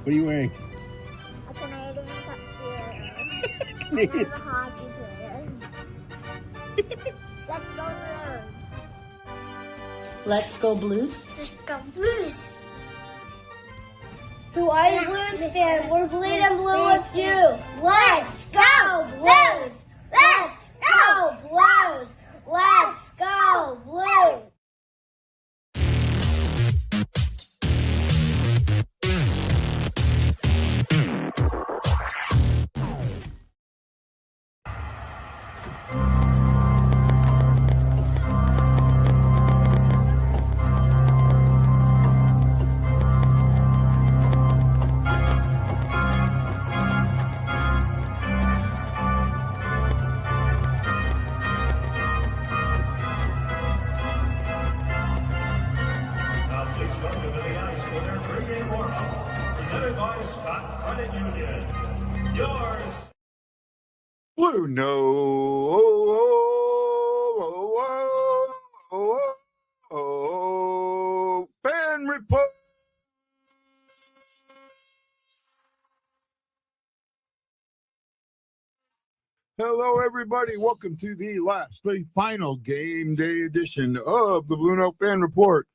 are you wearing? A Canadian tuxedo. Canadian. I'm a hockey player. Let's go Blues. Let's go Blues. Let's go Blues. To all you Blues fans, we're bleeding blue with you. Let's go Blues. Let's go Blues. Let's go Blues. Blue no fan report. Hello, everybody. Welcome to the final game day edition of the BlueNote fan report.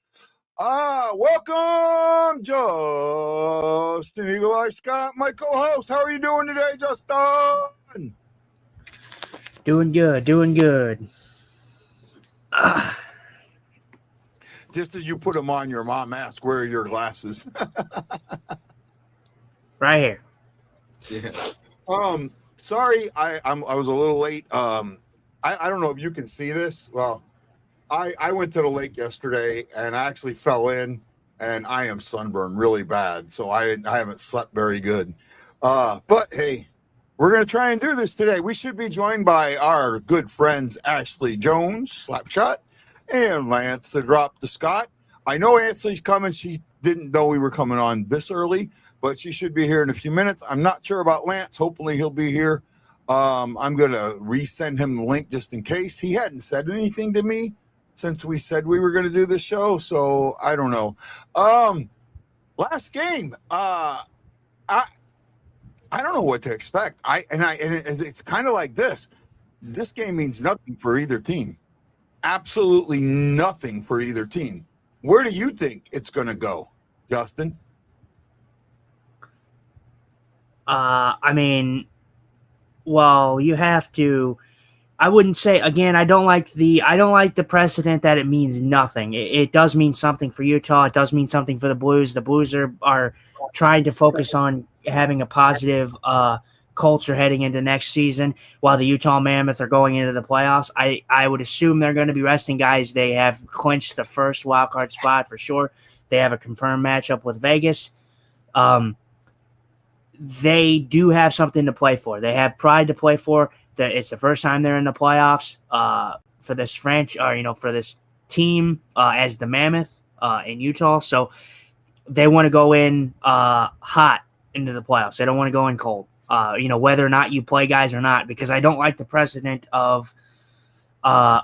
Welcome, Justin Eagle Eye Scott, my co-host. How are you doing today, Justin? Doing good. Just as you put them on, your mom asked, where are your glasses? Right here. Yeah. Sorry, I was a little late. I don't know if you can see this. Well, I went to the lake yesterday and I actually fell in, and I am sunburned really bad, so I haven't slept very good. But hey, we're going to try and do this today. We should be joined by our good friends Ashley Jones, Slapshot, and Lance, the Drop to Scott. I know Ashley's coming. She didn't know we were coming on this early, but she should be here in a few minutes. I'm not sure about Lance. Hopefully he'll be here. I'm going to resend him the link just in case. He hadn't said anything to me since we said we were going to do this show, so I don't know. Last game, I don't know what to expect. It's kind of like this. This game means nothing for either team. Absolutely nothing for either team. Where do you think it's going to go, Justin? You have to. I wouldn't say, again, I don't like the precedent that it means nothing. It does mean something for Utah. It does mean something for the Blues. The Blues are trying to focus on having a positive culture heading into next season, while the Utah Mammoth are going into the playoffs. I would assume they're going to be resting guys. They have clinched the first wildcard spot for sure. They have a confirmed matchup with Vegas. They do have something to play for. They have pride to play for. It's the first time they're in the playoffs for this for this team as the Mammoth in Utah. So they want to go in hot into the playoffs. They don't want to go in cold. Whether or not you play guys or not, because I don't like the precedent of, the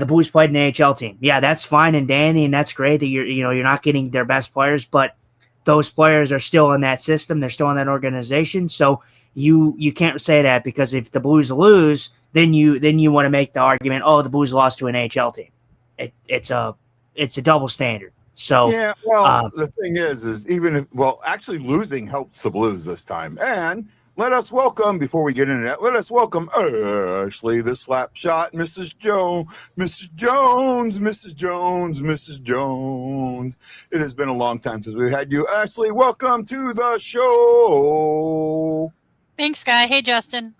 Blues played an AHL team. Yeah, that's fine and dandy, and that's great that you're not getting their best players, but those players are still in that system. They're still in that organization. So you can't say that, because if the Blues lose, then you want to make the argument, oh, the Blues lost to an AHL team. It's a double standard. So yeah, the thing is actually losing helps the Blues this time. And let us welcome, before we get into that, Ashley, the slap shot, Mrs. Jones. It has been a long time since we've had you. Ashley, welcome to the show. Thanks, Guy. Hey, Justin.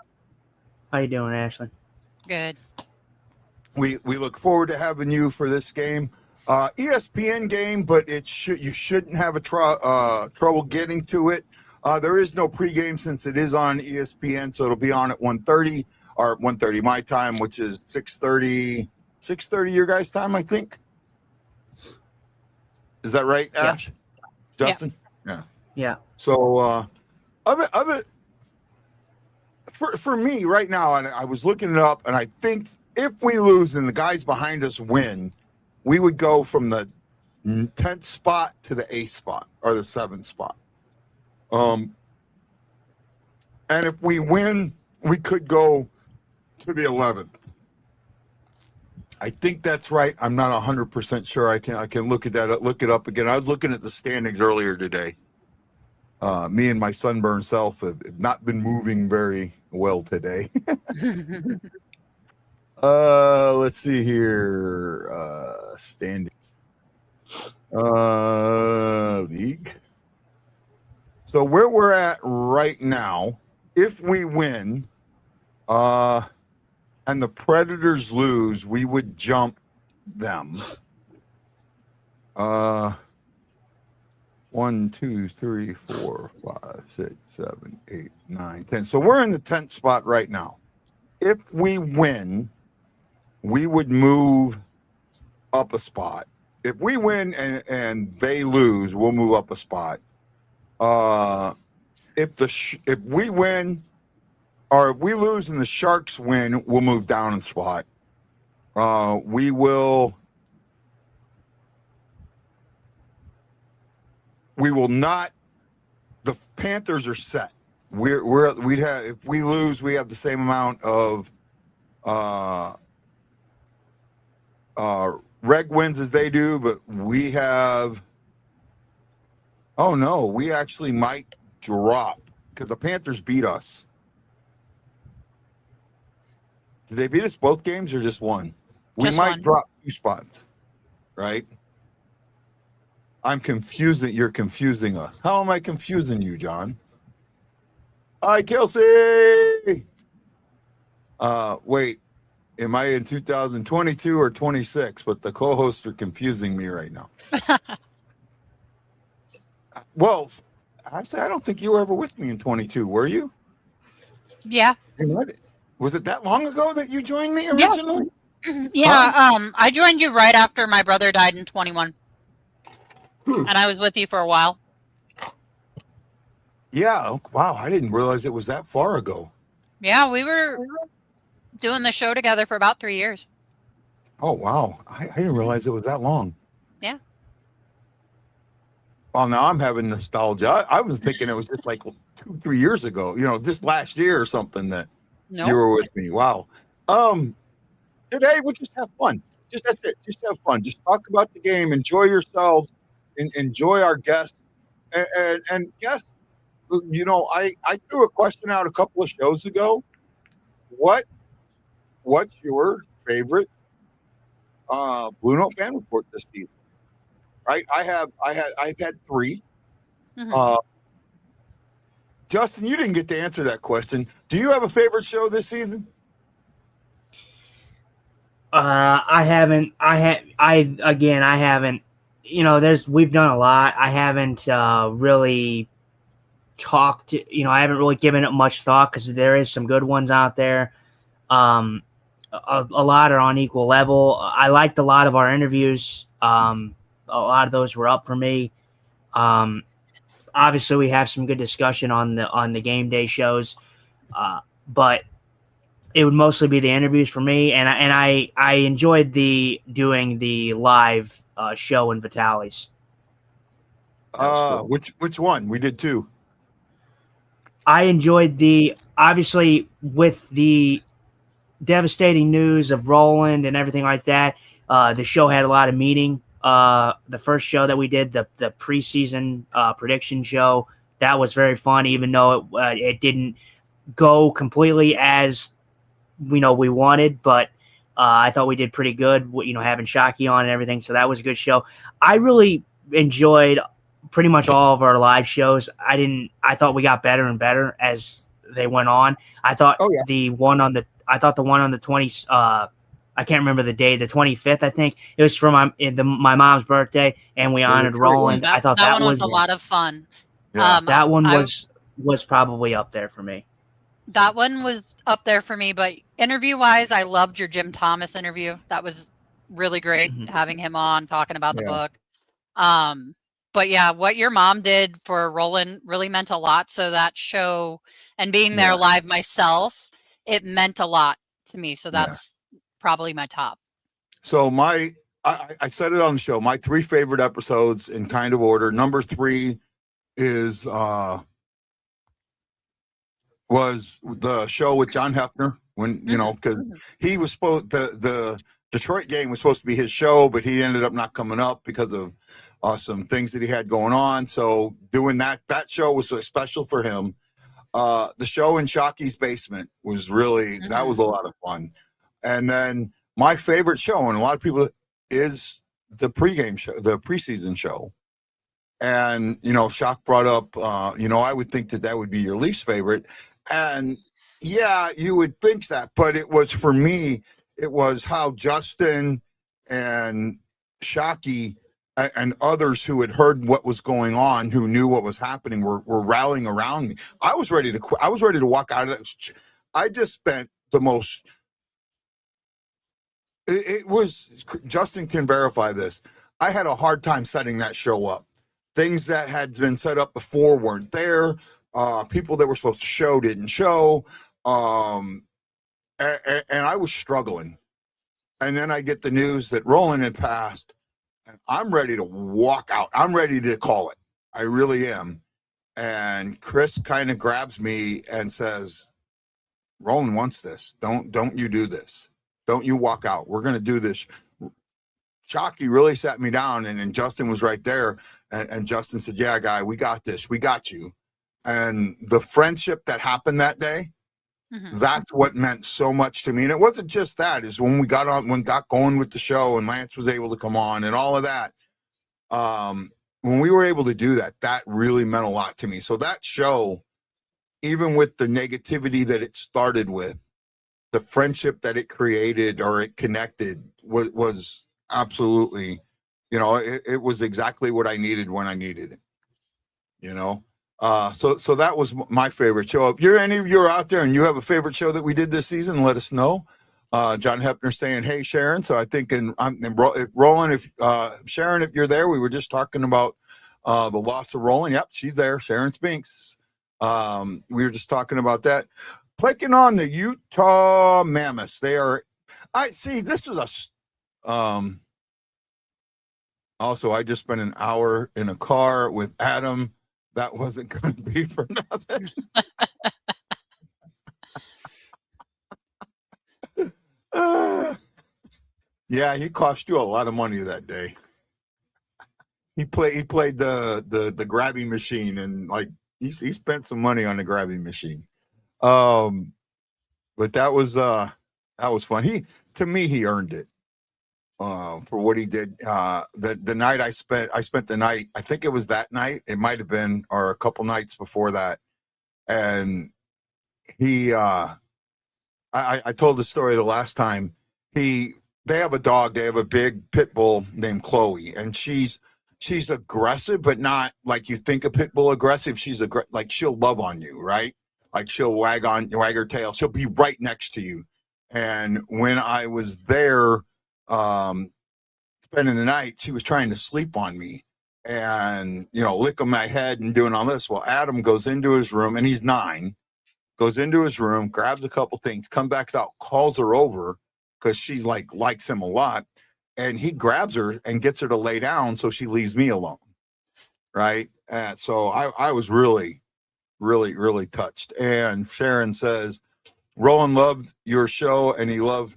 How you doing, Ashley? Good. We look forward to having you for this game. ESPN game, but you shouldn't have a trouble getting to it. There is no pregame since it is on ESPN, so it'll be on at 1:30 or 1:30 my time, which is 6:30 your guys' time, I think. Is that right, Ash? Justin? Yeah. So for me right now, and I was looking it up, and I think if we lose and the guys behind us win, we would go from the 10th spot to the 8th spot or the 7th spot. And if we win, we could go to the 11th. I think that's right. I'm not 100% sure. I can look at that, look it up again. I was looking at the standings earlier today. Me and my sunburned self have not been moving very well today. Let's see here. Standings. League. So where we're at right now, if we win, and the Predators lose, we would jump them. 1, 2, 3, 4, 5, 6, 7, 8, 9, 10. So we're in the 10th spot right now. If we win, we would move up a spot. If we win and they lose, we'll move up a spot. If we win, or if we lose and the Sharks win, we'll move down a spot. We will not. The Panthers are set. We'd have, if we lose, we have the same amount of reg wins as they do, but we have. Oh no, we actually might drop because the Panthers beat us. Did they beat us both games or just one? We might drop 2 spots, right? I'm confusing. You're confusing us. How am I confusing you, John? Hi, Kelsey. Wait, am I in 2022 or 26? But the co-hosts are confusing me right now. Well, actually, I don't think you were ever with me in 22. Were you? Yeah. Was it that long ago that you joined me originally? Yeah. I joined you right after my brother died in 21. And I was with you for a while. Yeah. Wow. I didn't realize it was that far ago. Yeah, we were doing the show together for about 3 years. Oh, wow. I didn't realize it was that long. Yeah. Well, now I'm having nostalgia. I was thinking it was just like 2-3 years ago, just last year or something that you were with me. Wow. Today we'll just have fun. That's it. Just have fun. Just talk about the game. Enjoy yourselves. And enjoy our guests. And guests, I threw a question out a couple of shows ago. What's your favorite BlueNote fan report this season? Right? I've had 3. Mm-hmm. Justin, you didn't get to answer that question. Do you have a favorite show this season? I haven't. I haven't. We've done a lot. I haven't really talked. I haven't really given it much thought because there is some good ones out there. A lot are on equal level. I liked a lot of our interviews. A lot of those were up for me. Obviously, we have some good discussion on the game day shows, but it would mostly be the interviews for me. And I enjoyed doing the live show in Vitalis. Cool. Which one? We did 2. I enjoyed obviously with the devastating news of Roland and everything like that. The show had a lot of meaning. The first show that we did, the preseason prediction show, that was very fun, even though it didn't go completely as we wanted, but I thought we did pretty good, having Shockey on and everything. So that was a good show. I really enjoyed pretty much all of our live shows. I thought we got better and better as they went on. I thought the one on the 20th, I can't remember the day, the 25th, I think. It was for my mom's birthday, and we honored Roland. I thought that one was a lot of fun. Yeah. That one was probably up there for me. That one was up there for me, but interview-wise, I loved your Jim Thomas interview. That was really great, having him on, talking about the book. But yeah, what your mom did for Roland really meant a lot. So that show and being there live myself, it meant a lot to me. So that's probably my top. So my I said it on the show. My 3 favorite episodes in kind of order. Number 3 is was the show with John Hefner, when because he was supposed the Detroit game was supposed to be his show, but he ended up not coming up because of some things that he had going on. So doing that show was special for him. The show in Shocky's basement was really that was a lot of fun. And then my favorite show, and a lot of people, is the pregame show, the preseason show. And Shock brought up, I would think that would be your least favorite. And yeah, you would think that, but it was, for me, it was how Justin and Shocky and others who had heard what was going on, who knew what was happening, were rallying around me. I was ready to quit. I was ready to walk out of it. I just spent the most. It was, Justin can verify this. I had a hard time setting that show up. Things that had been set up before weren't there. People that were supposed to show didn't show. And I was struggling. And then I get the news that Roland had passed, and I'm ready to walk out. I'm ready to call it. I really am. And Chris kind of grabs me and says, Roland wants this. Don't you do this. Don't you walk out. We're going to do this. Shocky really sat me down, and Justin was right there. And Justin said, yeah, guy, we got this. We got you. And the friendship that happened that day, that's what meant so much to me. And it wasn't just that. Is when we got going with the show, and Lance was able to come on and all of that. When we were able to do that, that really meant a lot to me. So that show, even with the negativity that it started with, the friendship that it created or it connected was absolutely, it was exactly what I needed when I needed it, So that was my favorite show. If any of you are out there and you have a favorite show that we did this season, let us know. John Hepner saying, hey, Sharon. So I think, if Roland, Sharon, if you're there, we were just talking about the loss of Roland. Yep, she's there. Sharon Spinks. We were just talking about that. Taking on the Utah Mammoths. This was also, I just spent an hour in a car with Adam. That wasn't going to be for nothing. Yeah, he cost you a lot of money that day. He played the grabbing machine, and he spent some money on the grabbing machine. But that was fun. To me, he earned it for what he did. The night I spent the night, I think it was that night, it might have been, or a couple nights before that. And I told the story the last time. They have a dog. They have a big pit bull named Chloe, and she's aggressive, but not like you think a pit bull aggressive. She's like, she'll love on you, right? Like she'll wag her tail. She'll be right next to you. And when I was there spending the night, she was trying to sleep on me and, licking my head and doing all this. Well, Adam goes into his room, and he's 9, goes into his room, grabs a couple things, comes back out, calls her over because she's likes him a lot. And he grabs her and gets her to lay down so she leaves me alone. Right. And so I was really, really, really touched. And Sharon says, Roland loved your show, and he loved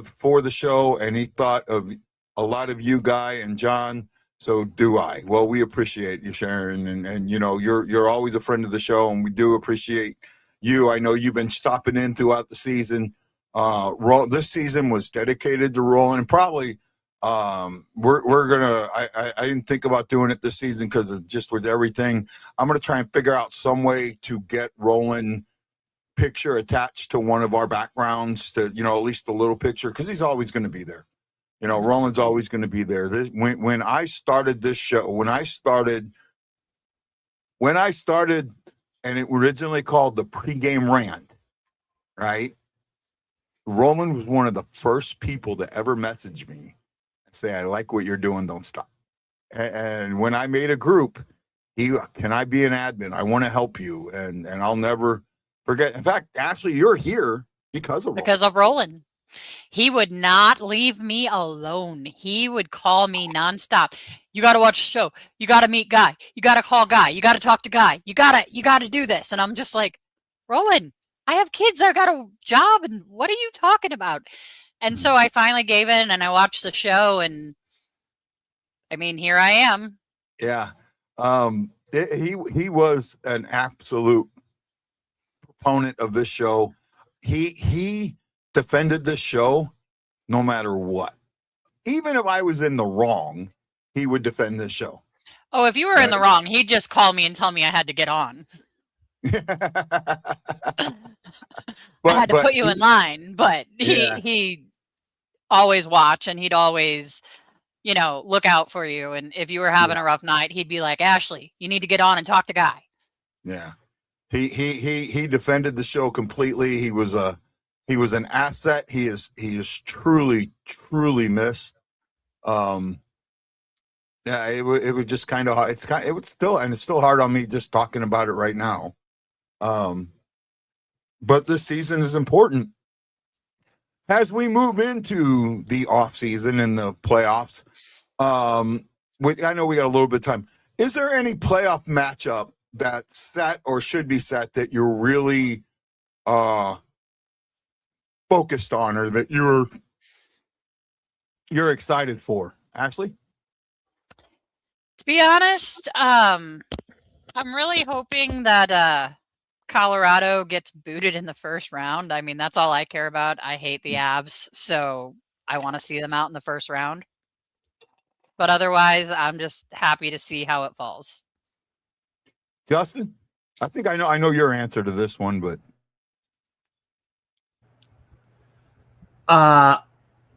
for the show, and he thought of a lot of you, Guy and John. So do I. Well, we appreciate you, Sharon, and you're always a friend of the show, and we do appreciate you. I know you've been stopping in throughout the season. This season was dedicated to Roland, and probably we're gonna. I didn't think about doing it this season because of just with everything. I'm gonna try and figure out some way to get Roland picture attached to one of our backgrounds, to at least a little picture, because he's always going to be there. Roland's always going to be there. When I started this show, when I started, and it originally called the pregame rant, right? Roland was one of the first people to ever message me and say, I like what you're doing, don't stop. And when I made a group, can I be an admin? I want to help you. And I'll never forget. In fact, Ashley, you're here because of Roland. He would not leave me alone. He would call me nonstop. You got to watch the show. You got to meet Guy. You got to call Guy. You got to talk to Guy. You got to do this. And I'm just like, Roland, I have kids. I got a job. And what are you talking about? And so I finally gave in and I watched the show. And I mean, here I am. Yeah. He was an absolute proponent of this show. He defended this show no matter what. Even if I was in the wrong, he would defend this show. Oh, if you were in the wrong, he'd just call me and tell me I had to get on. I had to put you in line, but he always watch and he'd always, look out for you. And if you were having a rough night, he'd be like, Ashley, you need to get on and talk to Guy. Yeah. He defended the show completely. He was an asset. He is truly missed. It was just kind of hard. It's still hard on me just talking about it right now. But this season is important. As we move into the off season and the playoffs, I know we got a little bit of time. Is there any playoff matchup that's set or should be set that you're really focused on or that you're excited for? Ashley? To be honest, I'm really hoping that Colorado gets booted in the first round. I mean, that's all I care about. I hate the Avs, so I want to see them out in the first round. But otherwise, I'm just happy to see how it falls. Justin, I think I know your answer to this one, but I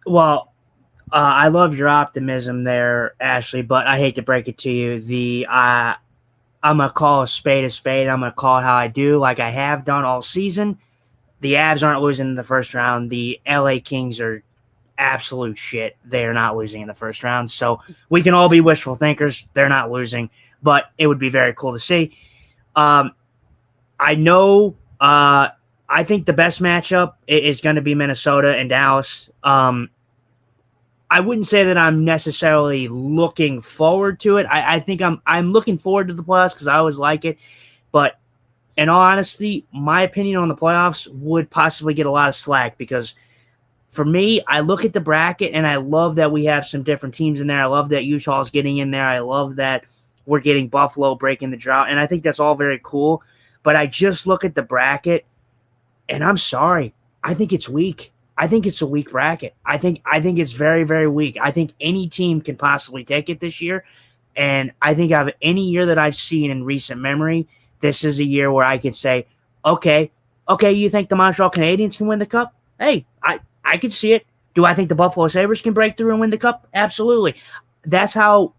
love your optimism there, Ashley, but I hate to break it to you. I'm going to call a spade a spade. I'm going to call it how I do, like I have done all season. The Avs aren't losing in the first round. The LA Kings are absolute shit. They are not losing in the first round. So we can all be wishful thinkers. They're not losing, but it would be very cool to see. I think the best matchup is going to be Minnesota and Dallas. I wouldn't say that I'm necessarily looking forward to it. I think I'm looking forward to the playoffs because I always like it. But in all honesty, my opinion on the playoffs would possibly get a lot of slack because for me, I look at the bracket and I love that we have some different teams in there. I love that Utah's getting in there. I love that we're getting Buffalo breaking the drought. And I think that's all very cool. But I just look at the bracket and I'm sorry. I think it's weak. I think it's a weak bracket. I think it's very, very weak. I think any team can possibly take it this year. And I think out of any year that I've seen in recent memory, this is a year where I could say, okay, you think the Montreal Canadiens can win the Cup? Hey, I could see it. Do I think the Buffalo Sabres can break through and win the Cup? Absolutely. That's how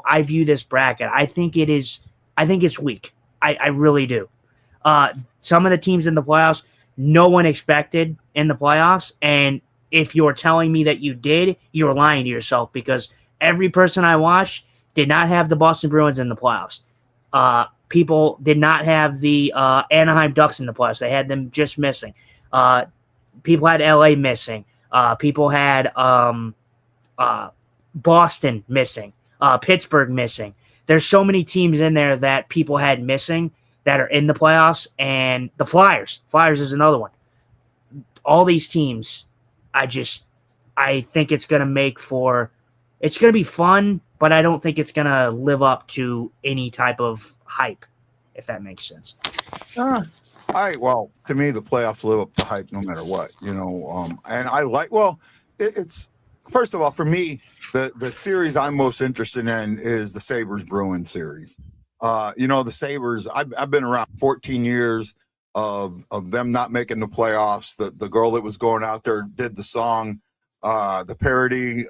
I view this bracket. I think it's weak. I really do. Some of the teams in the playoffs, no one expected in the playoffs. And if you're telling me that you did, you're lying to yourself because every person I watched did not have the Boston Bruins in the playoffs. People did not have the Anaheim Ducks in the playoffs. They had them just missing. People had LA missing. People had Boston missing. Pittsburgh missing. There's so many teams in there that people had missing that are in the playoffs, and the Flyers. Flyers is another one. All these teams, I think it's going to it's going to be fun, but I don't think it's going to live up to any type of hype, if that makes sense. All right. Well, to me, the playoffs live up to hype no matter what, and I like, it's first of all, for me, the series I'm most interested in is the Sabres Bruins series. The Sabres, I've been around 14 years of them not making the playoffs. The girl that was going out there did the song, the parody,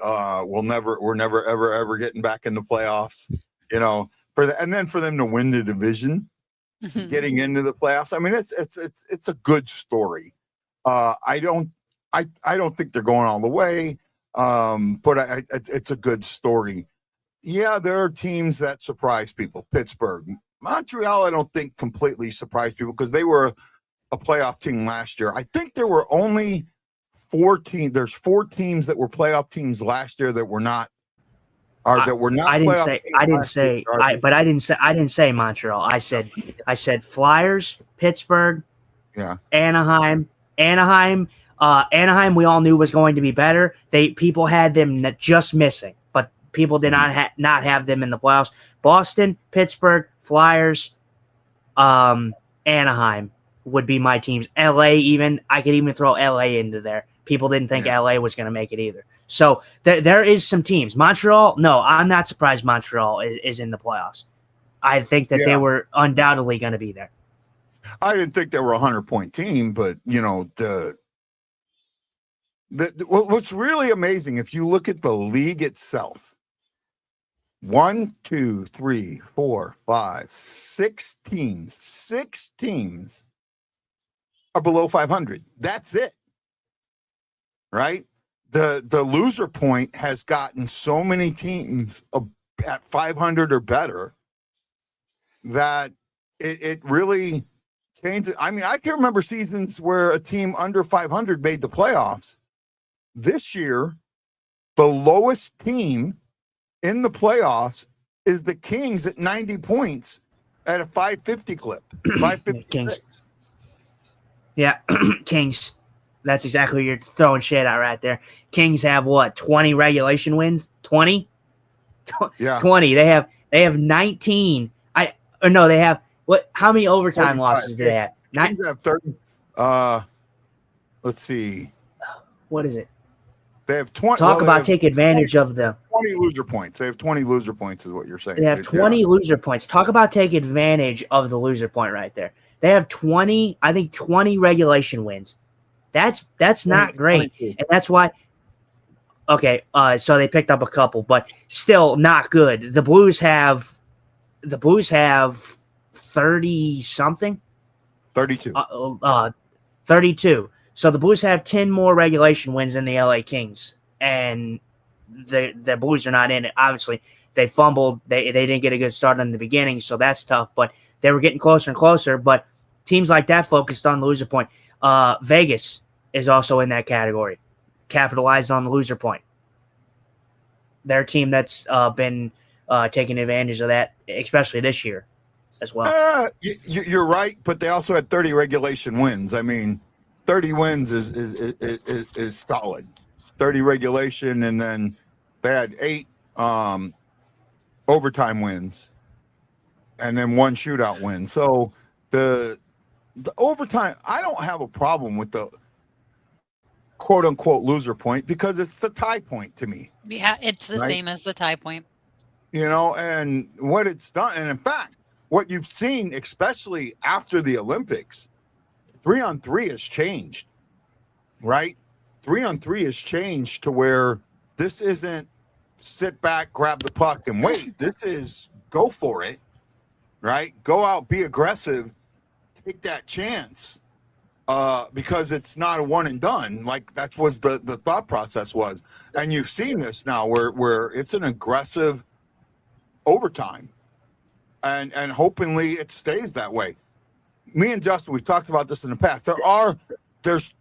we're never, ever getting back in the playoffs, and then for them to win the division, getting into the playoffs. I mean, it's a good story. I don't think they're going all the way. But it's a good story. Yeah, there are teams that surprise people. Pittsburgh. Montreal, I don't think completely surprised people because they were a playoff team last year. I think there were only there's 4 teams that were playoff teams last year that were not, that were not. I didn't playoff say. teams I didn't last year. say. I didn't say Montreal. I said Flyers, Pittsburgh, Yeah. Anaheim. Anaheim. We all knew was going to be better. People had them just missing, but people did not have them in the playoffs. Boston, Pittsburgh, Flyers, Anaheim would be my teams. LA, even I could even throw LA into there. People didn't think LA was going to make it either. So there is some teams. Montreal, no, I'm not surprised Montreal is in the playoffs. I think that they were undoubtedly going to be there. I didn't think they were a 100-point team, but you know, what's really amazing, if you look at the league itself, 1, 2, 3, 4, 5, 6 teams. 6 teams are below 500. That's it. Right? The loser point has gotten so many teams at 500 or better that it really changes. I mean, I can remember seasons where a team under 500 made the playoffs. This year, the lowest team in the playoffs is the Kings at 90 points at a 550 clip. 556. Kings. Yeah, Kings. That's exactly what you're throwing shit out right there. Kings have what, 20 regulation wins? 20? Yeah. 20. They have 19. They have what? How many overtime losses do they have? Kings have 30. Let's see. What is it? They have 20. Take advantage of the 20 loser points. They have 20 loser points, is what you're saying. They have 20 loser points. Talk about take advantage of the loser point right there. They have 20 regulation wins. That's not great. 22. And that's why. Okay, so they picked up a couple, but still not good. The Blues have 30 something. 32. 32. So the Blues have 10 more regulation wins than the LA Kings, and the Blues are not in it. Obviously, they fumbled. They didn't get a good start in the beginning, so that's tough. But they were getting closer and closer. But teams like that focused on the loser point. Vegas is also in that category, capitalized on the loser point. They're a team that's been taking advantage of that, especially this year as well. You're right, but they also had 30 regulation wins. I mean, 30 wins is solid. 30 regulation, and then they had 8 overtime wins, and then 1 shootout win. So the overtime, I don't have a problem with the quote unquote loser point because it's the tie point to me. Yeah, it's the same as the tie point. You know, and what it's done, and in fact, what you've seen, especially after the Olympics, 3-on-3 has changed, right? 3-on-3 has changed to where this isn't sit back, grab the puck, and wait. This is go for it, right? Go out, be aggressive, take that chance, because it's not a one and done. Like that was the thought process was, and you've seen this now where it's an aggressive overtime, and hopefully it stays that way. Me and Justin, we've talked about this in the past. There's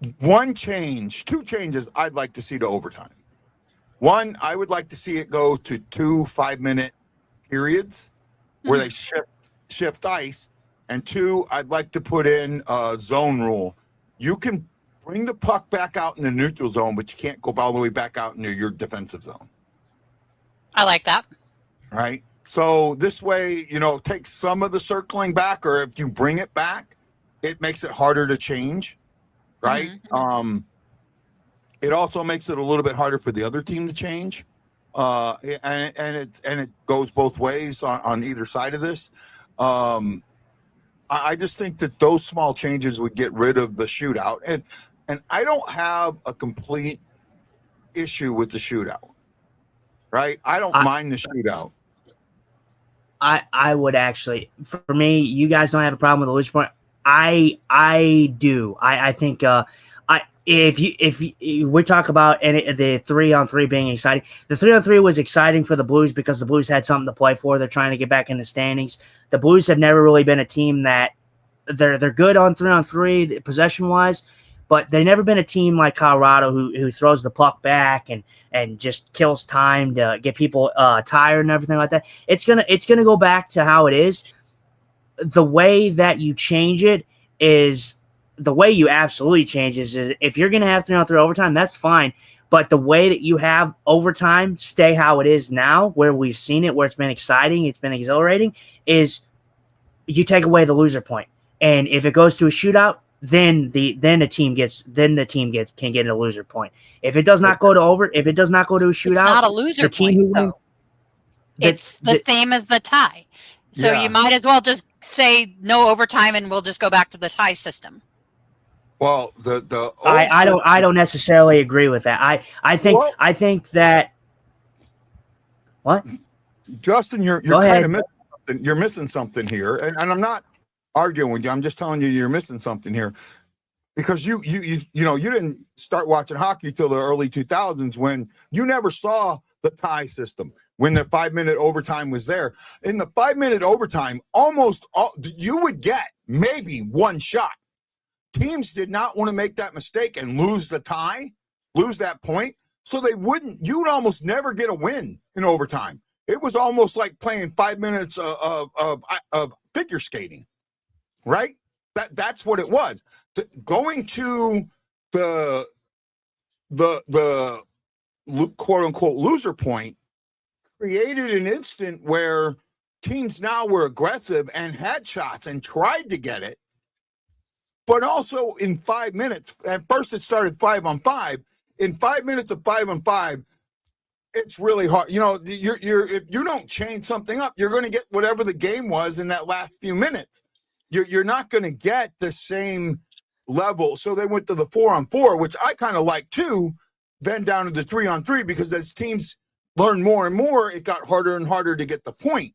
2 changes I'd like to see to overtime. One, I would like to see it go to 2 5-minute periods where they shift ice. And 2, I'd like to put in a zone rule. You can bring the puck back out in the neutral zone, but you can't go all the way back out into your defensive zone. I like that. Right? So this way, take some of the circling back, or if you bring it back, it makes it harder to change, right? Mm-hmm. It also makes it a little bit harder for the other team to change, and it goes both ways on either side of this. I just think that those small changes would get rid of the shootout, and I don't have a complete issue with the shootout, right? I don't mind the shootout. I would actually, for me, you guys don't have a problem with the loser point. I do. I think if we talk about the 3-on-3 being exciting, the 3-on-3 was exciting for the Blues because the Blues had something to play for. They're trying to get back in the standings. The Blues have never really been a team that they're good on 3-on-3 possession wise, but they've never been a team like Colorado who throws the puck back and just kills time to get people tired and everything like that. It's gonna go back to how it is. The way that you change it is the way you absolutely change is if you're gonna have 3-on-3 overtime, that's fine. But the way that you have overtime stay how it is now, where we've seen it, where it's been exciting, it's been exhilarating, is you take away the loser point. And if it goes to a shootout, then the team can get a loser point. If it does not go to a shootout, It's not a loser point, though. It's the same as the tie. So you might as well just say no overtime and we'll just go back to the tie system. Well, I don't necessarily agree with that. I think that what? Justin, you're kind of missing something. You're missing something here, and I'm not arguing with you. I'm just telling you you're missing something here, because you didn't start watching hockey till the early 2000s when you never saw the tie system, when the 5-minute overtime was there. In the 5-minute overtime, almost all you would get maybe one shot. Teams did not want to make that mistake and lose the tie, lose that point. So you would almost never get a win in overtime. It was almost like playing 5 minutes of figure skating, right? That's what it was. Going to the quote unquote loser point created an instant where teams now were aggressive and had shots and tried to get it. But also in 5 minutes, at first it started 5-on-5. In 5 minutes of 5-on-5, it's really hard. If you don't change something up, you're going to get whatever the game was in that last few minutes. You're not going to get the same level. So they went to the 4-on-4, which I kind of like too, then down to the 3-on-3, because as teams learned more and more, it got harder and harder to get the point,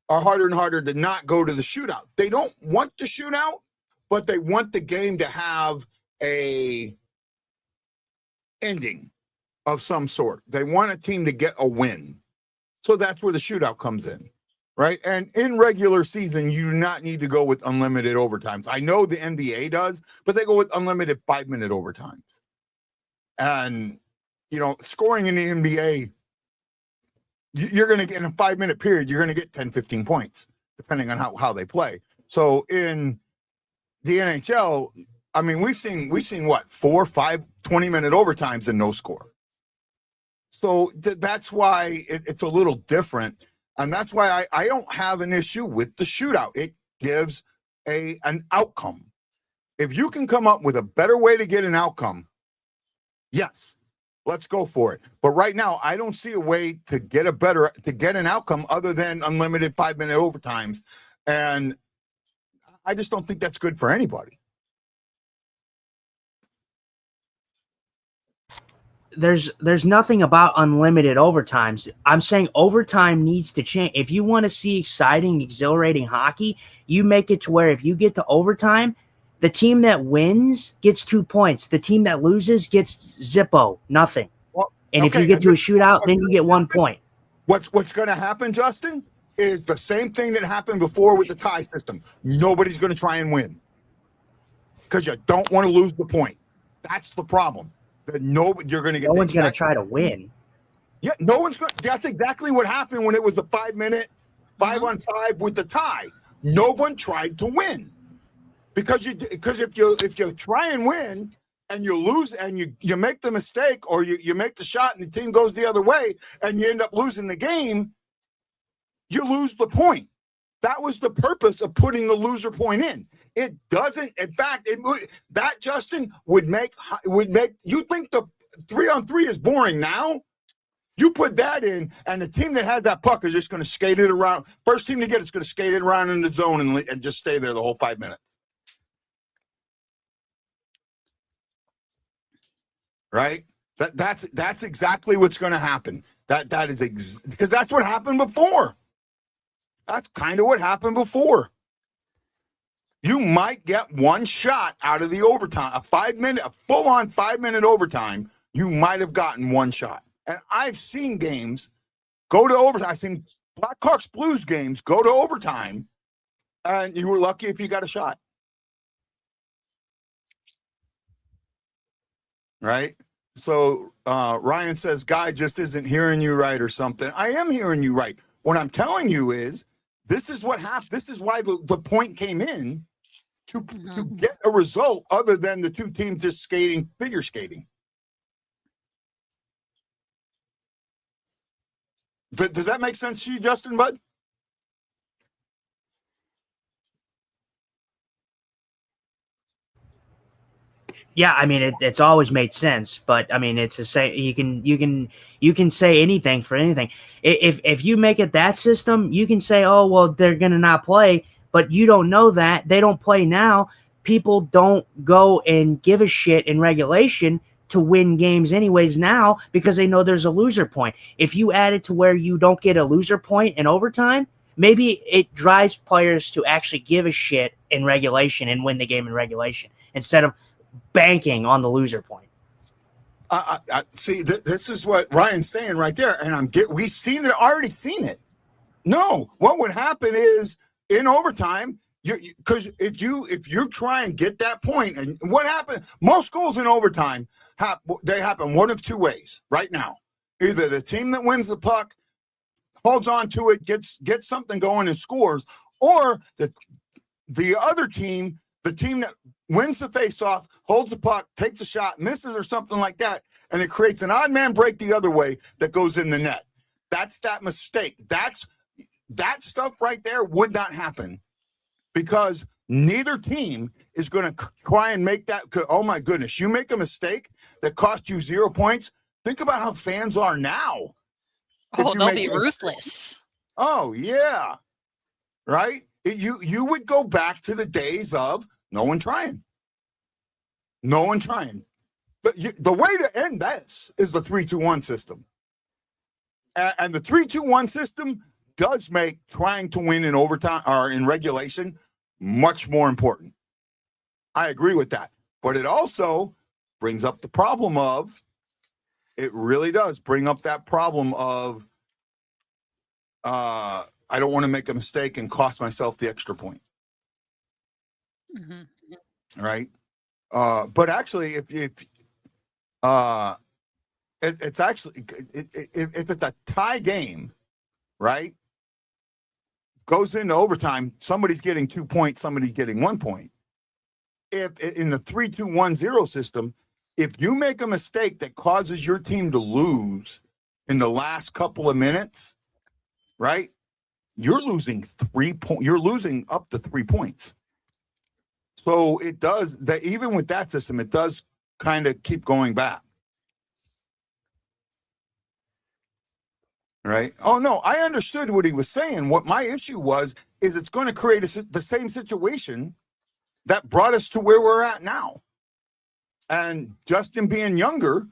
or harder and harder to not go to the shootout. They don't want the shootout, but they want the game to have a ending of some sort. They want a team to get a win. So that's where the shootout comes in, right? And in regular season, you do not need to go with unlimited overtimes. I know the NBA does, but they go with unlimited 5-minute overtimes. And, scoring in the NBA, you're going to get in a 5-minute period, you're going to get 10, 15 points, depending on how they play. So in the NHL, I mean, we've seen what, 4, 5, 20-minute overtimes and no score. So that's why it's a little different. And that's why I don't have an issue with the shootout. It gives an outcome. If you can come up with a better way to get an outcome, yes, let's go for it. But right now, I don't see a way to get an outcome other than unlimited 5-minute overtimes. And I just don't think that's good for anybody. There's nothing about unlimited overtimes. I'm saying overtime needs to change. If you want to see exciting, exhilarating hockey, you make it to where if you get to overtime, the team that wins gets 2 points. The team that loses gets zippo, nothing. And if you get to a shootout, then you get 1 point. What's going to happen, Justin, is the same thing that happened before with the tie system. Nobody's going to try and win because you don't want to lose the point. That's the problem. You're going to get. No one's going to try to win. Yeah, no one's going. That's exactly what happened when it was the 5-minute 5-on-5 with the tie. No one tried to win because if you try and win and you lose and you make the mistake or you make the shot and the team goes the other way and you end up losing the game, you lose the point. That was the purpose of putting the loser point in. It doesn't. In fact, Justin would make you think the 3-on-3 is boring now. You put that in, and the team that has that puck is just going to skate it around. First team to get it's going to skate it around in the zone and just stay there the whole 5 minutes. Right? That's exactly what's going to happen. That is because that's what happened before. That's kind of what happened before. You might get one shot out of the overtime, a full-on 5-minute overtime. You might have gotten one shot. And I've seen games go to overtime. I've seen Blackhawks Blues games go to overtime, and you were lucky if you got a shot. right? So Ryan says, Guy just isn't hearing you right or something. I am hearing you right. What I'm telling you is, this is what happened. This is why the point came in to get a result other than the two teams just figure skating. Does that make sense to you, Justin, bud? Yeah, I mean it's always made sense, but I mean it's a say you can say anything for anything. If you make it that system, you can say, oh well, they're gonna not play, but you don't know that they don't play now. People don't go and give a shit in regulation to win games anyways now because they know there's a loser point. If you add it to where you don't get a loser point in overtime, maybe it drives players to actually give a shit in regulation and win the game in regulation instead of banking on the loser point. See, this is what Ryan's saying right there, and we've already seen it. No, what would happen is in overtime, because if you try and get that point, and what happened, most goals in overtime they happen one of two ways right now. Either the team that wins the puck holds on to it, gets something going and scores, or the other team, the team that wins the faceoff, holds the puck, takes a shot, misses or something like that, and it creates an odd man break the other way that goes in the net. That's that mistake. That stuff right there would not happen because neither team is going to try and make that. Oh my goodness, you make a mistake that cost you 0 points. Think about how fans are now. Oh, they'll be ruthless. Oh yeah, right. You would go back to the days of no one trying. But the way to end this is the 3-2-1 system, and the 3-2-1 system does make trying to win in overtime or in regulation much more important. I agree with that, but it also brings up the problem of. It really does bring up that problem of. I don't want to make a mistake and cost myself the extra point. Mm-hmm. Right. But actually, if it's actually, if it's a tie game, right, goes into overtime, somebody's getting 2 points, somebody's getting 1 point. If in the 3-2-1-0 system, if you make a mistake that causes your team to lose in the last couple of minutes, right, you're losing 3 points. You're losing up to 3 points. So it does that. Even with that system, it does kind of keep going back. Right. Oh, no, I understood what he was saying. What my issue was is it's going to create the same situation that brought us to where we're at now. And Justin being younger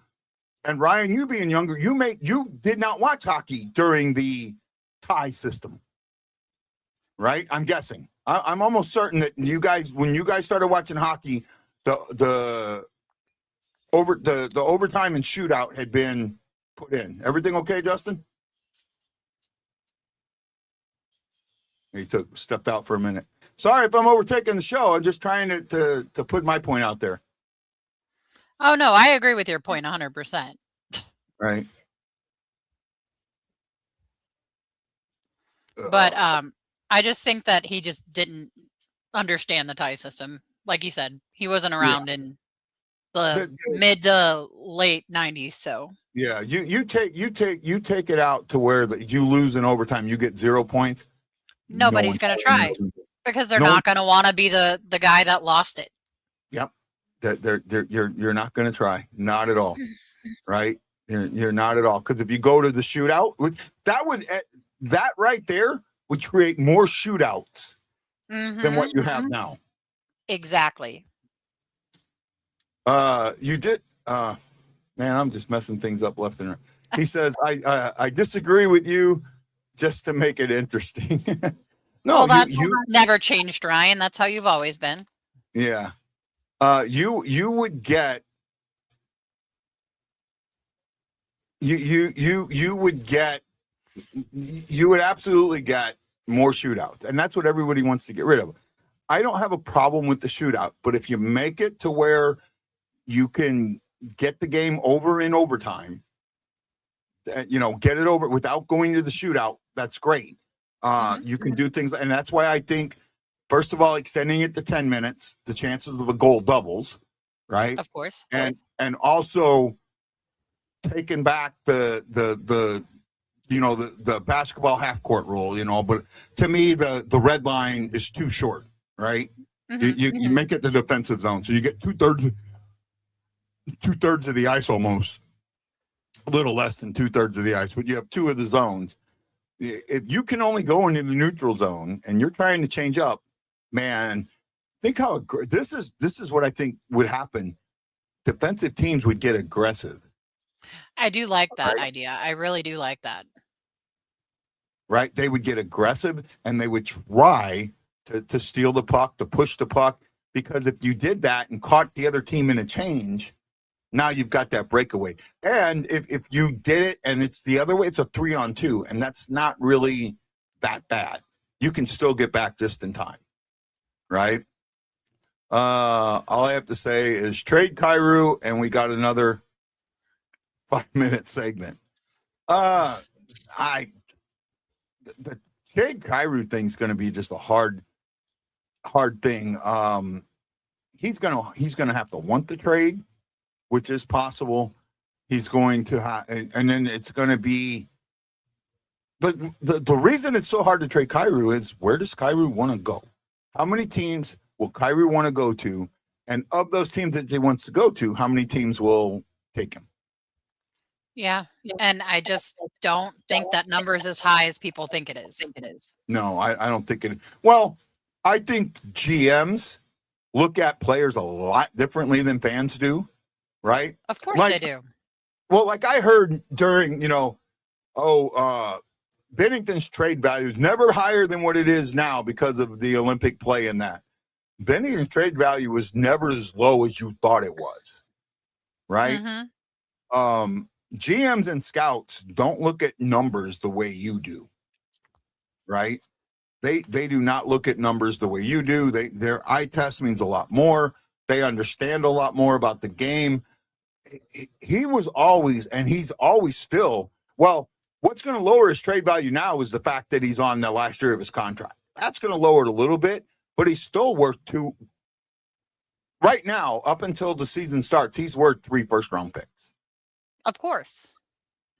and Ryan, you being younger, you did not watch hockey during the tie system. Right. I'm guessing. I'm almost certain that when you guys started watching hockey, the overtime and shootout had been put in. Everything okay, Justin? He stepped out for a minute. Sorry if I'm overtaking the show. I'm just trying to put my point out there. Oh no, I agree with your point 100%. Right. But I just think that he just didn't understand the tie system. Like you said, he wasn't around in the mid to late 90s. So yeah, you take it out to where you lose in overtime, you get 0 points. Nobody's going to try because they're not going to want to be the guy that lost it. Yep. You're not going to try. Not at all. Right. You're not at all. Because if you go to the shootout, that right there would create more shootouts than what you have now. Exactly. You did. Man, I'm just messing things up left and right. He says, I disagree with you just to make it interesting. No, well, that's never changed, Ryan. That's how you've always been. Yeah. You would get. You would absolutely get more shootouts, and that's what everybody wants to get rid of. I don't have a problem with the shootout, but if you make it to where you can get the game over in overtime. Get it over without going to the shootout. That's great. You can do things, and that's why I think, first of all, extending it to 10 minutes, the chances of a goal doubles, right? Of course. And also taking back the basketball half court rule, but to me the red line is too short, right? You make it the defensive zone, so you get two-thirds of the ice, almost a little less than 2/3 of the ice, but you have two of the zones. If you can only go into the neutral zone and you're trying to change up, man, think how this is what I think would happen. Defensive teams would get aggressive. I do like that idea. I really do like that. Right? They would get aggressive and they would try to steal the puck, to push the puck, because if you did that and caught the other team in a change, now you've got that breakaway. And if you did it and it's the other way, it's a 3-on-2, and that's not really that bad. You can still get back just in time, right? All I have to say is trade Kyrou, and we got another 5-minute segment. The trade Kyrou thing's going to be just a hard thing. He's gonna have to want the trade, which is possible. He's going to have, and then it's going to be the reason it's so hard to trade Kyrou is, where does Kyrou want to go? How many teams will Kyrou want to go to? And of those teams that he wants to go to, how many teams will take him? Yeah. And I just don't think that number is as high as people think it is. No, I don't think it. Well, I think GMs look at players a lot differently than fans do, right? Of course they do. Well, like I heard during, Binnington's trade value is never higher than what it is now because of the Olympic play and that. Binnington's trade value was never as low as you thought it was, right? GMs and scouts don't look at numbers the way you do, right? They do not look at numbers the way you do. Their eye test means a lot more. They understand a lot more about the game. He was always, and he's always still, well, what's going to lower his trade value now is the fact that he's on the last year of his contract. That's going to lower it a little bit, but he's still worth right now, up until the season starts, he's worth 3 first-round picks. Of course.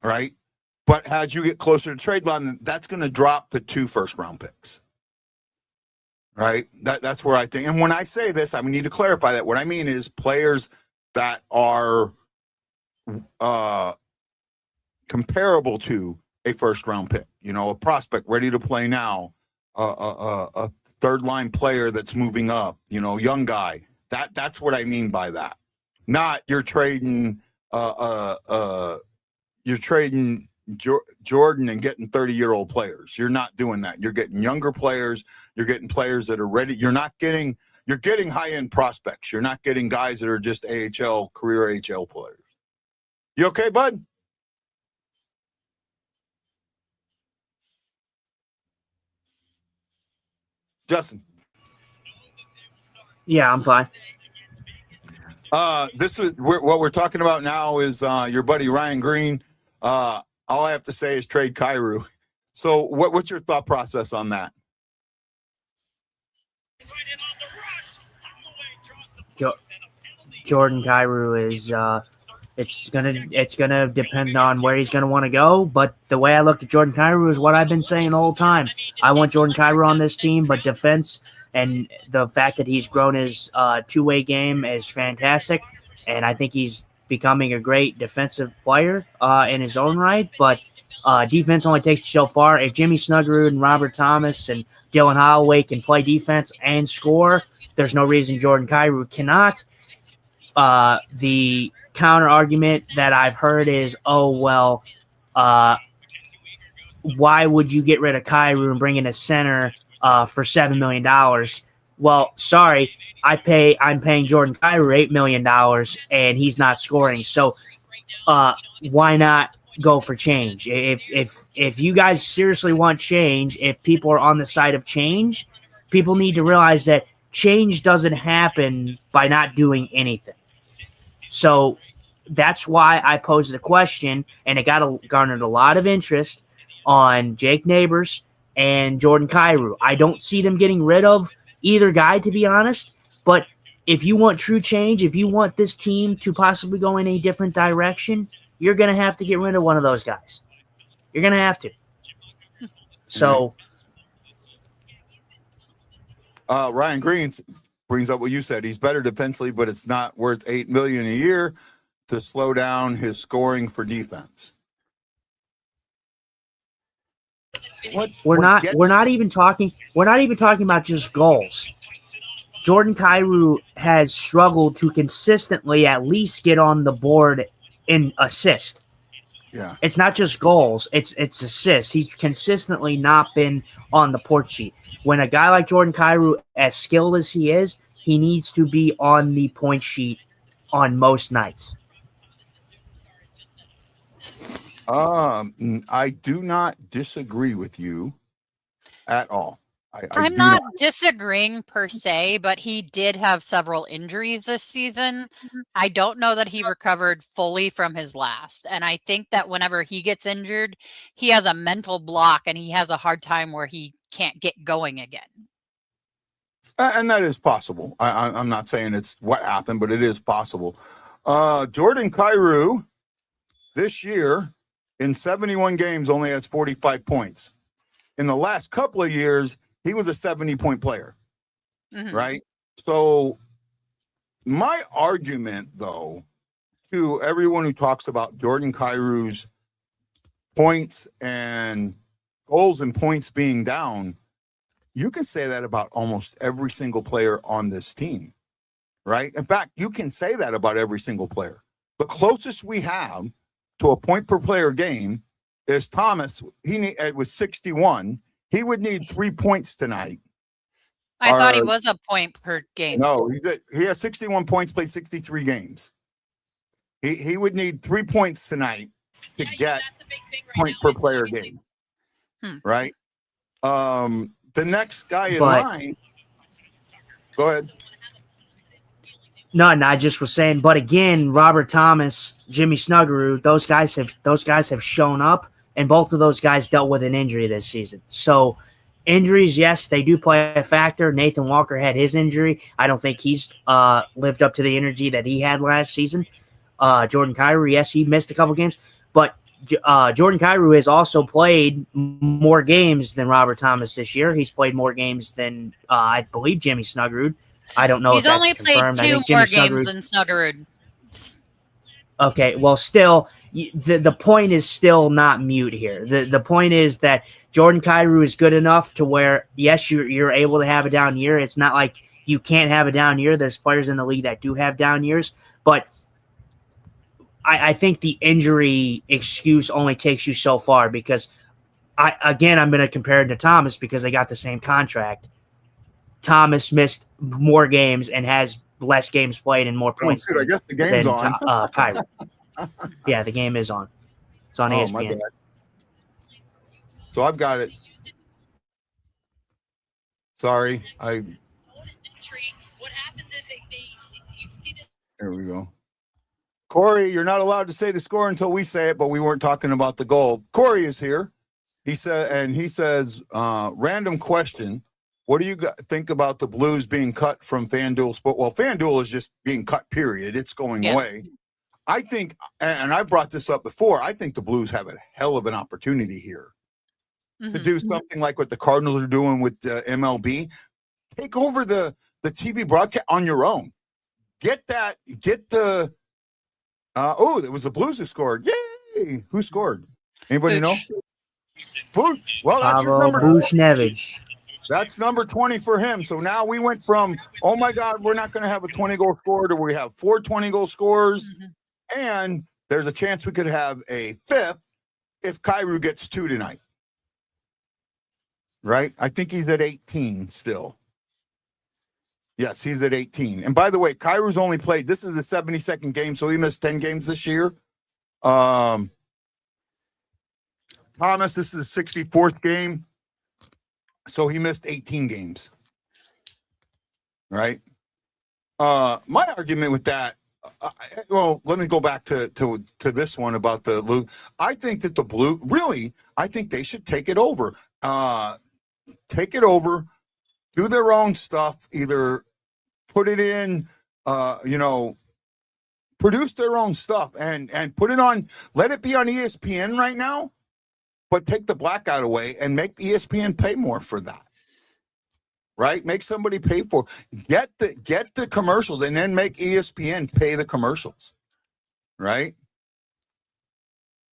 Right? But as you get closer to trade line, that's going to drop to 2 first-round picks. Right? That's where I think. And when I say this, I need to clarify that. What I mean is players that are comparable to a first-round pick. A prospect ready to play now, a third-line player that's moving up, young guy. That's what I mean by that. Not you're trading Jordan and getting 30-year-old players. You're not doing that. You're getting younger players. You're getting players that are ready. You're getting high-end prospects. You're not getting guys that are just career AHL players. You okay, bud? Justin. Yeah, I'm fine. This is what we're talking about now is your buddy Ryan Green. All I have to say is trade Kyrou. So what's your thought process on that? Jordan Kyrou is it's gonna depend on where he's gonna want to go. But the way I look at Jordan Kyrou is what I've been saying the whole time. I want Jordan Kyrou on this team, but defense and the fact that he's grown his two-way game is fantastic, and I think he's becoming a great defensive player in his own right. But defense only takes you so far. If Jimmy Snuggerud and Robert Thomas and Dylan Holloway can play defense and score, there's no reason Jordan Kyrou cannot. The counter argument that I've heard is, why would you get rid of Kyrou and bring in a center for $7 million? Well, sorry, I'm paying Jordan Kyrou $8 million and he's not scoring. So why not go for change? If you guys seriously want change, if people are on the side of change, people need to realize that change doesn't happen by not doing anything. So that's why I posed the question, and it garnered a lot of interest on Jake Neighbors and Jordan Kyrou. I don't see them getting rid of either guy, to be honest, but if you want true change, if you want this team to possibly go in a different direction, you're going to have to get rid of one of those guys. You're going to have to. So, Ryan Green brings up what you said. He's better defensively, but it's not worth $8 million a year to slow down his scoring for defense. we're not even talking about just goals. Jordan Kyrou has struggled to consistently at least get on the board in assist. Yeah. It's not just goals, it's assists. He's consistently not been on the port sheet. When a guy like Jordan Kyrou, as skilled as he is, he needs to be on the point sheet on most nights. I do not disagree with you at all. I'm not disagreeing per se, but he did have several injuries this season. I don't know that he recovered fully from his last. And I think that whenever he gets injured, he has a mental block and he has a hard time where he can't get going again. And that is possible. I'm not saying it's what happened, but it is possible. Jordan Kyrou this year in 71 games only has 45 points. In the last couple of years, he was a 70-point player, right? So my argument, though, to everyone who talks about Jordan Kyrou's points and goals and points being down, you can say that about almost every single player on this team, right? In fact, you can say that about every single player. The closest we have to a point per player game is Thomas. It was 61. He would need 3 points tonight. I thought he was a point per game. No, he has 61 points, played 63 games. He would need 3 points tonight to get point per player game, right? The next guy in line. Go ahead. No, I just was saying. But again, Robert Thomas, Jimmy Snuggerud, those guys have shown up, and both of those guys dealt with an injury this season. So injuries, yes, they do play a factor. Nathan Walker had his injury. I don't think he's lived up to the energy that he had last season. Jordan Kyrou, yes, he missed a couple games, but Jordan Kyrou has also played more games than Robert Thomas this year. He's played more games than I believe Jimmy Snuggerud. I don't know if that's confirmed. He's only played 2 more games than Snuggerud. Okay, well, still, the point is still not mute here. The point is that Jordan Kyrou is good enough to where, yes, you're able to have a down year. It's not like you can't have a down year. There's players in the league that do have down years, but I think the injury excuse only takes you so far because, I'm going to compare it to Thomas because they got the same contract. Thomas missed more games and has less games played and more points. I guess the game's on. Kyrou. Yeah, the game is on. It's on ESPN. My bad. So I've got it. Sorry, There we go. Corey, you're not allowed to say the score until we say it, but we weren't talking about the goal. Corey is here. He says, random question. What do you think about the Blues being cut from FanDuel Sport? Well, FanDuel is just being cut, period. It's going away. I think, and I brought this up before, I think the Blues have a hell of an opportunity here to do something like what the Cardinals are doing with the MLB. Take over the TV broadcast on your own. It was the Blues who scored. Yay! Who scored? Anybody know? Booch. Well, that's your number. Buchnevich. That's number 20 for him. So now we went from, oh my God, we're not going to have a 20-goal scorer to we have 4 20-goal scorers. And there's a chance we could have a 5th if Kyrou gets 2 tonight. Right? I think he's at 18 still. Yes, he's at 18. And by the way, Kyrou's only played, this is the 72nd game, so he missed 10 games this year. Thomas, this is the 64th game. So he missed 18 games. Right? My argument with that, well, let me go back to this one about the blue. I think that the blue, really, I think they should take it over. Take it over, do their own stuff, either put it in, produce their own stuff and put it on, let it be on ESPN right now, but take the blackout away and make ESPN pay more for that. Right? Make somebody pay for get the commercials and then make ESPN pay the commercials. Right?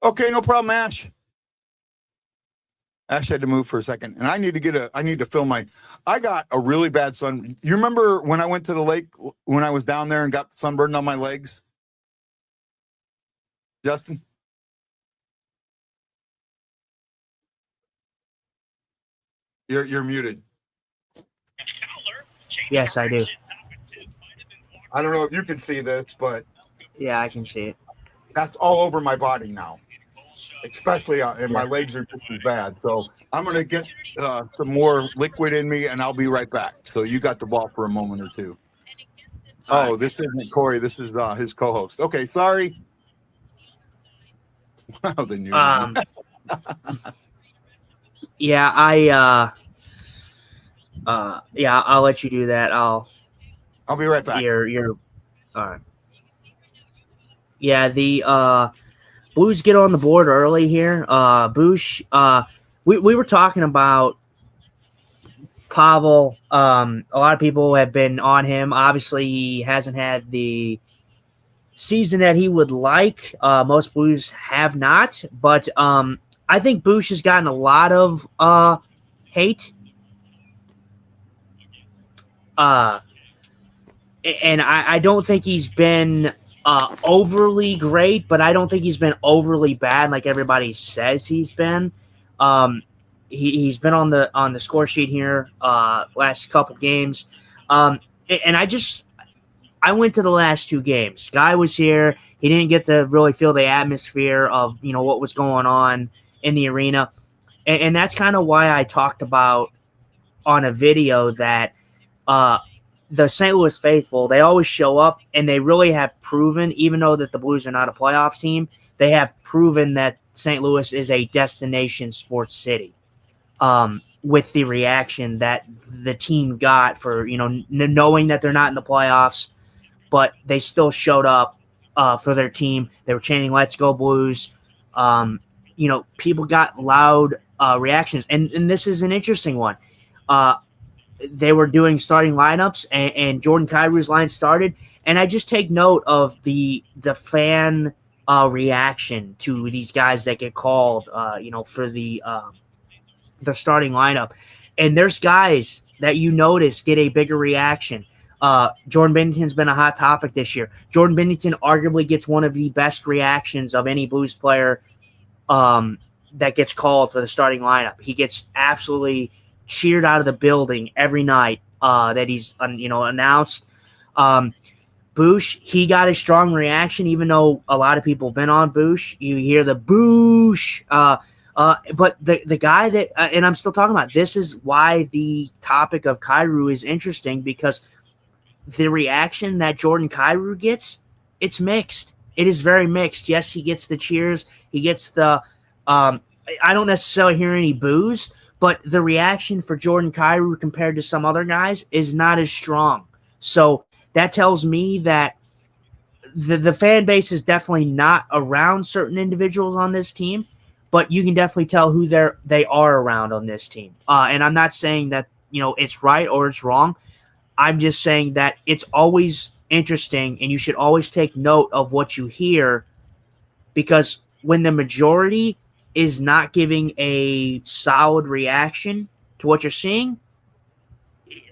Okay, no problem, Ash. Ash had to move for a second. And I need to film I got a really bad sun. You remember when I went to the lake when I was down there and got sunburned on my legs? Justin? You're muted. Yes, I do. I don't know if you can see this, but Yeah, I can see it. that's all over my body now, especially and my legs are just as bad. So I'm going to get some more liquid in me, and I'll be right back. So you got the ball for a moment or two. Oh, this isn't Corey. This is his co-host. Okay, sorry. Wow, the new Yeah, I'll let you do that. I'll be right back. You're all right. Yeah, the Blues get on the board early here. Bush, we were talking about Pavel. A lot of people have been on him. Obviously, he hasn't had the season that he would like. Most Blues have not, but I think Bush has gotten a lot of hate. And I don't think he's been overly great, but I don't think he's been overly bad like everybody says he's been. He's been on the score sheet here last couple games, and I went to the last two games. Guy was here. He didn't get to really feel the atmosphere of what was going on in the arena, and that's kind of why I talked about on a video that the St. Louis faithful, they always show up, and they really have proven, even though that the Blues are not a playoffs team, they have proven that St. Louis is a destination sports city. With the reaction that the team got for knowing that they're not in the playoffs, but they still showed up for their team. They were chanting "Let's go Blues." People got loud reactions, and this is an interesting one. They were doing starting lineups, and Jordan Kyrou's line started, and I just take note of the fan reaction to these guys that get called, for the starting lineup. And there's guys that you notice get a bigger reaction. Jordan Binnington's been a hot topic this year. Jordan Binnington arguably gets one of the best reactions of any Blues player that gets called for the starting lineup. He gets absolutely cheered out of the building every night that he's announced. Bush, he got a strong reaction, even though a lot of people have been on Bush. You hear the Bush, but the guy that and I'm still talking about, this is why the topic of Kyrou is interesting, because the reaction that Jordan Kyrou gets, it's mixed. It is very mixed. Yes, he gets the cheers. He gets the I don't necessarily hear any boos, but the reaction for Jordan Kyrou compared to some other guys is not as strong. So that tells me that the fan base is definitely not around certain individuals on this team, but you can definitely tell who they are around on this team. And I'm not saying that it's right or it's wrong. I'm just saying that it's always interesting, and you should always take note of what you hear, because when the majority is not giving a solid reaction to what you're seeing,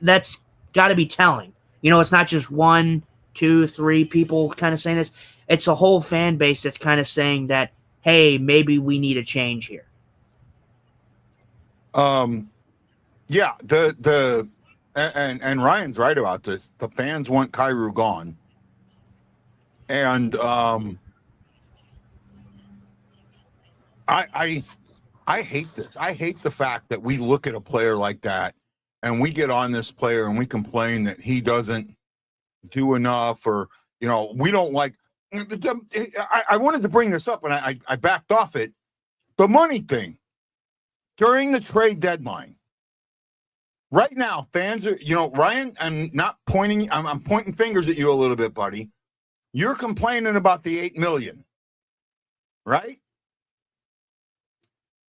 that's got to be telling. It's not just 1, 2, 3 people kind of saying this. It's a whole fan base that's kind of saying that, hey, maybe we need a change here. Yeah, and Ryan's right about this. The fans want Kyrou gone. And I hate this. I hate the fact that we look at a player like that and we get on this player and we complain that he doesn't do enough, or we don't like. I wanted to bring this up, and I backed off it. The money thing during the trade deadline. Right now, fans are, Ryan, I'm not pointing, I'm pointing fingers at you a little bit, buddy. You're complaining about the $8 million, right?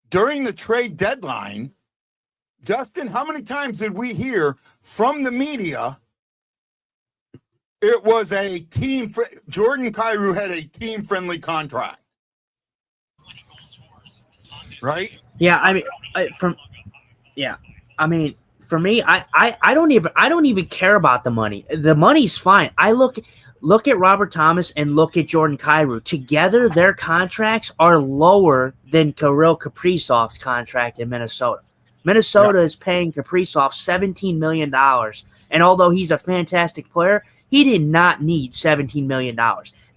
During the trade deadline, Justin, how many times did we hear from the media it was a team, Jordan Kyrou had a team-friendly contract, right? Yeah, for me, I don't even care about the money. The money's fine. I look at Robert Thomas and look at Jordan Kyrou. Together, their contracts are lower than Kirill Kaprizov's contract in Minnesota. Minnesota is paying Kaprizov $17 million. And although he's a fantastic player, he did not need $17 million.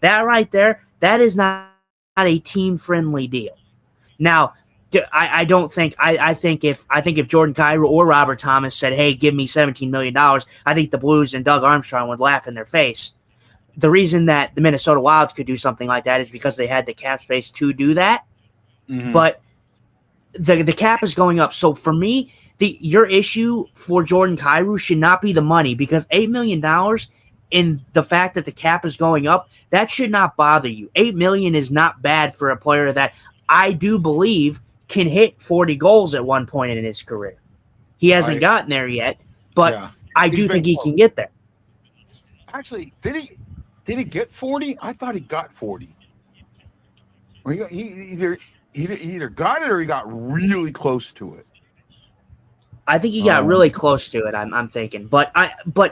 That right there, that is not a team-friendly deal. Now, I think if Jordan Kyrou or Robert Thomas said, "Hey, give me $17 million," I think the Blues and Doug Armstrong would laugh in their face. The reason that the Minnesota Wild could do something like that is because they had the cap space to do that. Mm-hmm. But the cap is going up. So for me, your issue for Jordan Kyrou should not be the money, because $8 million in the fact that the cap is going up, that should not bother you. $8 million is not bad for a player that I do believe can hit 40 goals at one point in his career. He hasn't gotten there yet, but I do think he can get there. Actually, did he get 40? I thought he got 40. Well, he either got it or he got really close to it. I think he got really close to it. I'm thinking, but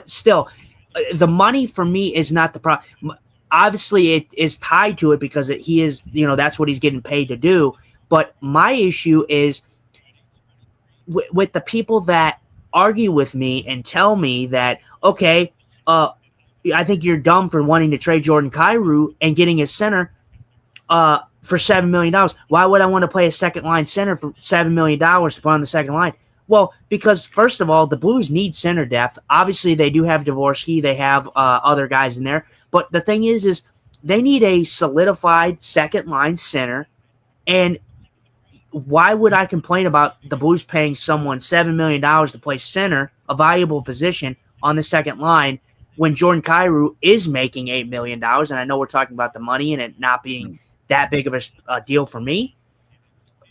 still, the money for me is not the problem. Obviously, it is tied to it because he is, that's what he's getting paid to do. But my issue is with the people that argue with me and tell me that, okay, I think you're dumb for wanting to trade Jordan Kyrou and getting a center for $7 million. Why would I want to play a second-line center for $7 million to put on the second line? Well, because, first of all, the Blues need center depth. Obviously, they do have Dvorsky. They have other guys in there. But the thing is they need a solidified second-line center. And why would I complain about the Blues paying someone $7 million to play center, a valuable position, on the second line, when Jordan Kyrou is making $8 million? And I know we're talking about the money and it not being that big of a deal for me.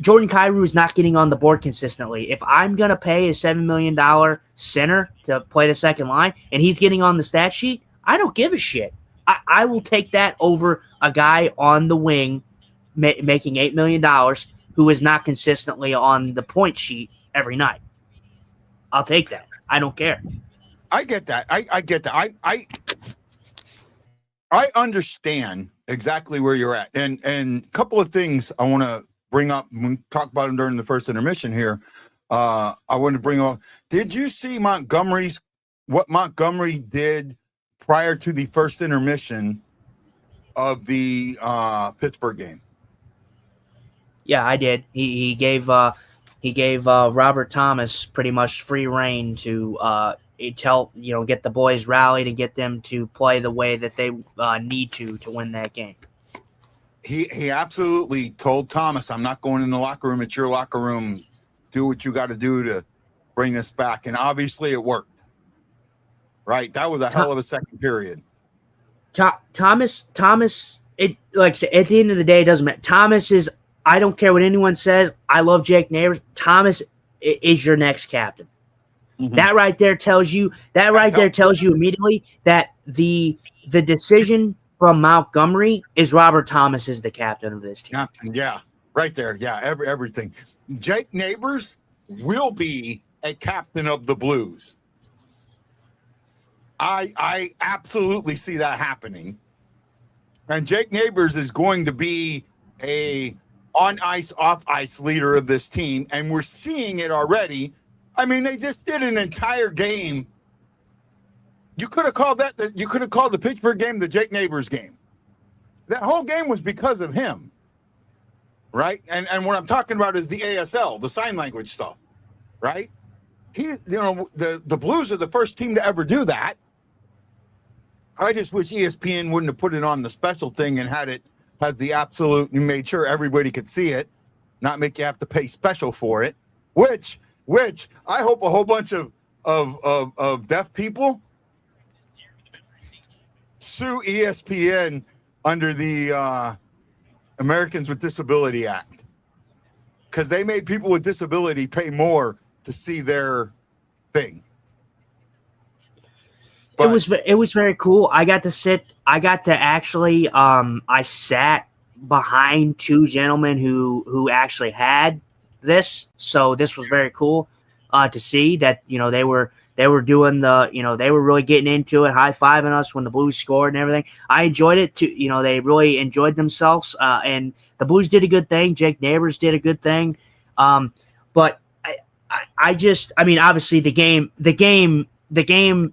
Jordan Kyrou is not getting on the board consistently. If I'm going to pay a $7 million center to play the second line and he's getting on the stat sheet, I don't give a shit. I will take that over a guy on the wing making $8 million who is not consistently on the point sheet every night. I'll take that. I don't care. I get that. I get that. I understand exactly where you're at. And a couple of things I want to bring up. We talked about them during the first intermission here. I want to bring up. Did you see what Montgomery did prior to the first intermission of the Pittsburgh game? Yeah, I did. He gave Robert Thomas pretty much free reign to get the boys rallied and get them to play the way that they need to win that game. He absolutely told Thomas, "I'm not going in the locker room. It's your locker room. Do what you got to do to bring this back." And obviously, it worked. Right? That was a hell of a second period. Thomas. It, like I said, at the end of the day, it doesn't matter. Thomas is. I don't care what anyone says. I love Jake Neighbors. Thomas is your next captain. Mm-hmm. That right there tells you immediately that the decision from Montgomery is Robert Thomas is the captain of this team. Captain, yeah, right there. Yeah, everything. Jake Neighbors will be a captain of the Blues. I absolutely see that happening. And Jake Neighbors is going to be a on ice, off ice leader of this team, and we're seeing it already. I mean, they just did an entire game. You could have called the Pittsburgh game the Jake Neighbors game. That whole game was because of him, right? And what I'm talking about is the ASL, the sign language stuff, right? The Blues are the first team to ever do that. I just wish ESPN wouldn't have put it on the special thing and had it has the absolute and made sure everybody could see it, not make you have to pay special for it. Which I hope a whole bunch of deaf people sue ESPN under the Americans with Disability Act, because they made people with disability pay more to see their thing. But it was very cool. I got to actually I sat behind two gentlemen who actually had this, so this was very cool to see that, you know, they were doing the, you know, they were really getting into it, high-fiving us when the Blues scored and everything. I enjoyed it too. You know, they really enjoyed themselves, and the Blues did a good thing. Jake Neighbors did a good thing, but I mean, obviously the game,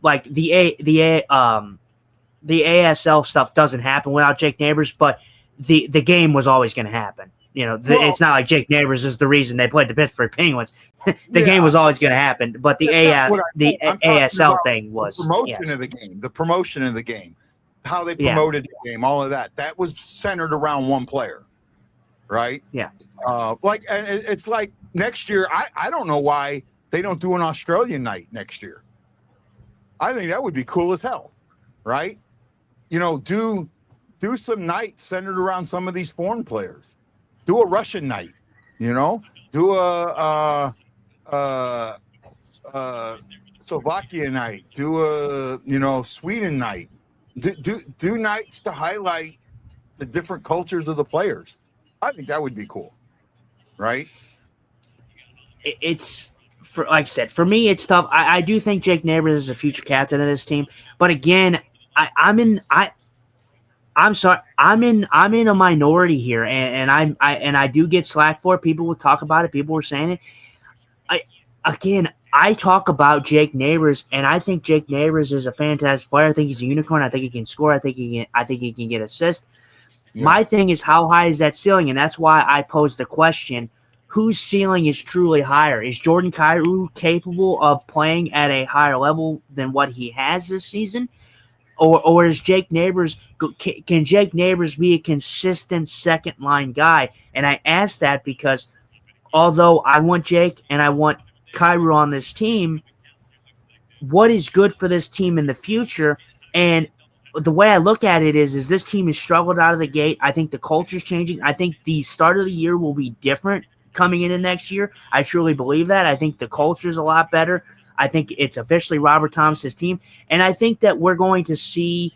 like the ASL stuff doesn't happen without Jake Neighbors, but the game was always going to happen. You know, it's not like Jake Neighbors is the reason they played the Pittsburgh Penguins. The game was always going to happen, but the ASL thing was the promotion of the game, the promotion of the game, how they promoted the game, all of that. That was centered around one player, right? Yeah. Like, and it's like next year. I don't know why they don't do an Australian night next year. I think that would be cool as hell, right? You know, do some nights centered around some of these foreign players. Do a Russian night, you know. Do a Slovakia night. Do a Sweden night. Do nights to highlight the different cultures of the players. I think that would be cool, right? It's. For, like I said, for me, it's tough. I do think Jake Neighbors is a future captain of this team, but again, I'm in a minority here, and I do get slack for it. People will talk about it. People were saying it. I talk about Jake Neighbors, and I think Jake Neighbors is a fantastic player. I think he's a unicorn. I think he can score. I think he can get assists. Yeah. My thing is, how high is that ceiling? And that's why I posed the question: whose ceiling is truly higher? Is Jordan Kyrou capable of playing at a higher level than what he has this season? Or is Jake Neighbors, can Jake Neighbors be a consistent second line guy? And I ask that because although I want Jake and I want Kyrou on this team, what is good for this team in the future? And the way I look at it is this team has struggled out of the gate. I think the culture's changing. I think the start of the year will be different coming into next year. I truly believe that. I think the culture is a lot better. I think it's officially Robert Thomas's team, and I think that we're going to see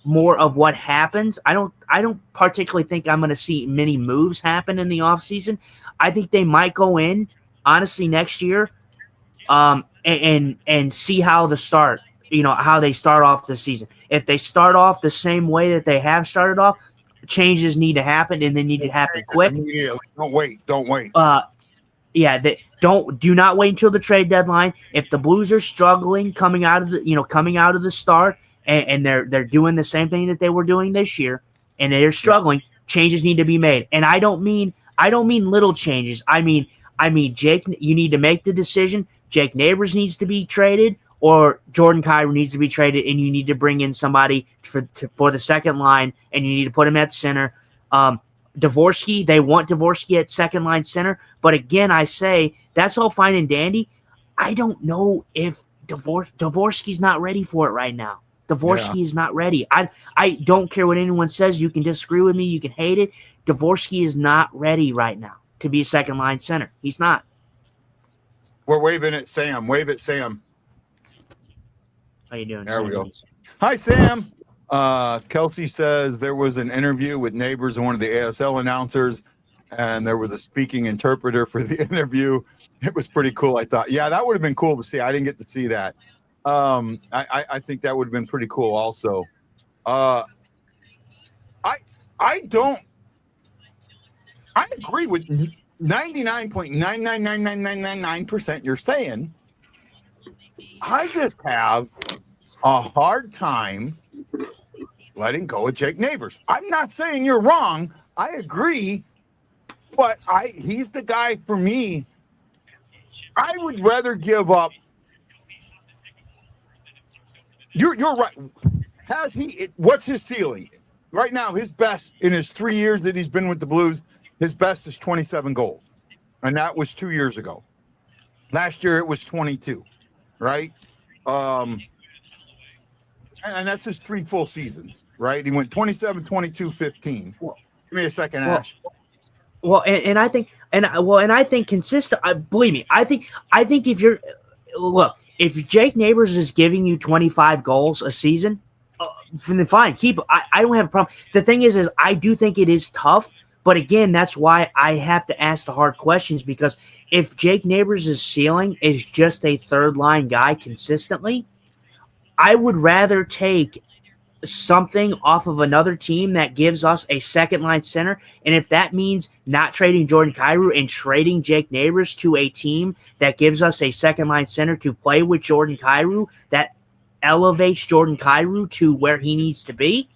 more of what happens. I don't particularly think I'm going to see many moves happen in the offseason. I think they might go in honestly next year, and see how the start, you know, how they start off the season. If they start off the same way that they have started off, changes need to happen, and they need to happen quick. Don't wait. Do not wait until the trade deadline. If the Blues are struggling coming out of the start, and they're doing the same thing that they were doing this year, and they're struggling, changes need to be made. And I don't mean little changes. I mean Jake, you need to make the decision. Jake Neighbors needs to be traded, or Jordan Kyrou needs to be traded, and you need to bring in somebody for the second line, and you need to put him at center. Dvorsky, they want Dvorsky at second line center, but again, I say that's all fine and dandy. I don't know if Dvorsky's not ready for it right now. Dvorsky is not ready. I don't care what anyone says. You can disagree with me. You can hate it. Dvorsky is not ready right now to be a second line center. He's not. We're waving at Sam. Wave at Sam. How you doing? There Sam? we go. Hi, Sam. Kelsey says there was an interview with Neighbors and one of the ASL announcers, and there was a speaking interpreter for the interview. It was pretty cool, I thought. Yeah, that would have been cool to see. I didn't get to see that. I think that would have been pretty cool also. I agree with 99.9999999% you're saying. I just have a hard time letting go of Jake Neighbors. I'm not saying you're wrong. I agree, but he's the guy for me. I would rather give up. You're right. What's his ceiling? Right now, his best in his 3 years that he's been with the Blues, his best is 27 goals. And that was 2 years ago. Last year, it was 22, right? And that's his 3 full seasons, right? He went 27, 22, 15. Give me a second, Ash. Well, and I think, and I think consistent. Believe me, I think if you're if Jake Neighbors is giving you 25 goals a season, then fine, keep. I don't have a problem. The thing is I do think it is tough, but again, that's why I have to ask the hard questions, because if Jake Neighbors' ceiling is just a third line guy consistently, I would rather take something off of another team that gives us a second line center. And if that means not trading Jordan Kyrou and trading Jake Neighbors to a team that gives us a second line center to play with Jordan Kyrou, that elevates Jordan Kyrou to where he needs to be,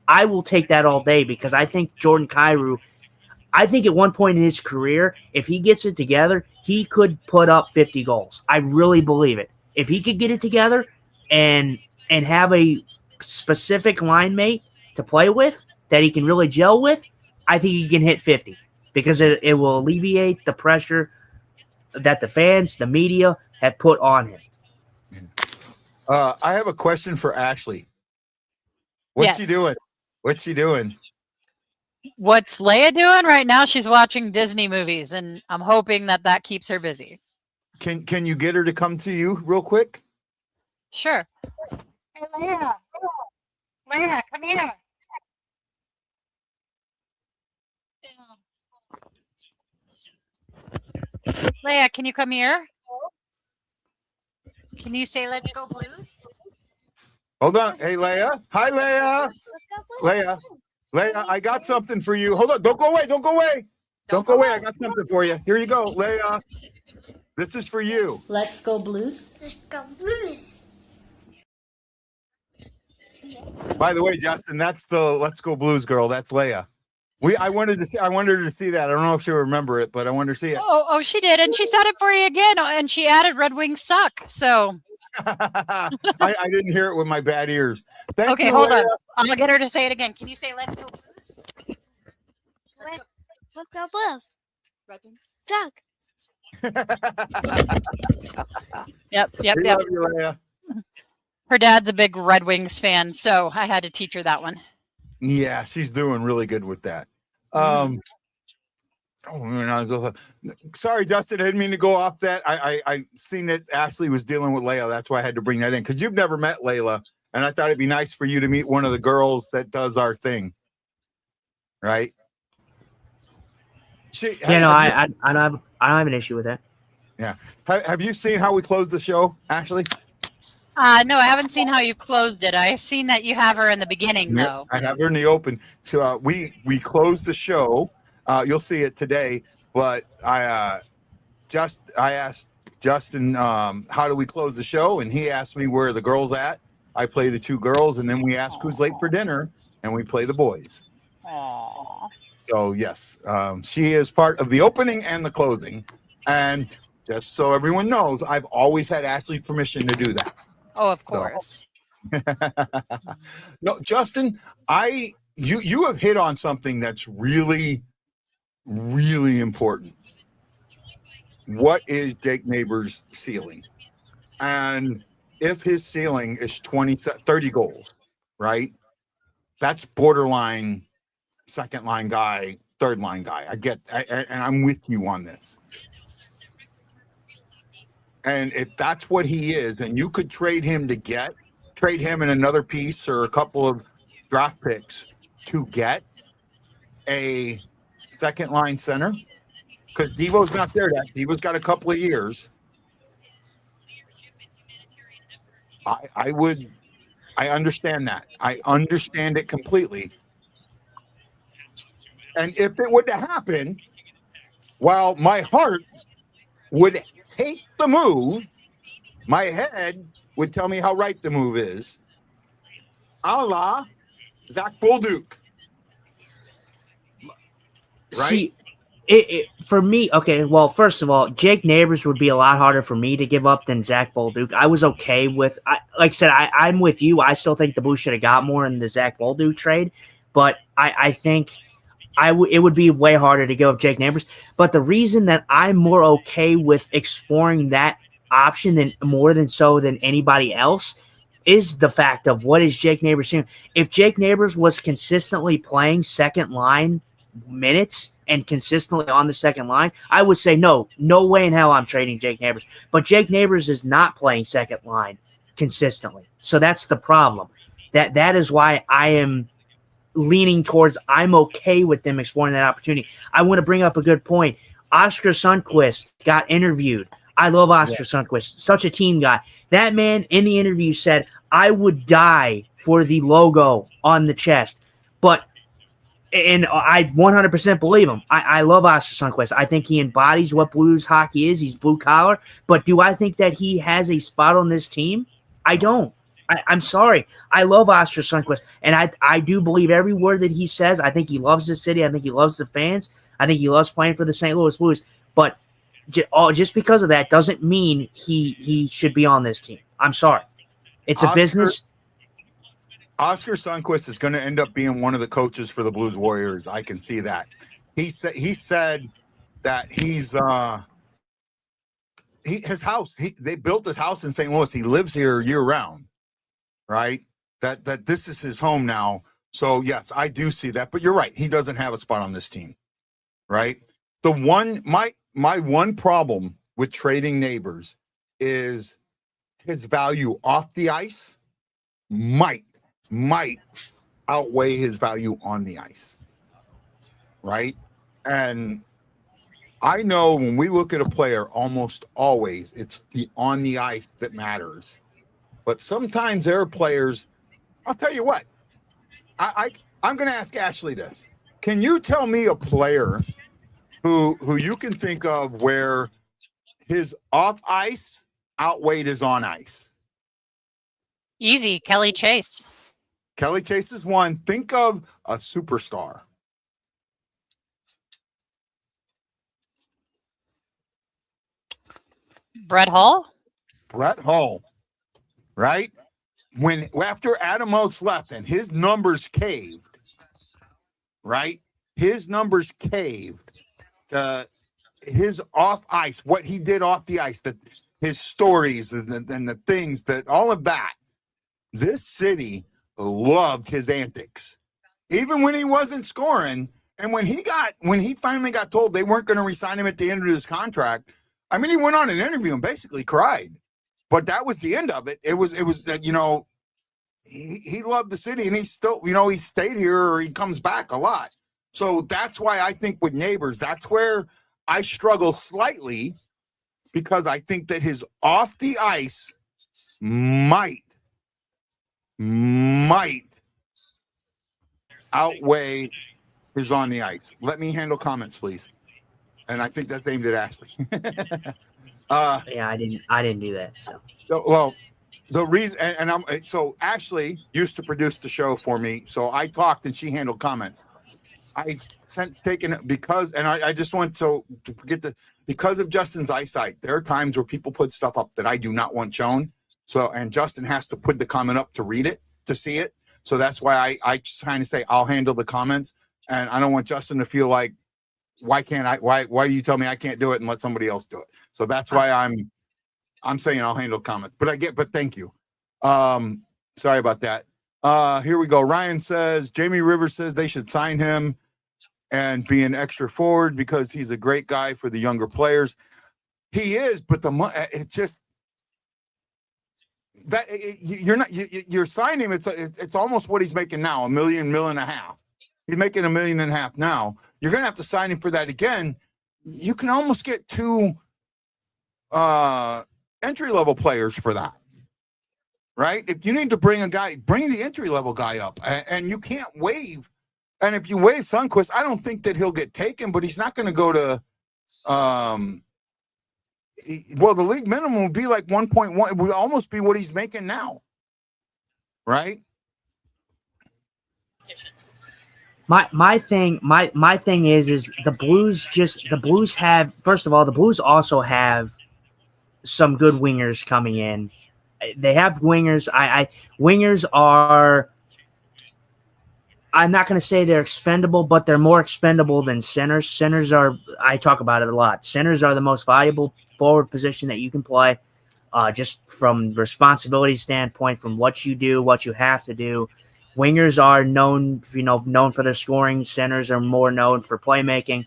I will take that all day, because I think Jordan Kyrou, I think at one point in his career, if he gets it together, he could put up 50 goals. I really believe it. If he could get it together and have a specific line mate to play with that he can really gel with, I think he can hit 50, because it will alleviate the pressure that the fans, the media have put on him. I have a question for Ashley. What's she doing? What's she doing? What's Leia doing right now? She's watching Disney movies, and I'm hoping that keeps her busy. Can you get her to come to you real quick? Sure. Hey, Leia. Leia, come here. Leia, can you come here? Can you say "Let's go Blues"? Hold on. Hey, Leia. Hi, Leia. Leia, I got something for you. Hold on. Don't go away. Don't go away. Don't go away. I got something for you. Here you go, Leia. This is for you. Let's go Blues. Let's go Blues. By the way, Justin, that's the Let's Go Blues girl. That's Leia. I wanted her to see that. I don't know if she'll remember it, but I wanted her to see it. Oh, she did, and she said it for you again, and she added "Red Wings suck." So I didn't hear it with my bad ears. Thank you, hold Leia. on. I'll get her to say it again. Can you say "Let's go Blues"? Let's go Blues. Red Wings Suck. Yep. We love you, Leia. Her dad's a big Red Wings fan, so I had to teach her that one. Yeah, she's doing really good with that. Sorry, Justin, I didn't mean to go off that. I seen that Ashley was dealing with Layla. That's why I had to bring that in, because you've never met Layla, and I thought it'd be nice for you to meet one of the girls that does our thing, right? I don't have an issue with that. Yeah. Have you seen how we close the show, Ashley? No, I haven't seen how you closed it. I've seen that you have her in the beginning, though. I have her in the open. So we closed the show. You'll see it today. But I asked Justin, how do we close the show? And he asked me where are the girls at. I play the two girls, and then we ask who's late for dinner, and we play the boys. Aww. So yes, she is part of the opening and the closing. And just so everyone knows, I've always had Ashley's permission to do that. Oh, of course. No, Justin, you have hit on something that's really, really important. What is Jake Neighbors' ceiling? And if his ceiling is 30 goals, right? That's borderline second line guy, third line guy. And I'm with you on this. And if that's what he is, and you could trade him and another piece or a couple of draft picks to get a second line center, because Devo's not there yet. Devo's got a couple of years. I understand that. I understand it completely. And if it were to happen, while my heart would hate the move, my head would tell me how right the move is. A la Zach Bolduc. Right? See, For me, okay, well, first of all, Jake Neighbors would be a lot harder for me to give up than Zach Bolduc. I was okay with, like I said, I'm with you. I still think the Blues should have got more in the Zach Bolduc trade, but I think it would be way harder to give up Jake Neighbors. But the reason that I'm more okay with exploring that option than anybody else is the fact of what is Jake Neighbors doing. If Jake Neighbors was consistently playing second line minutes and consistently on the second line, I would say no way in hell I'm trading Jake Neighbors. But Jake Neighbors is not playing second line consistently. So that's the problem. That is why I am leaning towards I'm okay with them exploring that opportunity. I want to bring up a good point. Oscar Sunquist got interviewed. I love Oscar Sunquist, such a team guy. That man in the interview said, I would die for the logo on the chest. And I 100% believe him. I love Oscar Sunquist. I think he embodies what Blues hockey is. He's blue collar. But do I think that he has a spot on this team? I don't. I'm sorry. I love Oscar Sunquist. And I do believe every word that he says. I think he loves the city. I think he loves the fans. I think he loves playing for the St. Louis Blues. But just because of that doesn't mean he should be on this team. I'm sorry. It's a business. Oscar Sunquist is going to end up being one of the coaches for the Blues Warriors. I can see that. He said that his house. They built his house in St. Louis. He lives here year round, right? That this is his home now. So yes, I do see that. But you're right. He doesn't have a spot on this team, right? My one problem with trading Neighbors is his value off the ice might outweigh his value on the ice, right? And I know when we look at a player, almost always it's the on the ice that matters. But sometimes there are players. I'll tell you what. I'm going to ask Ashley this. Can you tell me a player who you can think of where his off ice outweighed his on ice? Easy, Kelly Chase. Kelly Chase is one. Think of a superstar. Brett Hull. Brett Hull, right? After Adam Oates left and his numbers caved, right? His numbers caved. His off ice, what he did off the ice, his stories and the things that all of that. This city loved his antics, even when he wasn't scoring. And when he finally got told they weren't going to re-sign him at the end of his contract, I mean, he went on an interview and basically cried. But that was the end of it. It was he loved the city, and he still, he stayed here or he comes back a lot. So that's why I think with Neighbors, that's where I struggle slightly, because I think that his off the ice might outweigh his on the ice. Let me handle comments, please. And I think that's aimed at Ashley. Yeah, I didn't do that. So well, the reason, so Ashley used to produce the show for me. So I talked and she handled comments. I since taken because, and I just want to get because of Justin's eyesight, there are times where people put stuff up that I do not want shown. So, and Justin has to put the comment up to read it, to see it. So that's why I kind of say I'll handle the comments, and I don't want Justin to feel like, why do you tell me I can't do it and let somebody else do it? So that's why I'm saying I'll handle comments. But thank you. Sorry about that. Here we go. Ryan says Jamie Rivers says they should sign him and be an extra forward because he's a great guy for the younger players. He is, but it's just that you're signing him. It's almost what he's making now, $1 million, $1.5 million. He's making $1.5 million now. You're going to have to sign him for that again. You can almost get 2 entry-level players for that, right? If you need to bring a guy, bring the entry-level guy up, and you can't waive. And if you waive Sunquist, I don't think that he'll get taken, but he's not going to go to the league minimum would be like 1.1. It would almost be what he's making now, right? My thing is the Blues have, first of all, the Blues also have some good wingers coming in. They have wingers. Wingers are, I'm not going to say they're expendable, but they're more expendable than centers. Centers are, I talk about it a lot. Centers are the most valuable forward position that you can play, just from responsibility standpoint, from what you do, what you have to do. Wingers are known for their scoring. Centers are more known for playmaking.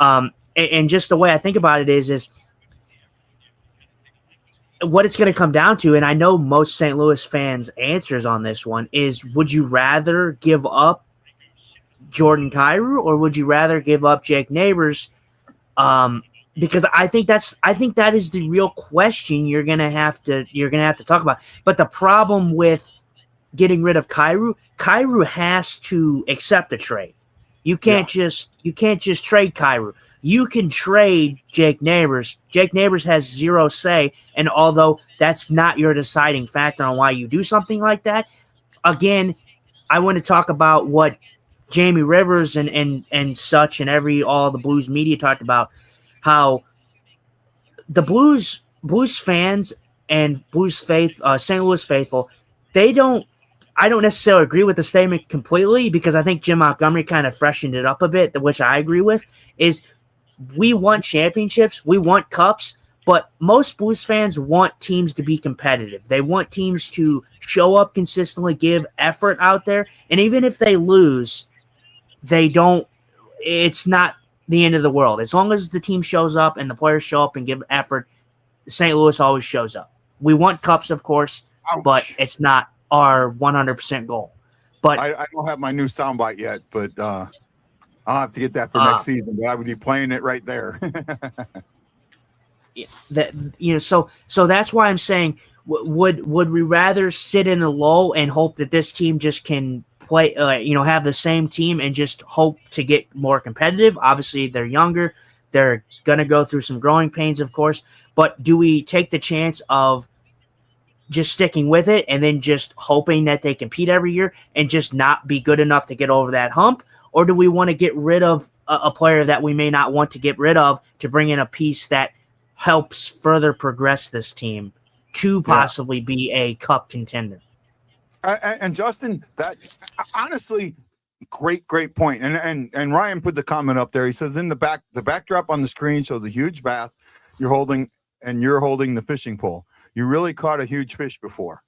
And just the way I think about it is what it's going to come down to, and I know most St. Louis fans' answers on this one is: would you rather give up Jordan Kyrou or would you rather give up Jake Neighbors? Because I think that is the real question you're gonna have to talk about. But the problem with getting rid of Kyrou has to accept a trade. You can't just trade Kyrou. You can trade Jake Neighbors. Jake Neighbors has zero say, and although that's not your deciding factor on why you do something like that, again, I want to talk about what Jamie Rivers and such and all the Blues media talked about, how the Blues fans and St. Louis faithful, I don't necessarily agree with the statement completely, because I think Jim Montgomery kind of freshened it up a bit, which I agree with, is we want championships, we want cups, but most Blues fans want teams to be competitive. They want teams to show up consistently, give effort out there, and even if they lose, it's not the end of the world. As long as the team shows up and the players show up and give effort, St. Louis always shows up. We want cups, of course, but it's not our 100% goal. But I don't have my new soundbite yet, but I'll have to get that for next season. But I would be playing it right there. So that's why I'm saying, would we rather sit in a lull and hope that this team just can play, have the same team and just hope to get more competitive? Obviously, they're younger. They're going to go through some growing pains, of course. But do we take the chance of just sticking with it and then just hoping that they compete every year and just not be good enough to get over that hump? Or do we want to get rid of a player that we may not want to get rid of to bring in a piece that helps further progress this team to possibly be a cup contender? And Justin, that honestly, great point. And Ryan put the comment up there. He says, in the backdrop on the screen shows a huge bass you're holding the fishing pole. You really caught a huge fish before.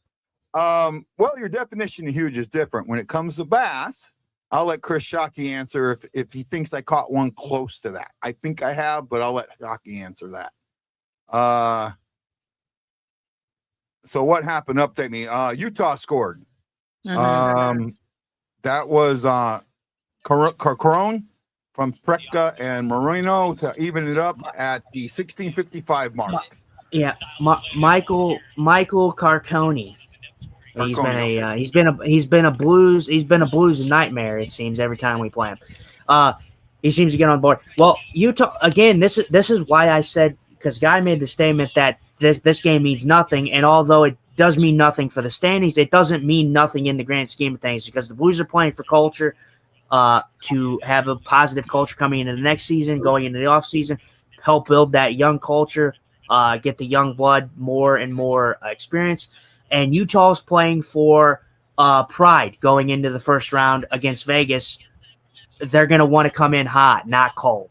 Well, your definition of huge is different. When it comes to bass, I'll let Chris Shockey answer if he thinks I caught one close to that. I think I have, but I'll let Shockey answer that. So what happened? Update me. Utah scored. That was Carcone from Preka and Moreno to even it up at the 16:55 mark. Yeah, Michael Carcone. He's been a Blues nightmare, it seems, every time we play him. He seems to get on board. Well, Utah again. This is why I said, because Guy made the statement that this game means nothing, and although it does mean nothing for the standings, it doesn't mean nothing in the grand scheme of things, because the Blues are playing for culture, to have a positive culture coming into the next season, going into the off season, help build that young culture, get the young blood more and more experience. And Utah's playing for pride going into the first round against Vegas. They're going to want to come in hot, not cold,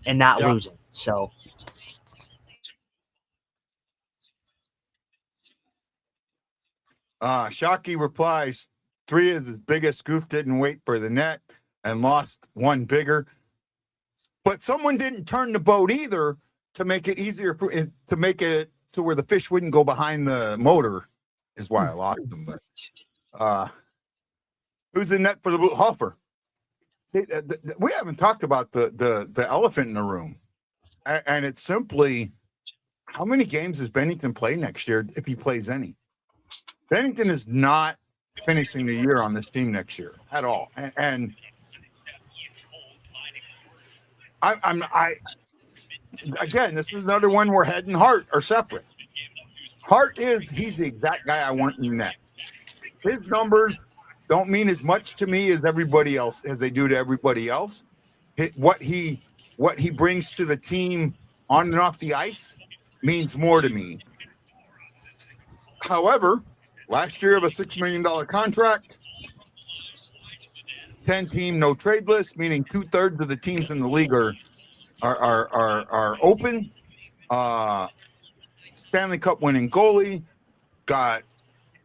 and not losing. So, Shockey replies, 3 is his biggest goof, didn't wait for the net and lost one bigger. But someone didn't turn the boat either to make it easier to make it to where the fish wouldn't go behind the motor, is why I lost them. But who's in net for the Hoffer? We haven't talked about the elephant in the room, and it's simply, how many games does Bennington play next year, if he plays any? Bennington is not finishing the year on this team next year at all, and I again, this is another one where Head and Hart are separate. Hart he's the exact guy I want in net. His numbers don't mean as much to me as everybody else as they do to everybody else. What he brings to the team on and off the ice means more to me. However, last year of a $6 million contract, 10-team no trade list, meaning 2/3 of the teams in the league are open. Stanley Cup winning goalie, got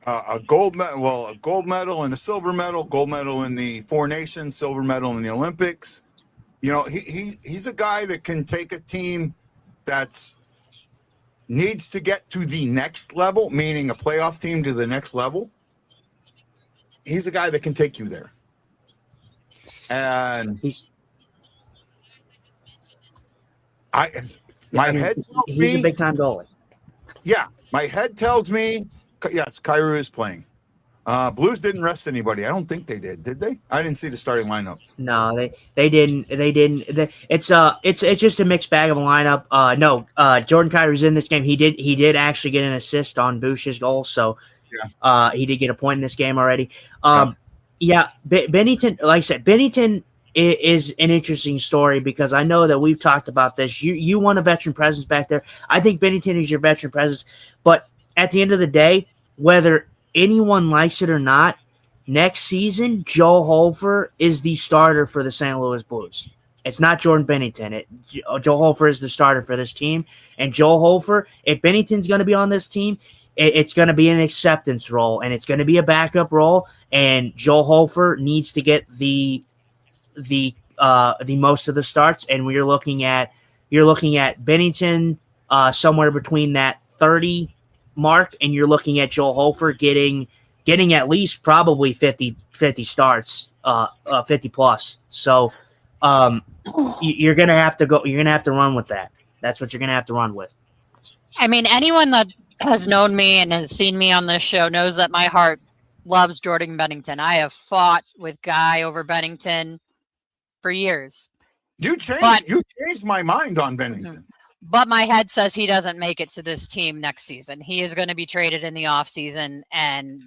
a gold medal and a silver medal, gold medal in the Four Nations, silver medal in the Olympics. You know, he's a guy that can take a team that's needs to get to the next level, meaning a playoff team to the next level. He's a guy that can take you there. And he's a big time goalie. Yeah, my head tells me yes, Kyrou is playing. Blues didn't rest anybody. I don't think they did they? I didn't see the starting lineups. No, they didn't. It's just a mixed bag of a lineup. Jordan Kyrou's in this game. He did actually get an assist on Bush's goal, so he did get a point in this game already. Binnington, like I said, Binnington is an interesting story because I know that we've talked about this. You want a veteran presence back there. I think Binnington is your veteran presence, but at the end of the day, whether anyone likes it or not, next season, Joe Hofer is the starter for the St. Louis Blues. It's not Jordan Binnington. Joe Hofer is the starter for this team. And Joe Hofer, if Binnington's going to be on this team, it's going to be an acceptance role, and it's going to be a backup role. And Joe Hofer needs to get the most of the starts. And you're looking at Binnington somewhere between that 30 mark, and you're looking at Joel Hofer getting at least probably 50 starts, 50 plus. So you're gonna have to run with that. That's what you're gonna have to run with. I mean, anyone that has known me and has seen me on this show knows that my heart loves Jordan Binnington. I have fought with Guy over Binnington for years. You changed my mind on Binnington. Mm-hmm. But my head says he doesn't make it to this team next season. He is going to be traded in the offseason. And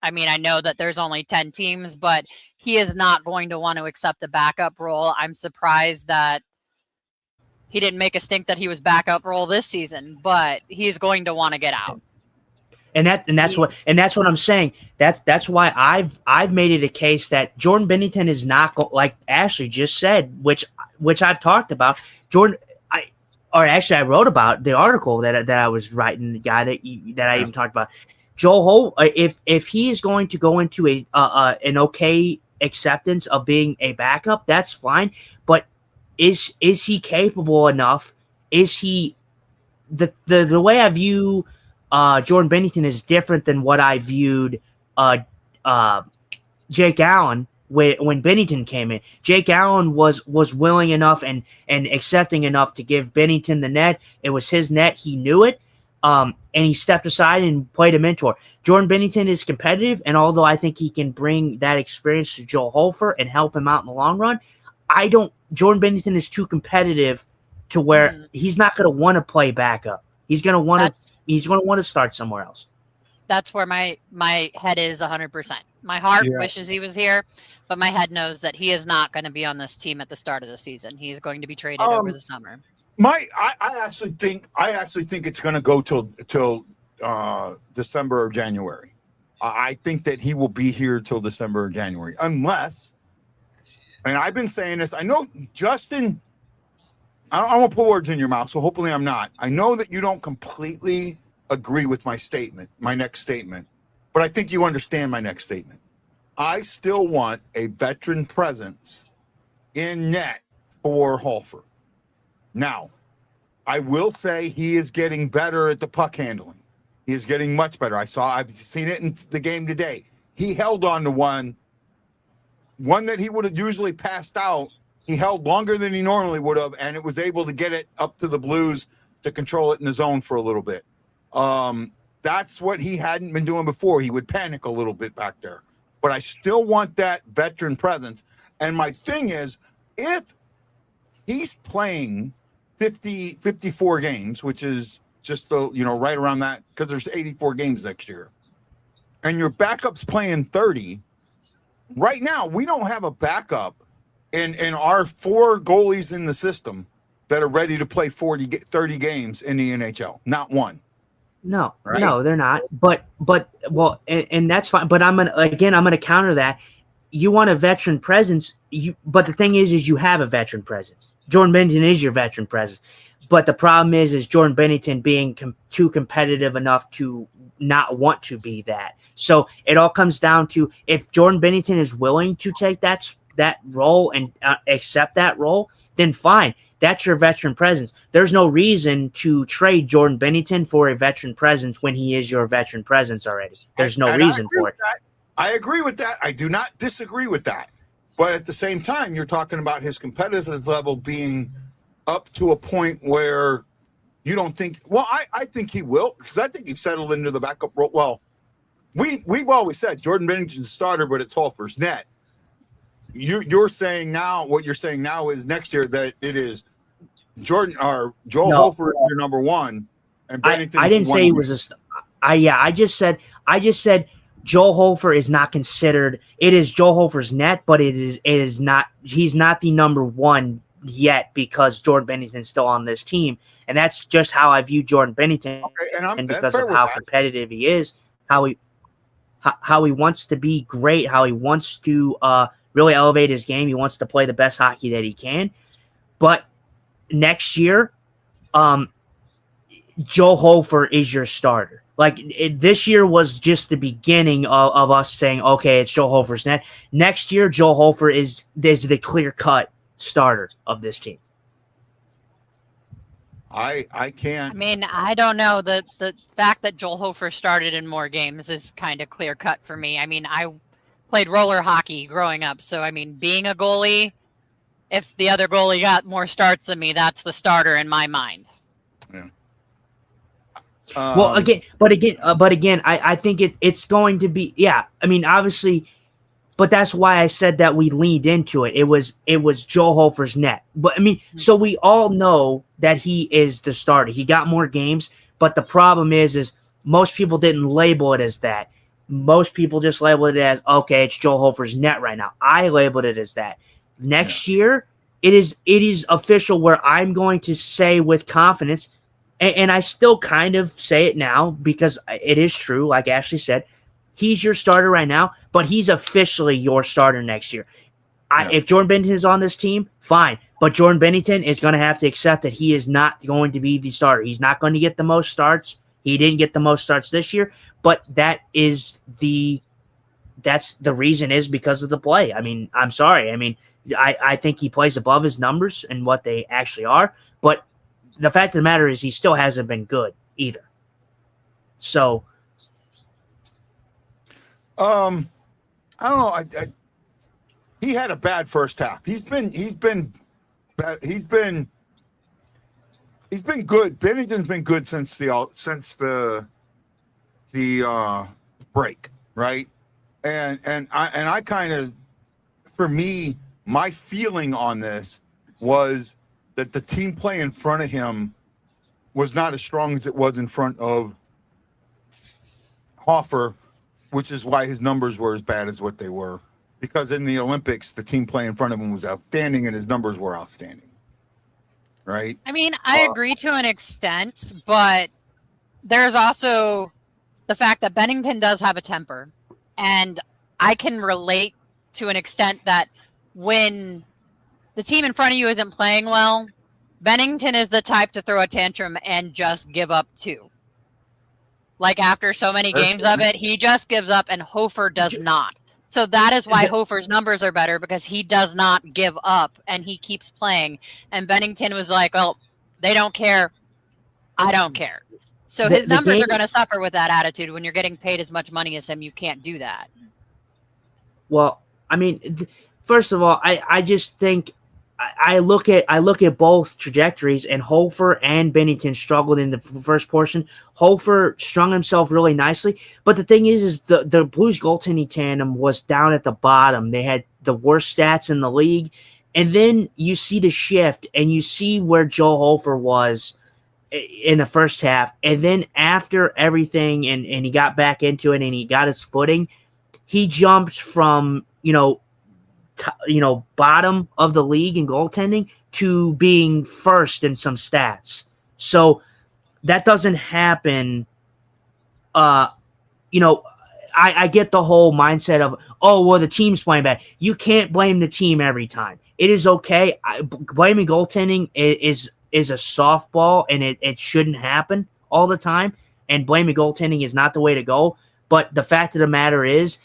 I mean, I know that there's only 10 teams, but he is not going to want to accept a backup role. I'm surprised that he didn't make a stink that he was backup role this season, but he's going to want to get out. And that's what I'm saying. That's why I've made it a case that Jordan Binnington is not like Ashley just said, which I've talked about. I wrote about the article that I was writing, the guy that I even talked about. Joe Hofer, if he is going to go into an okay acceptance of being a backup, that's fine. But is he capable enough? Is he the way I view Jordan Binnington is different than what I viewed Jake Allen when Binnington came in. Jake Allen was willing enough and accepting enough to give Binnington the net. It was his net. He knew it. And he stepped aside and played a mentor. Jordan Binnington is competitive, and although I think he can bring that experience to Joel Hofer and help him out in the long run, Jordan Binnington is too competitive to where he's not going to want to play backup. He's going to want to start somewhere else. That's where my head is 100%. My heart wishes he was here, but my head knows that he is not going to be on this team at the start of the season. He's going to be traded over the summer. I actually think it's going to go till December or January. I think that he will be here till December or January, unless. And I've been saying this. I know Justin. I don't want to put words in your mouth, so hopefully I'm not. I know that you don't completely agree with my next statement, but I think you understand my next statement. I still want a veteran presence in net for Hofer. Now, I will say he is getting better at the puck handling. He is getting much better. I've seen it in the game today. He held on to one that he would have usually passed out. He held longer than he normally would have, and it was able to get it up to the Blues to control it in the zone for a little bit. That's what he hadn't been doing before. He would panic a little bit back there. But I still want that veteran presence. And my thing is, if he's playing 54 games, which is just right around that, because there's 84 games next year, and your backup's playing 30, right now we don't have a backup in our 4 goalies in the system that are ready to play 30 games in the NHL. Not one. No, Right. no, they're not. But well, and that's fine. But I'm gonna counter that. You want a veteran presence, but the thing is you have a veteran presence. Jordan Bennington is your veteran presence. But the problem is Jordan Bennington being too competitive enough to not want to be that. So it all comes down to if Jordan Bennington is willing to take that role and accept that role, then fine. That's your veteran presence. There's no reason to trade Jordan Bennington for a veteran presence when he is your veteran presence already. There's no reason for it. I agree with that. I do not disagree with that. But at the same time, you're talking about his competitive level being up to a point where you don't think, well, I think he will, because I think he's settled into the backup role. Well, we've always said Jordan Bennington's starter, but it's Hofer's net. You're saying now, what you're saying now is next year that it is Jordan or Joel Hofer is your number one, and Bennington. I didn't say he was I just said Joel Hofer is not considered. It is Joel Hofer's net, but it is not. He's not the number one yet because Jordan Bennington's still on this team, and that's just how I view Jordan Bennington. Okay, and because of how competitive he is, how he wants to be great, how he wants to really elevate his game. He wants to play the best hockey that he can. But next year, Joe Hofer is your starter. Like this year was just the beginning of us saying, okay, it's Joe Hofer's net. Next year, Joe Hofer is the clear-cut starter of this team. I can't. I mean, I don't know. The fact that Joel Hofer started in more games is kind of clear-cut for me. I mean, I played roller hockey growing up. So, I mean, being a goalie, if the other goalie got more starts than me, that's the starter in my mind. Yeah. Well, again, I think it's going to be, yeah. I mean, obviously, but that's why I said that we leaned into it. It was Joe Hofer's net. But I mean, so we all know that he is the starter. He got more games, but the problem is most people didn't label it as that. Most people just labeled it as, okay, it's Joe Hofer's net right now. I labeled it as that. Next year, it is official where I'm going to say with confidence, and I still kind of say it now because it is true, like Ashley said, he's your starter right now, but he's officially your starter next year. If Jordan Bennington is on this team, fine. But Jordan Bennington is going to have to accept that he is not going to be the starter. He's not going to get the most starts. He didn't get the most starts this year, but that's the reason is because of the play. I mean, I'm sorry. I mean, I think he plays above his numbers and what they actually are, but the fact of the matter is he still hasn't been good either. So, I don't know. He had a bad first half. He's been good. Bennington's been good since the break, right? And I kind of, for me, my feeling on this was that the team play in front of him was not as strong as it was in front of Hofer, which is why his numbers were as bad as what they were. Because in the Olympics, the team play in front of him was outstanding and his numbers were outstanding. Right? I mean, I agree to an extent, but there's also the fact that Bennington does have a temper. And I can relate to an extent that when the team in front of you isn't playing well, Bennington is the type to throw a tantrum and just give up too. Like after so many games of it, he just gives up and Hofer does not. So that is why Hofer's numbers are better, because he does not give up and he keeps playing. And Bennington was like, well, they don't care. I don't care. So his numbers are going to suffer with that attitude. When you're getting paid as much money as him, you can't do that. Well, I mean, first of all, I just think I look at both trajectories, and Hofer and Bennington struggled in the first portion. Hofer strung himself really nicely, but the thing is the Blues goaltending tandem was down at the bottom. They had the worst stats in the league, and then you see the shift, and you see where Joe Hofer was in the first half, and then after everything, and he got back into it, and he got his footing, he jumped from bottom of the league in goaltending to being first in some stats. So that doesn't happen. I get the whole mindset of, oh, well, the team's playing bad. You can't blame the team every time. It is okay. Blaming goaltending is a softball, and it shouldn't happen all the time. And blaming goaltending is not the way to go. But the fact of the matter is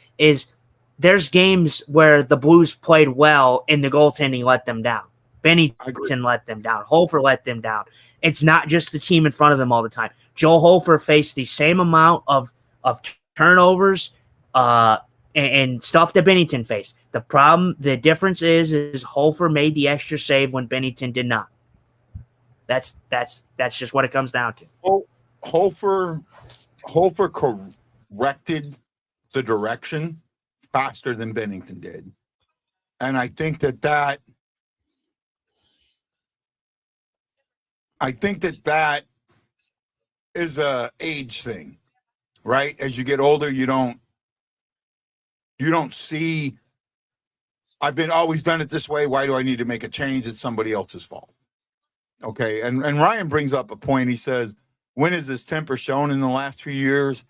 there's games where the Blues played well and the goaltending let them down. Bennington let them down. Hofer let them down. It's not just the team in front of them all the time. Joe Hofer faced the same amount of turnovers and stuff that Bennington faced. The difference is Hofer made the extra save when Bennington did not. That's just what it comes down to. Well, Hofer corrected the direction faster than Bennington did, and I think that is a age thing, right? As you get older, you don't see, I've been always done it this way. Why do I need to make a change? It's somebody else's fault. Okay. And Ryan brings up a point. He says, when is this temper shown in the last few years?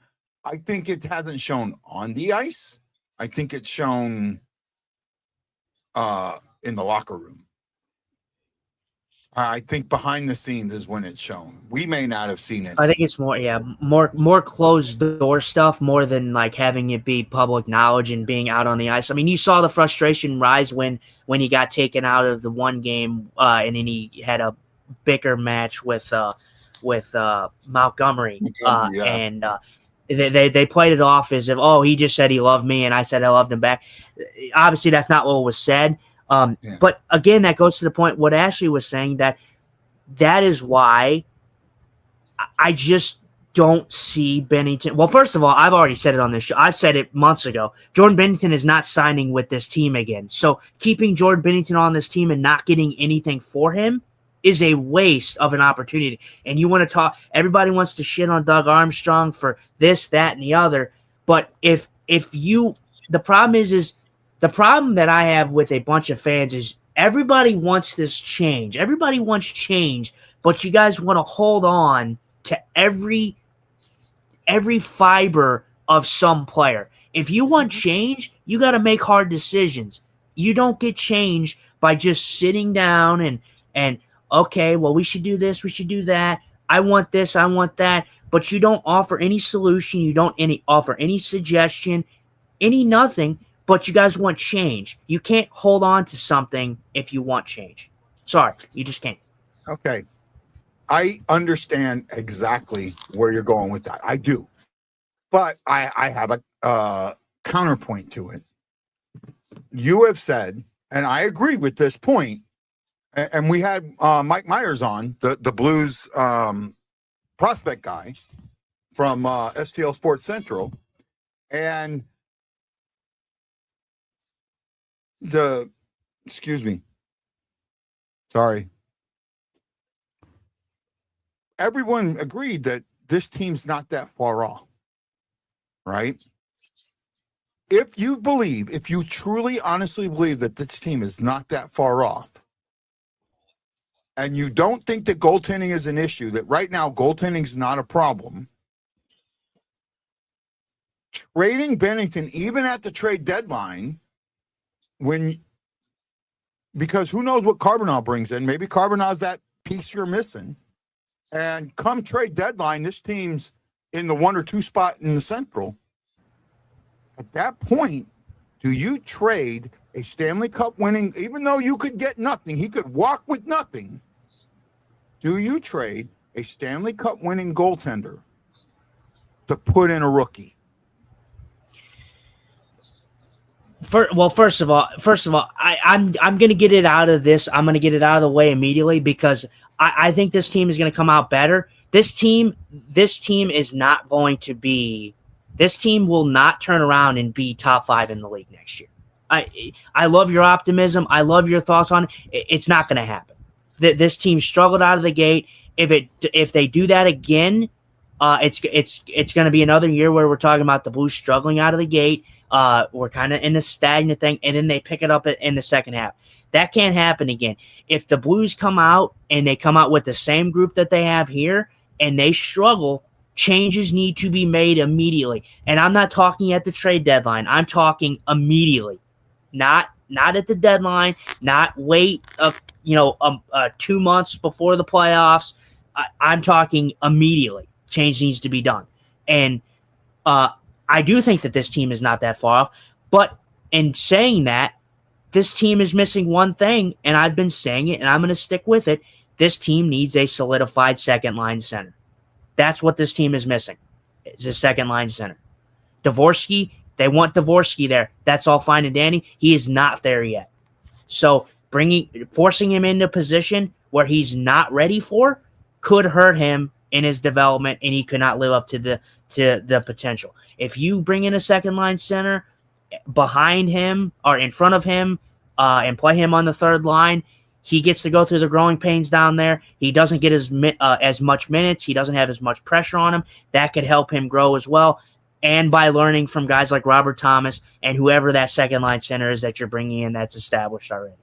I think it hasn't shown on the ice. I think it's shown in the locker room. I think behind the scenes is when it's shown. We may not have seen it. I think it's more closed door stuff more than like having it be public knowledge and being out on the ice. I mean, you saw the frustration rise when he got taken out of the one game and then he had a bicker match with Montgomery. And they played it off as if, oh, he just said he loved me and I said I loved him back. Obviously, that's not what was said. But again, that goes to the point what Ashley was saying, that is why I just don't see Bennington. Well, first of all, I've already said it on this show. I've said it months ago. Jordan Binnington is not signing with this team again. So keeping Jordan Binnington on this team and not getting anything for him is a waste of an opportunity. And you want to talk, everybody wants to shit on Doug Armstrong for this, that, and the other. But the problem that I have with a bunch of fans is everybody wants this change. Everybody wants change, but you guys want to hold on to every fiber of some player. If you want change, you got to make hard decisions. You don't get change by just sitting down and okay, well, we should do this, we should do that. I want this, I want that. But you don't offer any solution. You don't offer any suggestion, any nothing. But you guys want change. You can't hold on to something if you want change. Sorry, you just can't. Okay. I understand exactly where you're going with that. I do. But I have a counterpoint to it. You have said, and I agree with this point, and we had Mike Myers on, the Blues prospect guy from STL Sports Central, and everyone agreed that this team's not that far off, right? If you truly, honestly believe that this team is not that far off, and you don't think that goaltending is an issue, that right now goaltending is not a problem, trading Binnington even at the trade deadline, because who knows what Carbonell brings in. Maybe Carbonell's that piece you're missing. And come trade deadline, this team's in the 1 or 2 spot in the Central. At that point, do you trade a Stanley Cup winning, even though you could get nothing, he could walk with nothing. Do you trade a Stanley Cup winning goaltender to put in a rookie? First of all, I'm going to get it out of this. I'm going to get it out of the way immediately because I think this team is going to come out better. This team is not going to be. This team will not turn around and be top 5 in the league next year. I love your optimism. I love your thoughts on it. It's not going to happen. This team struggled out of the gate. If they do that again, it's going to be another year where we're talking about the Blues struggling out of the gate. We're kind of in a stagnant thing, and then they pick it up in the second half. That can't happen again. If the Blues come out and they come out with the same group that they have here and they struggle, changes need to be made immediately. And I'm not talking at the trade deadline. I'm talking immediately. Not at the deadline, not wait 2 months before the playoffs. I'm talking immediately. Change needs to be done. And I do think that this team is not that far off. But in saying that, this team is missing one thing, and I've been saying it, and I'm going to stick with it. This team needs a solidified second-line center. That's what this team is missing. It's a second-line center. Dvorsky, they want Dvorsky there. That's all fine and dandy. He is not there yet. So forcing him into a position where he's not ready for could hurt him in his development, and he could not live up to the potential. If you bring in a second-line center behind him or in front of him and play him on the third line, he gets to go through the growing pains down there. He doesn't get as much minutes. He doesn't have as much pressure on him. That could help him grow as well. And by learning from guys like Robert Thomas and whoever that second line center is that you're bringing in that's established already.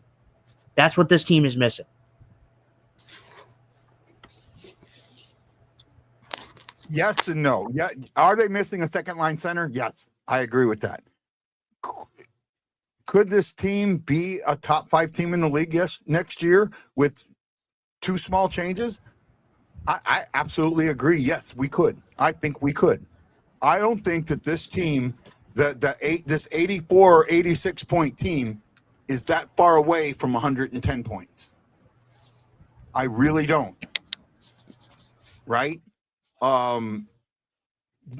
That's what this team is missing. Yes and no. Yeah, are they missing a second line center? Yes, I agree with that. Could this team be a top 5 team in the league next year with 2 small changes? I absolutely agree. Yes, we could. I think we could. I don't think that this team, this 84 or 86 point team, is that far away from 110 points. I really don't. Right?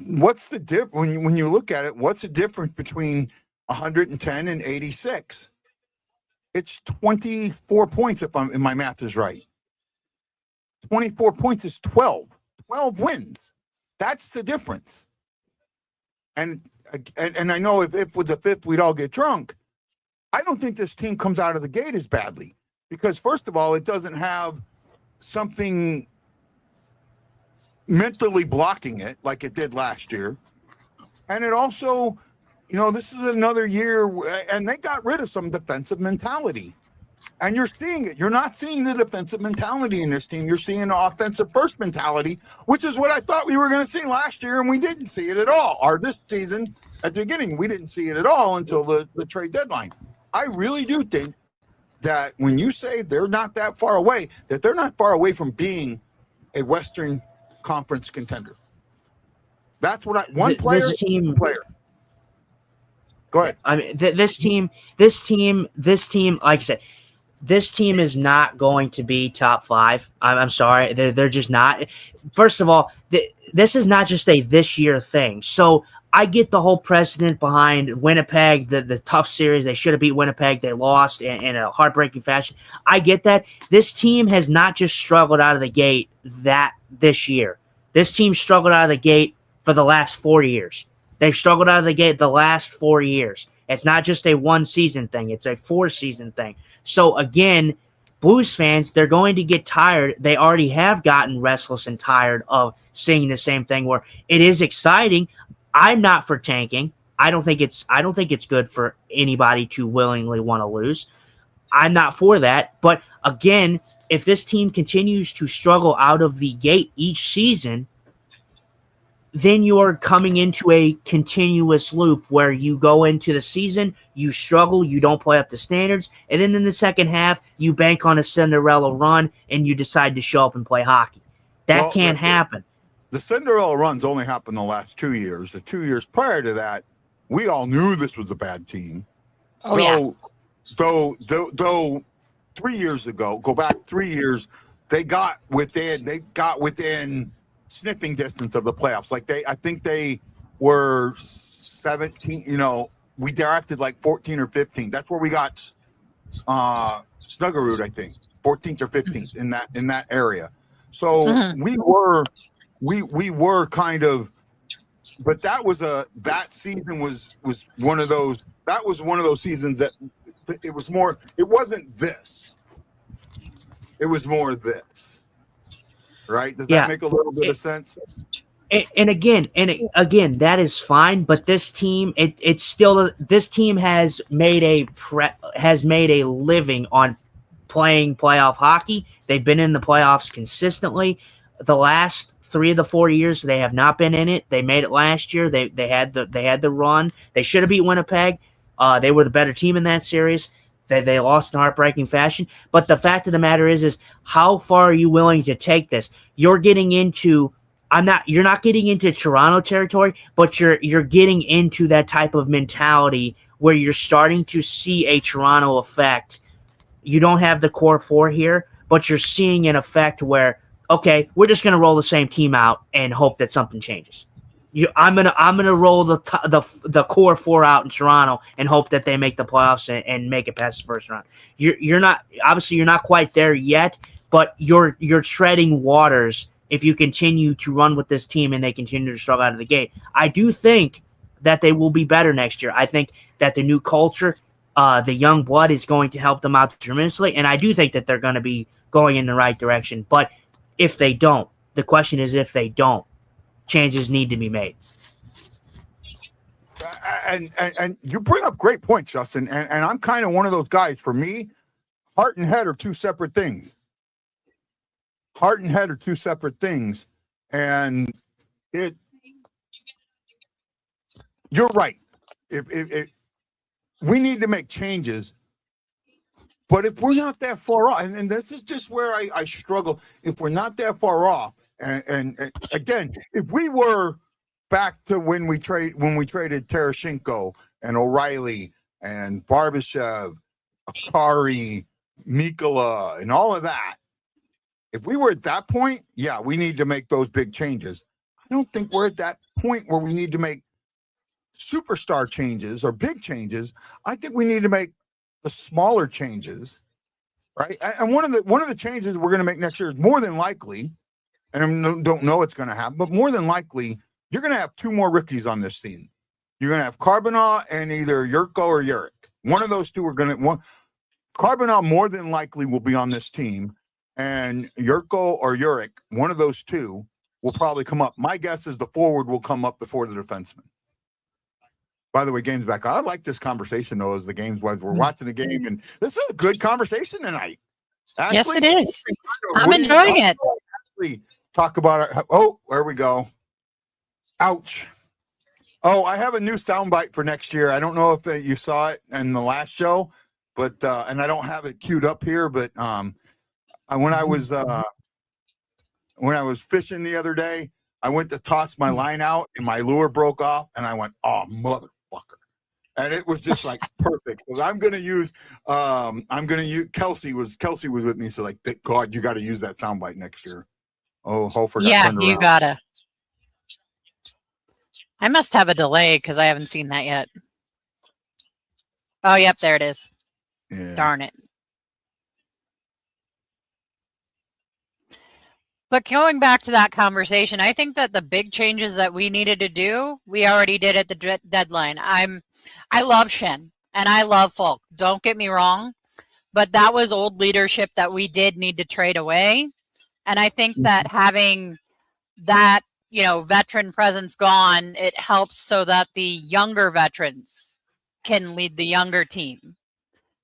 What's the difference when you look at it? What's the difference between 110 and 86? It's 24 points if my math is right. 24 points is 12 wins. That's the difference. And I know if with the 5th we'd all get drunk. I don't think this team comes out of the gate as badly because first of all, it doesn't have something mentally blocking it like it did last year. And it also, this is another year, and they got rid of some defensive mentality. And you're seeing it. You're not seeing the defensive mentality in this team. You're seeing an offensive first mentality, which is what I thought we were going to see last year, and we didn't see it at all. Or this season, at the beginning, we didn't see it at all until the trade deadline. I really do think that when you say they're not that far away, that they're not far away from being a Western Conference contender. That's what one player. Go ahead. I mean, this team, like I said, this team is not going to be top 5. I'm sorry. They're just not. First of all, this is not just a this year thing. So I get the whole precedent behind Winnipeg, the tough series. They should have beat Winnipeg. They lost in a heartbreaking fashion. I get that. This team has not just struggled out of the gate this year. This team struggled out of the gate for the last 4 years. They've struggled out of the gate the last 4 years. It's not just a 1-season thing. It's a 4-season thing. So, again, Blues fans, they're going to get tired. They already have gotten restless and tired of seeing the same thing where it is exciting. I'm not for tanking. I don't think it's good for anybody to willingly want to lose. I'm not for that. But, again, if this team continues to struggle out of the gate each season, then you're coming into a continuous loop where you go into the season, you struggle, you don't play up to standards, and then in the second half, you bank on a Cinderella run and you decide to show up and play hockey. That can't happen. The Cinderella runs only happened the last 2 years. The 2 years prior to that, we all knew this was a bad team. Though 3 years ago, go back 3 years, they got within sniffing distance of the playoffs. I think they were 17, we drafted like 14 or 15. That's where we got Snuggerud, I think, 14th or 15th in that area. So we were kind of, but that season was one of those seasons that it was more, it wasn't this. It was more this. Right? Does that make a little bit of sense? And again, that is fine. But this team, it's still this team has made a living on playing playoff hockey. They've been in the playoffs consistently. The last 3 of the 4 years, they have not been in it. They made it last year. They had the run. They should have beat Winnipeg. They were the better team in that series. They lost in heartbreaking fashion. But the fact of the matter is how far are you willing to take this? You're getting into you're not getting into Toronto territory, but you're getting into that type of mentality where you're starting to see a Toronto effect. You don't have the core four here, but you're seeing an effect where, okay, we're just gonna roll the same team out and hope that something changes. I'm gonna roll the core four out in Toronto and hope that they make the playoffs and make it past the first round. You're not quite there yet, but you're treading waters if you continue to run with this team and they continue to struggle out of the gate. I do think that they will be better next year. I think that the new culture, the young blood is going to help them out tremendously, and I do think that they're going to be going in the right direction. But if they don't, the question is if they don't, changes need to be made. And you bring up great points, Justin, and I'm kind of one of those guys. For me, heart and head are two separate things. Heart and head are two separate things, and you're right. If we need to make changes, but if we're not that far off, and this is just where I struggle, if we're not that far off, and again, if we were back to when we traded Tarasenko and O'Reilly and Barbashev, Akari, Mikula, and all of that, if we were at that point, yeah, we need to make those big changes. I don't think we're at that point where we need to make superstar changes or big changes. I think we need to make the smaller changes, right? And one of the changes we're going to make next year is more than likely, and I don't know it's going to happen, but more than likely, you're going to have 2 more rookies on this team. You're going to have Carbonneau and either Yurko or Uric. One of those two are going to Carbonneau more than likely will be on this team, and Yurko or Uric, one of those two, will probably come up. My guess is the forward will come up before the defenseman. By the way, game's back. I like this conversation, though, as the game's we're watching the game, and this is a good conversation tonight. Ashley, yes, it is. I'm enjoying it. Ashley, talk about it. Oh, there we go. Ouch. Oh, I have a new soundbite for next year. I don't know if you saw it in the last show, but and I don't have it queued up here, but when I was fishing the other day, I went to toss my line out and my lure broke off, and I went, "Oh, motherfucker!" And it was just like perfect. So I'm gonna use Kelsey was with me, so like, thank God, you got to use that soundbite next year. Oh, Hofer got turned around. You gotta. I must have a delay because I haven't seen that yet. Oh, yep, there it is. Yeah. Darn it. But going back to that conversation, I think that the big changes that we needed to do, we already did at the deadline. I love Shen and I love Falk. Don't get me wrong, but that was old leadership that we did need to trade away. And I think that having that, veteran presence gone, it helps so that the younger veterans can lead the younger team.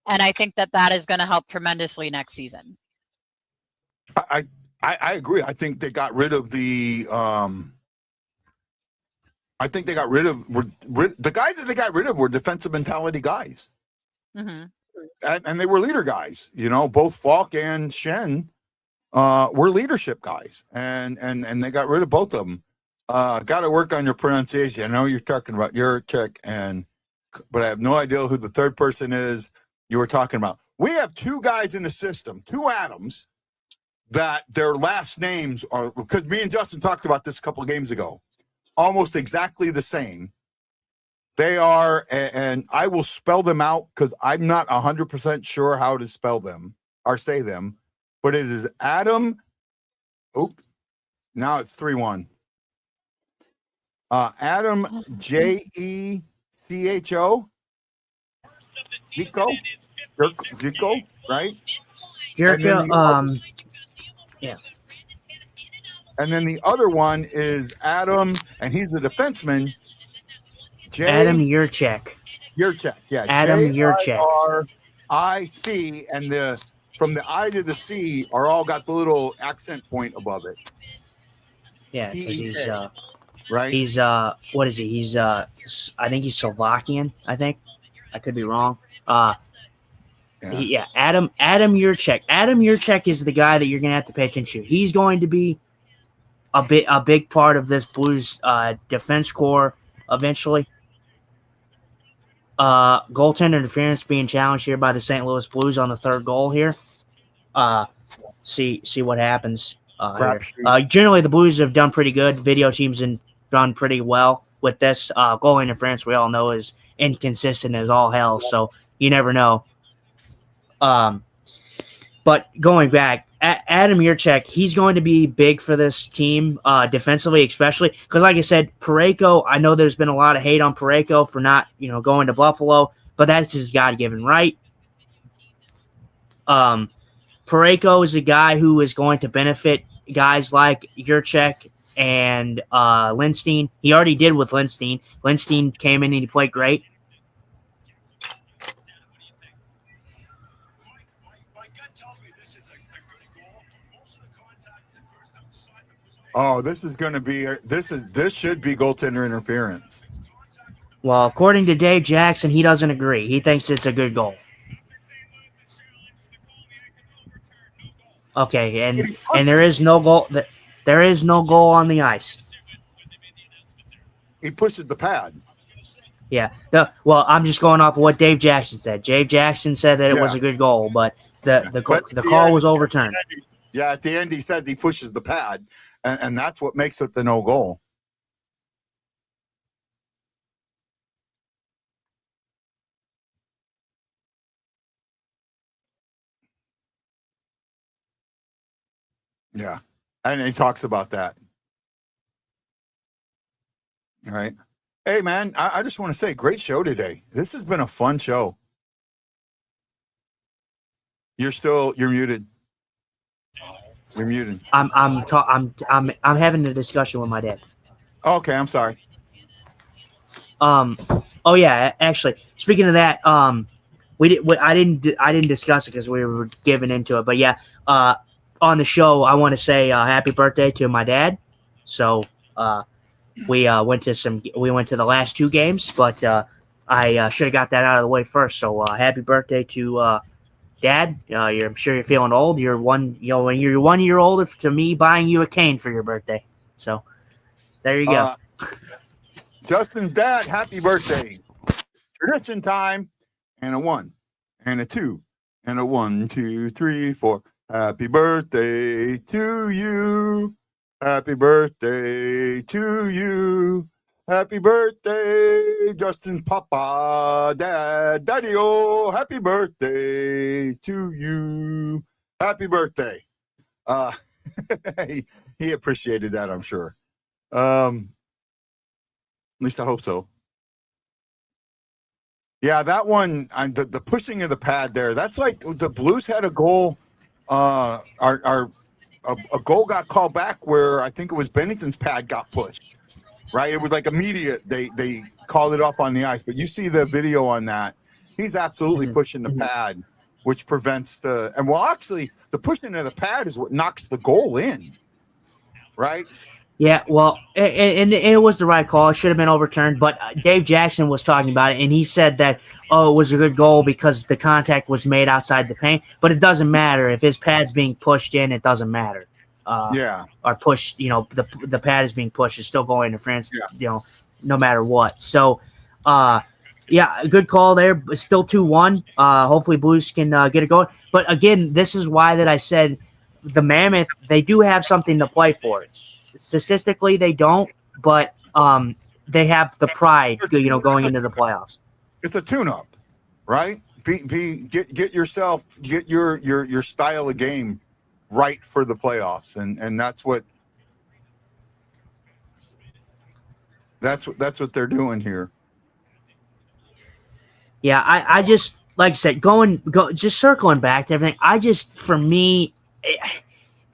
And I think that is going to help tremendously next season. I agree. I think they got rid of the the guys that they got rid of were defensive mentality guys. Mm-hmm. And they were leader guys. Both Falk and Shen were leadership guys, and they got rid of both of them. Got to work on your pronunciation. I know you're talking about Yurchek, but I have no idea who the third person is you were talking about. We have 2 guys in the system, 2 Adams, that their last names are, because me and Justin talked about this a couple of games ago, almost exactly the same. They are, and I will spell them out because I'm not 100% sure how to spell them or say them, but it is Adam. Now it's 3-1. Adam Jecho. Zico, right? Jericho, yeah. And then the other one is Adam, and he's the defenseman. Adam Yurchek. Yurchek, yeah. Adam Yurchek. J-I-R-I-C, and from the I to the C are all got the little accent point above it. Yeah, because he's right. He's what is he? He's I think he's Slovakian. I think I could be wrong. Adam Yurchek. Adam Yurchek is the guy that you're gonna have to pay attention to. He's going to be a big part of this Blues defense core eventually. Goaltender interference being challenged here by the St. Louis Blues on the third goal here. See what happens. Generally, the Blues have done pretty good. Video teams have done pretty well with this. Goal interference, we all know, is inconsistent as all hell, so you never know. But going back, Adam Yurchek, he's going to be big for this team defensively, especially because, like I said, Parayko, I know there's been a lot of hate on Parayko for not, going to Buffalo, but that's his God-given right. Parayko is a guy who is going to benefit guys like Yurchek and Lindstein. He already did with Lindstein. Lindstein came in and he played great. Oh, this is going to be this should be goaltender interference. Well, according to Dave Jackson, he doesn't agree. He thinks it's a good goal. Okay, and there is no goal. There is no goal on the ice. He pushes the pad. Yeah. Well, I'm just going off of what Dave Jackson said. Dave Jackson said that it was a good goal, but the call was overturned. Yeah, at the end he says he pushes the pad, and that's what makes it the no goal. Yeah, and he talks about that. All right. Hey, man, I just want to say, great show today. This has been a fun show. You're muted. You're muted. I'm having a discussion with my dad. Okay, I'm sorry. Oh yeah, actually, speaking of that, I didn't discuss it because we were giving into it, but yeah, on the show, I want to say happy birthday to my dad. So we went to the last two games, but I should have got that out of the way first. So happy birthday to Dad. I'm sure you're feeling old. You're when you're 1 year older to me buying you a cane for your birthday. So there you go. Justin's dad, happy birthday. Tradition time, and a 1, and a 2, and a 1, 2, 3, 4. Happy birthday to you. Happy birthday to you. Happy birthday, Justin's papa, daddy-o. Happy birthday to you. Happy birthday. He appreciated that, I'm sure. At least I hope so. Yeah, that one, the pushing of the pad there, that's like the Blues had a goal. A goal got called back where I think it was Bennington's pad got pushed. Right, it was like immediate. They called it up on the ice, but you see the video on that. He's absolutely pushing the pad, which prevents actually, the pushing of the pad is what knocks the goal in. Right. Yeah, well, and it was the right call. It should have been overturned, but Dave Jackson was talking about it, and he said that, it was a good goal because the contact was made outside the paint, but it doesn't matter. If his pad's being pushed in, it doesn't matter. Or pushed, the pad is being pushed. It's still going interference, no matter what. So, a good call there, but still 2-1. Hopefully Blues can get it going. But again, this is why that I said the Mammoth, they do have something to play for. Statistically, they don't, but they have the pride, going into the playoffs. It's a tune-up, right? Get your style of game right for the playoffs, and that's what they're doing here. Yeah, I just, like I said, just circling back to everything. For me,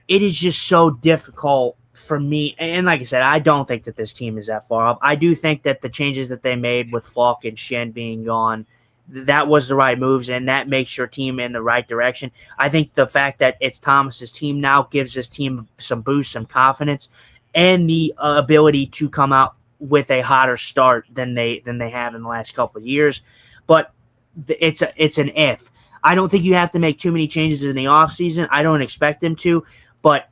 it is just so difficult for me, and like I said, I don't think that this team is that far off. I do think that the changes that they made with Falk and Shen being gone, that was the right moves, and that makes your team in the right direction. I think the fact that it's Thomas's team now gives this team some boost, some confidence, and the ability to come out with a hotter start than they have in the last couple of years. But it's an if. I don't think you have to make too many changes in the offseason. I don't expect them to, but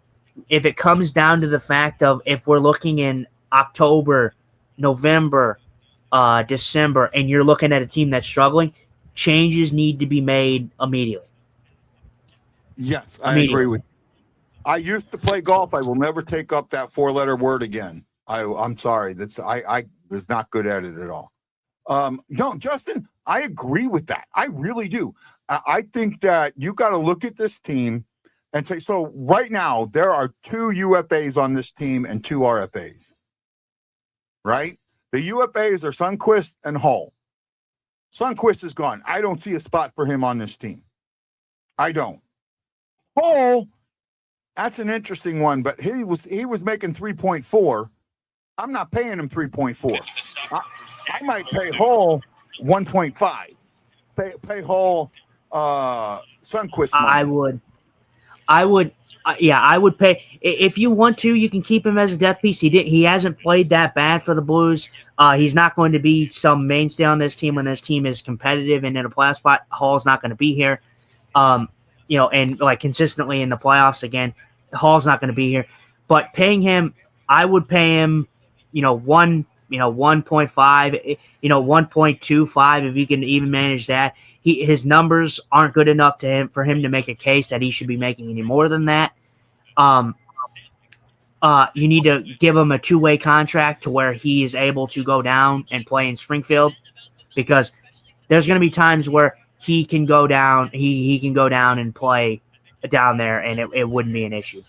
if it comes down to the fact of if we're looking in October, November, December, and you're looking at a team that's struggling, changes need to be made immediately. Yes, I agree with you. I used to play golf. I will never take up that 4-letter word again. I'm sorry. I was not good at it at all. No, Justin, I agree with that. I really do. I think that you got to look at this team and say, so right now there are 2 UFAs on this team and 2 RFAs, right? The UFAs are Sunquist and Hull. Sunquist is gone. I don't see a spot for him on this team. I don't. Hull, that's an interesting one, but he was making 3.4. I'm not paying him 3.4. I might pay Hull 1.5. Pay Hull Sunquist money. I would pay. If you want to, you can keep him as a depth piece. He hasn't played that bad for the Blues. He's not going to be some mainstay on this team when this team is competitive and in a playoff spot. Hall's not going to be here. And like consistently in the playoffs again, Hall's not going to be here. But paying him, I would pay him, 1.5, 1.25 if you can even manage that. His numbers aren't good enough for him to make a case that he should be making any more than that. You need to give him a 2-way contract to where he is able to go down and play in Springfield, because there's going to be times where he can go down. He can go down and play down there, and it wouldn't be an issue.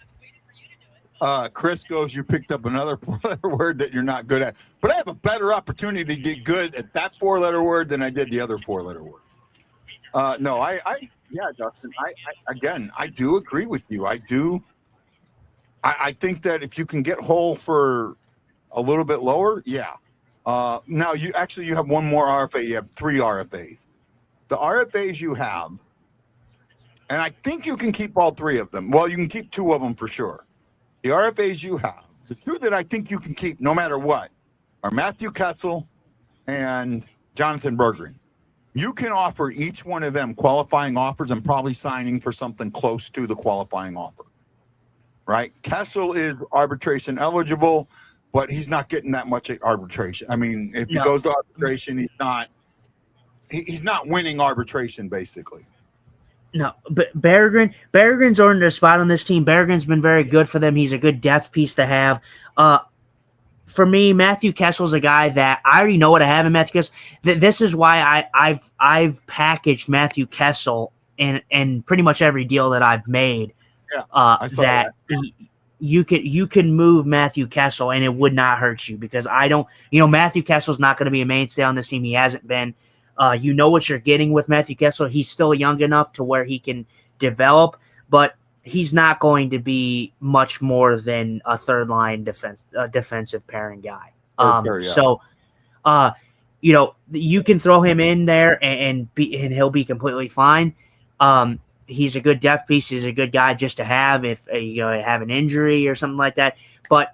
Chris goes, you picked up another 4-letter word that you're not good at, but I have a better opportunity to get good at that 4-letter word than I did the other 4-letter word. Yeah, Justin, I do agree with you. I think that if you can get Hull for a little bit lower, yeah. Now you have one more RFA. You have 3 RFAs. The RFAs you have, and I think you can keep all 3 of them. Well, you can keep 2 of them for sure. The RFAs you have, the 2 that I think you can keep no matter what, are Matthew Kessel and Jonathan Berggren. You can offer each one of them qualifying offers and probably signing for something close to the qualifying offer, right? Kessel is arbitration eligible, but he's not getting that much at arbitration. I mean, if he goes to arbitration, he's not winning arbitration, basically. No, but Berggren's earned a spot on this team. Berggren's been very good for them. He's a good depth piece to have. For me, Matthew Kessel's a guy that I already know what I have in Matthew Kessel. This is why I've packaged Matthew Kessel in pretty much every deal that I've made. Yeah, I saw that. You can move Matthew Kessel and it would not hurt you, because Matthew Kessel's not going to be a mainstay on this team. He hasn't been. You know what you're getting with Matthew Kessel. He's still young enough to where he can develop, but he's not going to be much more than a third-line defensive pairing guy. So, you can throw him in there and he'll be completely fine. He's a good depth piece. He's a good guy just to have if you have an injury or something like that. But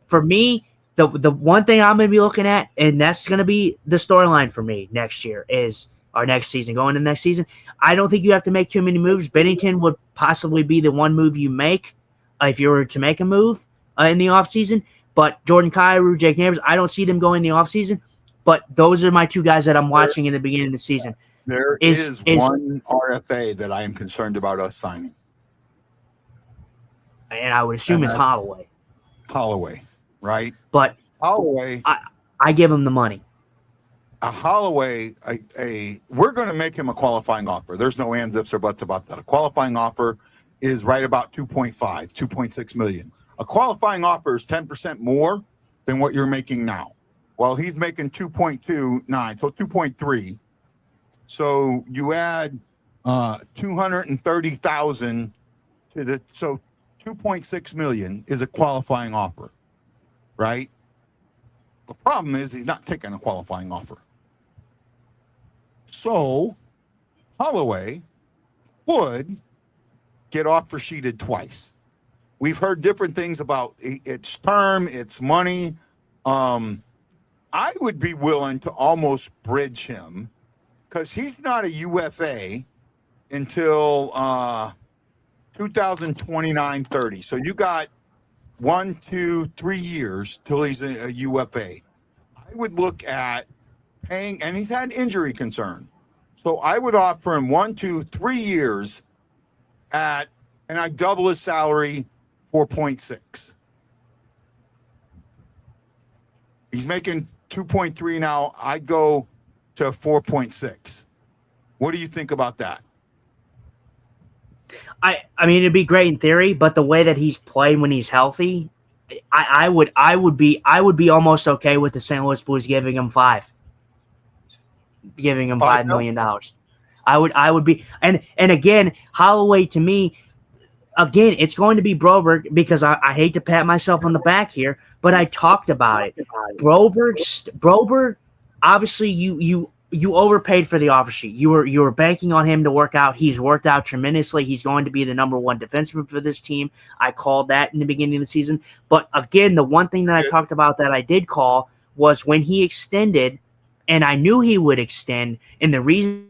for me, the one thing I'm going to be looking at, and that's going to be the storyline for me next year, is our next season. Going into next season, I don't think you have to make too many moves. Binnington would possibly be the one move you make if you were to make a move in the offseason. But Jordan Kyrou, Jake Neighbors, I don't see them going in the offseason. But those are my 2 guys that I'm watching in the beginning of the season. There is one RFA that I am concerned about us signing. And I would assume it's Holloway. Holloway, right? But Holloway, I give him the money. A Holloway, we're going to make him a qualifying offer. There's no ands, ifs, or buts about that. A qualifying offer is right about 2.6 million. A qualifying offer is 10% more than what you're making now. Well, he's making 2.29, so 2.3. So you add 230,000 to the, so $2.6 million is a qualifying offer, right? The problem is he's not taking a qualifying offer. So Holloway would get offer sheeted twice. We've heard different things about its term, its money. I would be willing to almost bridge him because he's not a UFA until 2029-30. So you got 1, 2, 3 years till he's a UFA. I would look at paying, and he's had injury concern. So I would offer him 1, 2, 3 years at, and I double his salary, 4.6. He's making 2.3 now. I'd go to 4.6. What do you think about that? I mean, it'd be great in theory, but the way that he's played when he's healthy, I would be almost okay with the St. Louis Blues giving him $5 million. I would be, and again, Holloway to me, again, it's going to be Broberg because I hate to pat myself on the back here, but I talked about it. Broberg, obviously you overpaid for the offer sheet. You were banking on him to work out. He's worked out tremendously. He's going to be the number one defenseman for this team. I called that in the beginning of the season. But again, the one thing that I talked about that I did call was when he extended, and I knew he would extend, and the reason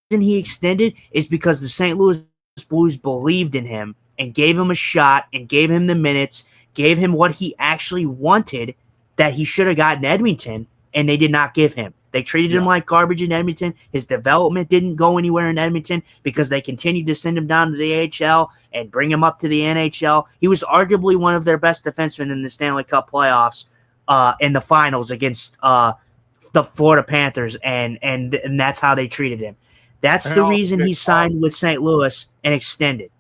he extended is because the St. Louis Blues believed in him and gave him a shot and gave him the minutes, gave him what he actually wanted that he should have gotten in Edmonton, and they did not give him. They treated him like garbage in Edmonton. His development didn't go anywhere in Edmonton because they continued to send him down to the AHL and bring him up to the NHL. He was arguably one of their best defensemen in the Stanley Cup playoffs in the finals against the Florida Panthers, and that's how they treated him. That's the reason he signed with St. Louis and extended.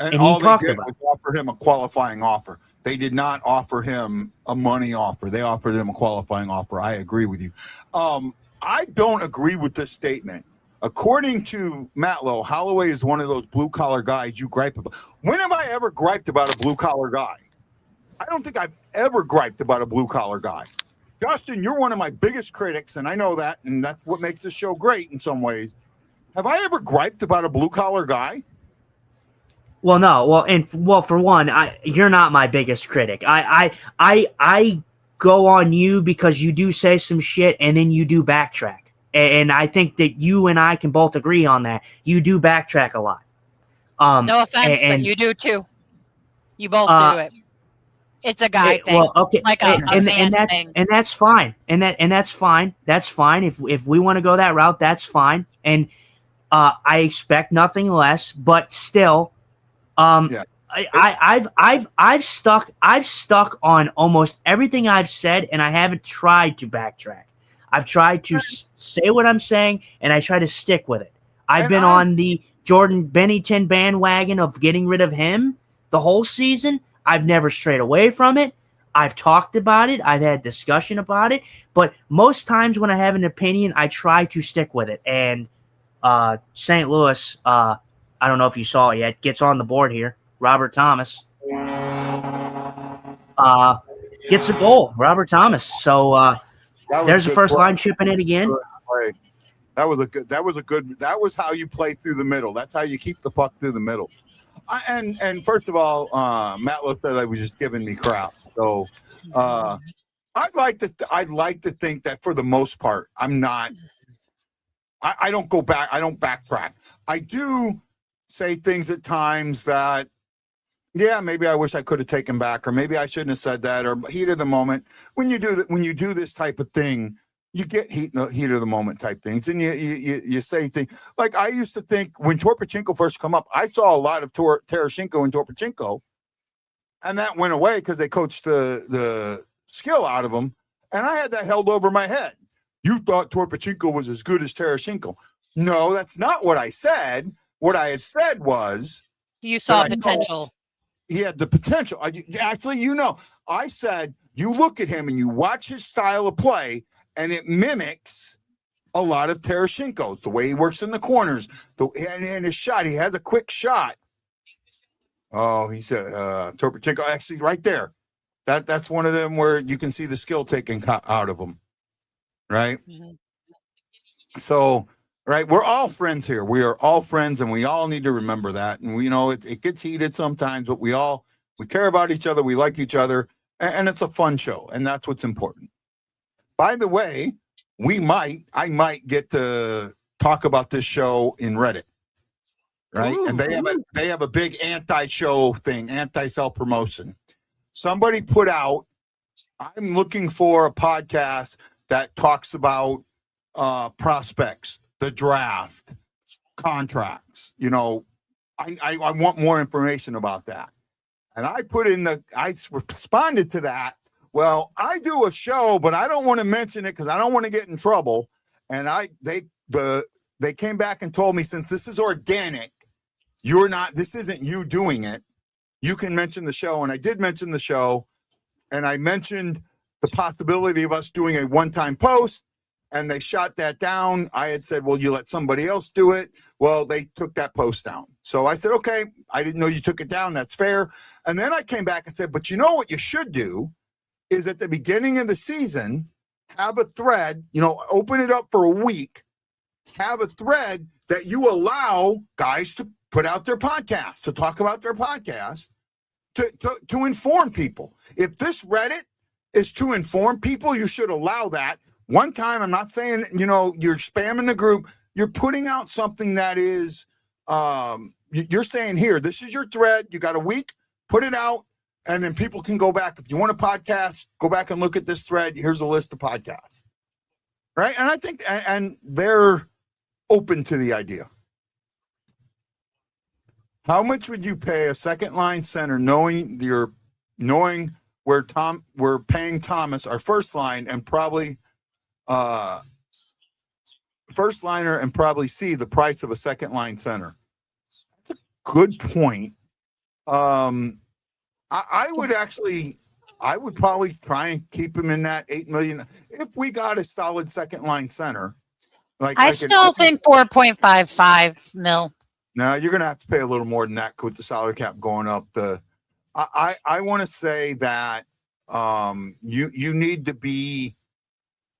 And all they did was offer him a qualifying offer. They did not offer him a money offer. They offered him a qualifying offer. I agree with you. I don't agree with this statement. According to Matt Lowe, Holloway is one of those blue-collar guys you gripe about. When have I ever griped about a blue-collar guy? I don't think I've ever griped about a blue-collar guy. Justin, you're one of my biggest critics, and I know that, and that's what makes this show great in some ways. Have I ever griped about a blue-collar guy? Well, no. Well, for one, you're not my biggest critic. I go on you because you do say some shit and then you do backtrack, and I think that you and I can both agree on that. You do backtrack a lot. No offense, but you do too. You both do it. It's a guy thing. Well, okay, like a man thing. And that's fine. And that's fine. That's fine. If we want to go that route, that's fine. And I expect nothing less. But still. I've stuck on almost everything I've said, and I haven't tried to backtrack. I've tried to say what I'm saying, and I try to stick with it. I've been on the Jordan Binnington bandwagon of getting rid of him the whole season. I've never strayed away from it. I've talked about it. I've had discussion about it. But most times when I have an opinion, I try to stick with it. And St. Louis, I don't know if you saw it yet, gets on the board here. Robert Thomas gets a goal. Robert Thomas. So there's the first line chipping it again. That was how you play through the middle. That's how you keep the puck through the middle. And first of all, Matt Lowe said that was just giving me crap. So I'd like to think that for the most part, I'm not. I don't go back. I don't backtrack. I do say things at times that, yeah, maybe I wish I could have taken back, or maybe I shouldn't have said that, or heat of the moment. When you do this type of thing, you get heat of the moment type things, and you say things like I used to think when Torpachenko first come up. I saw a lot of Tarasenko and Torpachenko, and that went away because they coached the skill out of them, and I had that held over my head. You thought Torpachenko was as good as Tarasenko. No, that's not what I said. What I had said was you saw potential. He had the potential. I said you look at him and you watch his style of play, and it mimics a lot of Tarasenko's. The way he works in the corners, and his shot. He has a quick shot. Oh, he said Torpachenko. Actually, right there. That's one of them where you can see the skill taken out of them, right? Mhm. So, right, we're all friends here. We are all friends, and we all need to remember that. And we know it gets heated sometimes, but we care about each other. We like each other, and it's a fun show, and that's what's important. By the way, I might get to talk about this show in Reddit, right? Ooh, And they have a big anti-show thing, anti-self promotion. Somebody put out, I'm looking for a podcast that talks about prospects, the draft, contracts. I want more information about that. And I responded to that. Well, I do a show, but I don't want to mention it because I don't want to get in trouble. And they came back and told me, since this is organic, this isn't you doing it. You can mention the show. And I did mention the show. And I mentioned the possibility of us doing a one-time post, and they shot that down. I had said, well, you let somebody else do it. Well, they took that post down. So I said, okay, I didn't know you took it down. That's fair. And then I came back and said, but you know what you should do is at the beginning of the season, have a thread, open it up for a week, have a thread that you allow guys to put out their podcast, to talk about their podcast, to inform people. If this Reddit is to inform people, you should allow that. One time, I'm not saying, you're spamming the group. You're putting out something that is, you're saying, here, this is your thread. You got a week, put it out, and then people can go back. If you want a podcast, go back and look at this thread. Here's a list of podcasts. Right? And I think, and they're open to the idea. How much would you pay a second line center knowing we're paying Thomas our first line and probably first liner and probably see the price of a second line center? That's a good point. I would probably try and keep him in that 8 million if we got a solid second line center. I still think 4.55 mil. No, you're going to have to pay a little more than that with the salary cap going up. I want to say that you need to be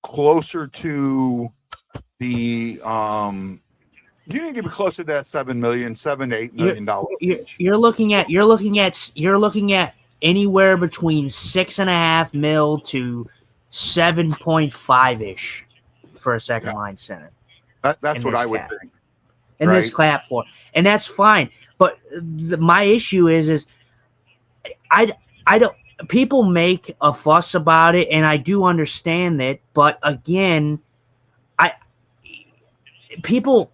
closer to the you need to be closer to that $7 to $8 million. You're looking at anywhere between 6.5 mil to 7.5 ish for a second line center. That's what I would think. And this clap for, and that's fine. But my issue is I don't. People make a fuss about it, and I do understand that. But again, people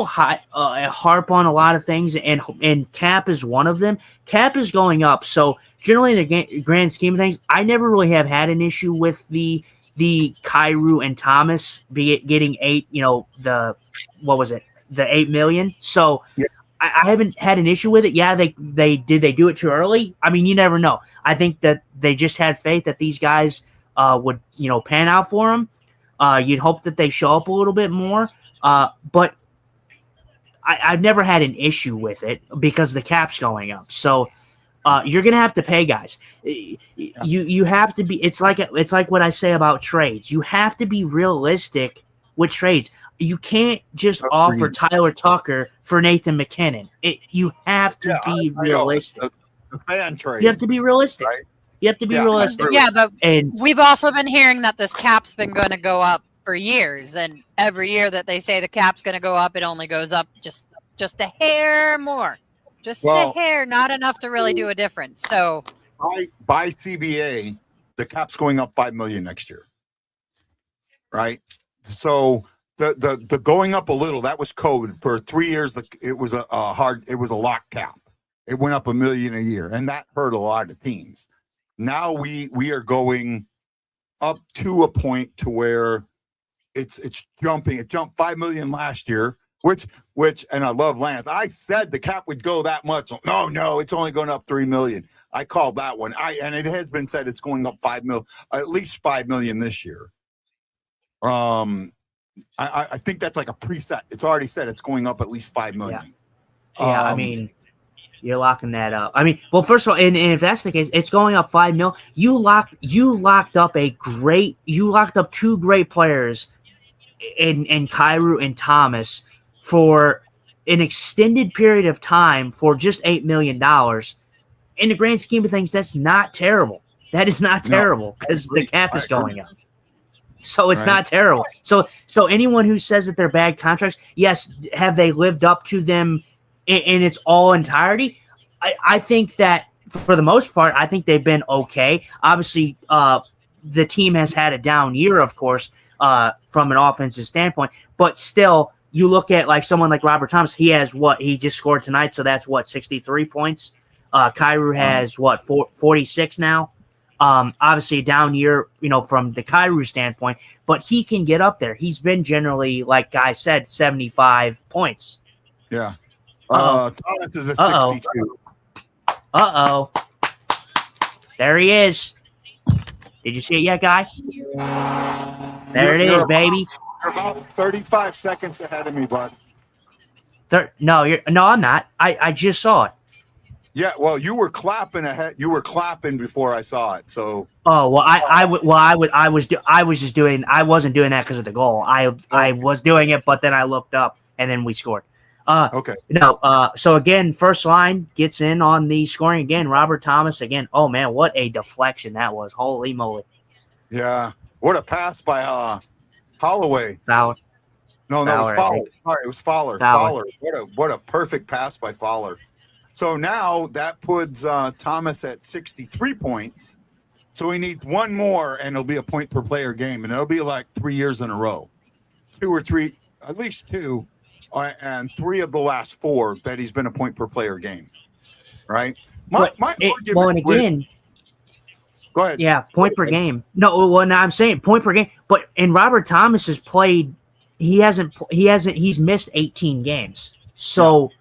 harp on a lot of things, and cap is one of them. Cap is going up, so generally in the grand scheme of things, I never really have had an issue with the Kyrou and Thomas getting 8. The 8 million. So yeah. I haven't had an issue with it. Yeah, they do it too early? I mean, you never know. I think that they just had faith that these guys would pan out for them. You'd hope that they show up a little bit more. But I've never had an issue with it because the cap's going up. So you're gonna have to pay guys. You have to be. It's like what I say about trades. You have to be realistic with trades. You can't just offer Tyler Tucker for Nathan McKinnon. You have to be realistic. The fan trade. You have to be realistic. Right? You have to be realistic. Yeah, but we've also been hearing that this cap's been going to go up for years, and every year that they say the cap's going to go up, it only goes up just a hair more, a hair, not enough to really do a difference. So by CBA, the cap's going up $5 million next year, right? So. The going up a little, that was code for 3 years. It was it was a lock cap. It went up $1 million a year, and that hurt a lot of teams. Now we are going up to a point to where it's jumping. It jumped $5 million last year, which and I love Lance. I said the cap would go that much. No, it's only going up $3 million. I called that one. And it has been said it's going up $5 million, at least $5 million this year. I think that's like a preset. It's already said it's going up at least $5 million. Yeah, I mean, You're locking that up. I mean, well, first of all, and if that's the case, it's going up 5 mil. You locked up two great players in Kyrou and Thomas for an extended period of time for just $8 million. In the grand scheme of things, that's not terrible. That is not terrible because the cap is going up. So it's not terrible. So anyone who says that they're bad contracts, yes, have they lived up to them in its all entirety? I think that for the most part, I think they've been okay. Obviously, the team has had a down year, of course, from an offensive standpoint. But still, you look at like someone like Robert Thomas. He has he just scored tonight, so that's 63 points. Kyrou has 46 now. Obviously a down year, from the Kyrou standpoint, but he can get up there. He's been generally, like Guy said, 75 points. Yeah. Thomas is a 62. There he is. Did you see it yet, Guy? There it is, baby. You're about 35 seconds ahead of me, bud. No, I'm not. I just saw it. Yeah, well, you were clapping ahead. You were clapping before I saw it. So. Oh well, I wasn't doing that because of the goal. I was doing it, but then I looked up and then we scored. Okay. No. So again, first line gets in on the scoring again. Robert Thomas again. Oh man, what a deflection that was! Holy moly. Yeah. What a pass by Holloway. Fowler. No, that was Fowler. Sorry, it was Fowler. Fowler. What a perfect pass by Fowler. So now that puts Thomas at 63 points. So he needs one more, and it'll be a point per player game, and it'll be like 3 years in a row, 2 or 3, at least 2, and 3 of the last 4 that he's been a point per player game, right? Go ahead. Yeah, point per game. No, well, now I'm saying point per game. But in Robert Thomas has played, he's missed 18 games. So. Yeah.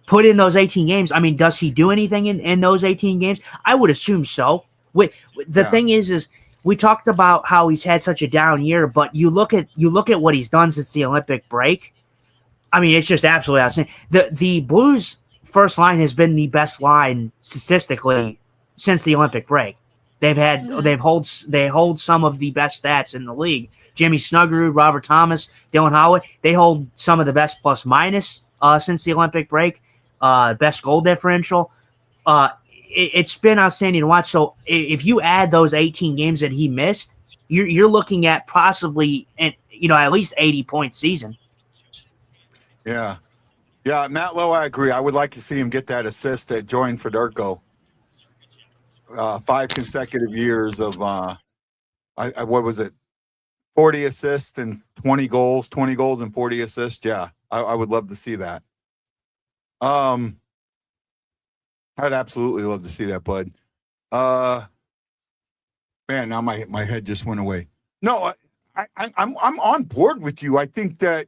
Put in those 18 games. I mean, does he do anything in those 18 games? I would assume so. The thing is we talked about how he's had such a down year, but you look at what he's done since the Olympic break. I mean, it's just absolutely outstanding. The Blues first line has been the best line statistically since the Olympic break. They hold some of the best stats in the league. Jimmy Snuggerud, Robert Thomas, Dylan Holloway, they hold some of the best plus minus since the Olympic break, best goal differential. It's been outstanding to watch. So if you add those 18 games that he missed, you're looking at possibly at least 80-point season. Yeah, Matt Lowe, I agree. I would like to see him get that assist that joined Federico. 5 consecutive years of what was it? 40 assists and 20 goals and 40 assists. Yeah. I would love to see that. I'd absolutely love to see that, bud. Man, now my head just went away. No, I'm on board with you. I think that.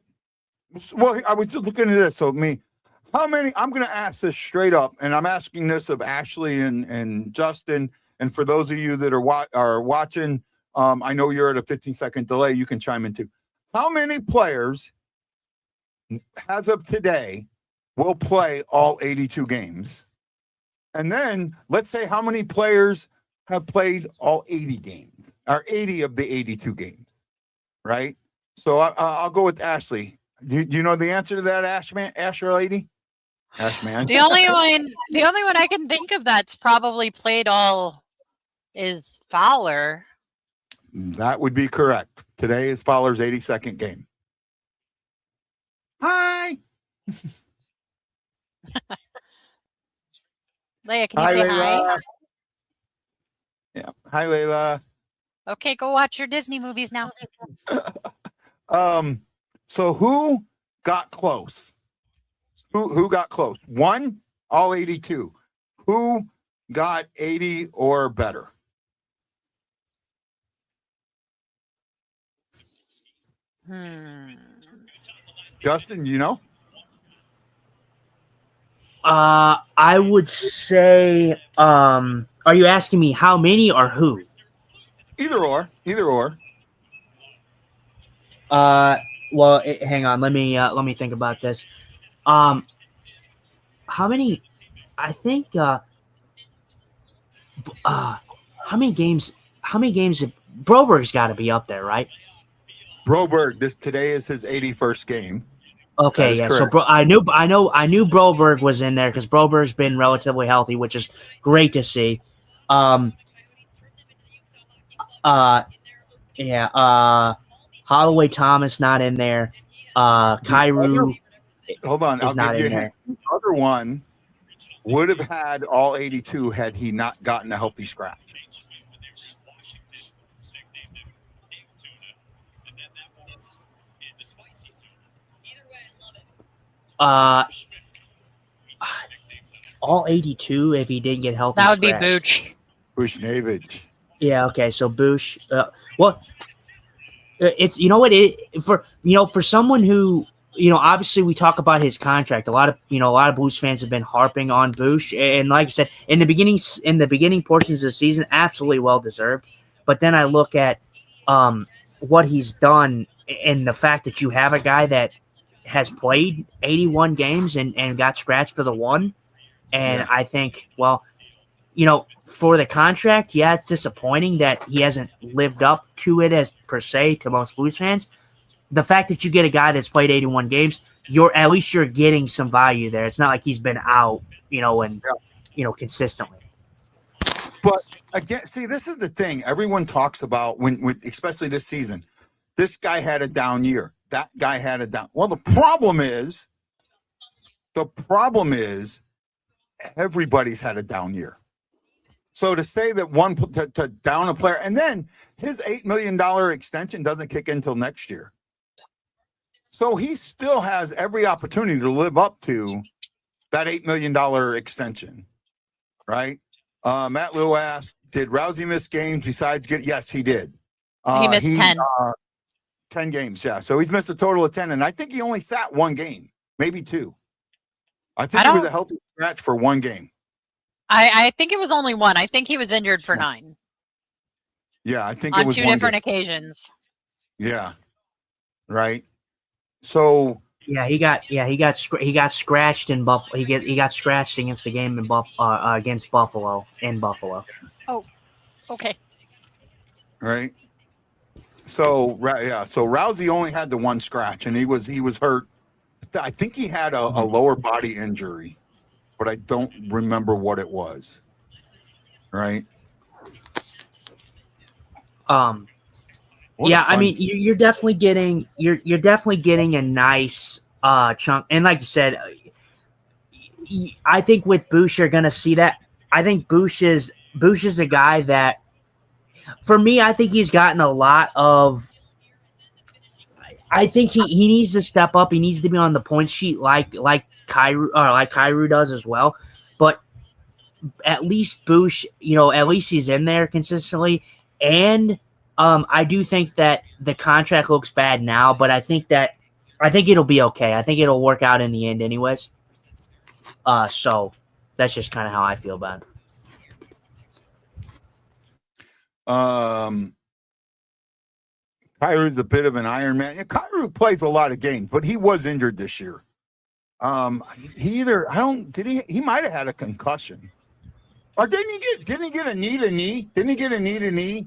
Well, I was just looking at this. So how many? I'm going to ask this straight up, and I'm asking this of Ashley and Justin, and for those of you that are watching, I know you're at a 15-second delay. You can chime in too. How many players, as of today, will play all 82 games? And then let's say how many players have played all 80 games, or 80 of the 82 games, right? So I'll go with Ashley. Do you know the answer to that, Asher lady? Ashman. The only one I can think of that's probably played all is Fowler. That would be correct. Today is Fowler's 82nd game. Hi. Leia, can you say Layla. hi? Yeah. Hi, Layla. Okay, go watch your Disney movies now. So who got close? Who got close? 1, all 82. Who got 80 or better? Justin, you know? I would say, are you asking me how many or who? Either or. Well, hang on. Let me think about this. How many? I think how many games? How many games? Broberg's got to be up there, right? Broberg, today is his 81st game. Okay, yeah. Correct. So I knew Broberg was in there because Broberg's been relatively healthy, which is great to see. Yeah. Holloway Thomas not in there. Kyrou Hold on, is I'll not give you in a there. hint. The other one would have had all 82 had he not gotten a healthy scratch. All 82 if he didn't get healthy. That would be scratch. Booch. Bushnevich. Yeah. Okay. So Bush. Well, it's for someone who obviously we talk about his contract. A lot of Blues fans have been harping on Bush, and like I said in the beginning portions of the season, absolutely well deserved. But then I look at what he's done and the fact that you have a guy that has played 81 games and got scratched for the one, and Yeah. I think for the contract, yeah, it's disappointing that he hasn't lived up to it as per se to most Blues fans. The fact that you get a guy that's played 81 games, at least you're getting some value there. It's not like he's been out, consistently. But again, see, this is the thing everyone talks about when especially this season. This guy had a down year. That guy had a down. Well, the problem is everybody's had a down year. So to say that to down a player, and then his $8 million extension doesn't kick in until next year. So he still has every opportunity to live up to that $8 million extension, right? Matt Lou asked, did Rousey miss games besides yes, he did. He missed 10. 10 games, yeah. So he's missed a total of 10, and I think he only sat one game, maybe two. I think he was a healthy scratch for one game. I think it was only one. I think he was injured for 9. Yeah, I think on it was two one different game. occasions. Yeah, right. So he got scratched in Buffalo. He got scratched against the game in against Buffalo in Buffalo. Oh, okay. Right. So so Rousey only had the one scratch, and he was hurt. I think he had a lower body injury, but I don't remember what it was. Right. I mean, you're definitely getting a nice chunk, and like you said, I think with Bush you're gonna see that. I think Bush is a guy that, for me, I think he's gotten a lot of. I think he needs to step up. He needs to be on the point sheet like Kyrou does as well. But at least Bush, at least he's in there consistently. And I do think that the contract looks bad now, but I think it'll be okay. I think it'll work out in the end, anyways. So that's just kind of how I feel about it. Kyrou's a bit of an Iron Man. Yeah, Kyrou plays a lot of games, but he was injured this year. He might have had a concussion. Or didn't he get a knee to knee? Didn't he get a knee to knee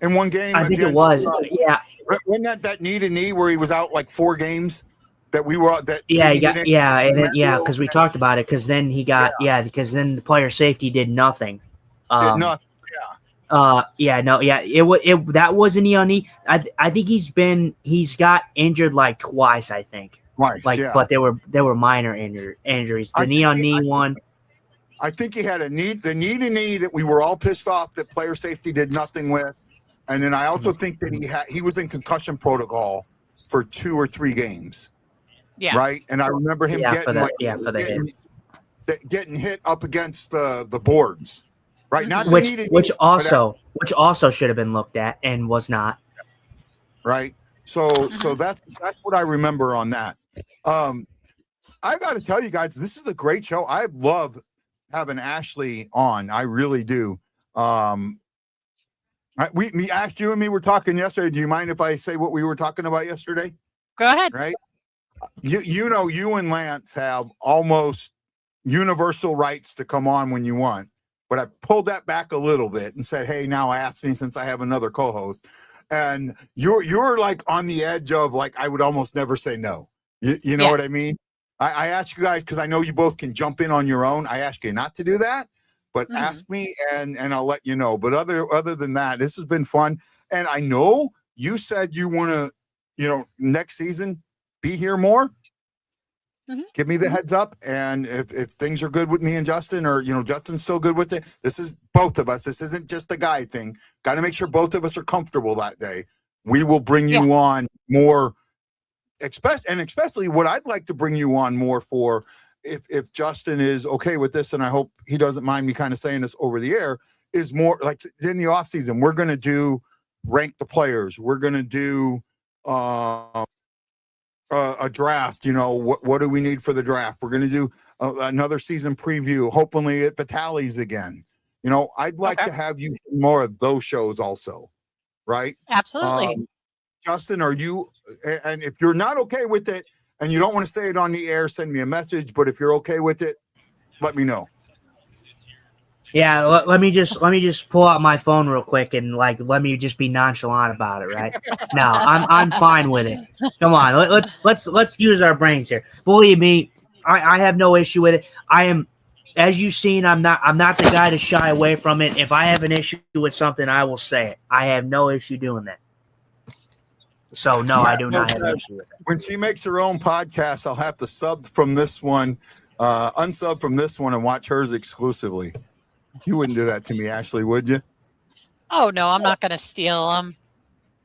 in one game? I think it was. Yeah. Wasn't that knee to knee where he was out like 4 games that we were that? Yeah, because we talked about it. Because then he got because then the player safety did nothing. Did nothing. That was a knee on knee. I think he's got injured like twice. I think but they were minor injuries. The knee on knee one. I think he had the knee to knee that we were all pissed off that player safety did nothing with, and then I also think that he was in concussion protocol for 2 or 3 games. Yeah. Right, and I remember him getting hit up against the boards. Right, not which also should have been looked at and was not. Right, so that's what I remember on that. I got to tell you guys, this is a great show. I love having Ashley on. I really do. We asked you and me. We're talking yesterday. Do you mind if I say what we were talking about yesterday? Go ahead. Right, you and Lance have almost universal rights to come on when you want. But I pulled that back a little bit and said, hey, now ask me since I have another co-host. And you're like on the edge of like, I would almost never say no. You know what I mean? I ask you guys, because I know you both can jump in on your own. I ask you not to do that, but ask me and I'll let you know. But other than that, this has been fun. And I know you said you want to, next season be here more. Give me the heads up. And if things are good with me and Justin, or, Justin's still good with it, this is both of us. This isn't just a guy thing. Got to make sure both of us are comfortable that day. We will bring you on more, especially what I'd like to bring you on more for, if Justin is okay with this, and I hope he doesn't mind me kind of saying this over the air, is more like in the off season, we're going to do rank the players. We're going to do a draft. What do we need for the draft? We're going to do another season preview, hopefully at Batali's again. I'd like to have you more of those shows also, right? Absolutely. Justin, are you, and if you're not okay with it and you don't want to say it on the air, send me a message, but if you're okay with it, let me know. Yeah, let me just pull out my phone real quick and let me just be nonchalant about it, right? No, I'm fine with it. Come on, let's use our brains here. Believe me, I have no issue with it. I am, as you've seen, I'm not the guy to shy away from it. If I have an issue with something, I will say it. I have no issue doing that. So no, I do not have an issue with it. When she makes her own podcast, I'll have to unsub from this one, and watch hers exclusively. You wouldn't do that to me, Ashley, would you? Oh no, I'm not going to steal them.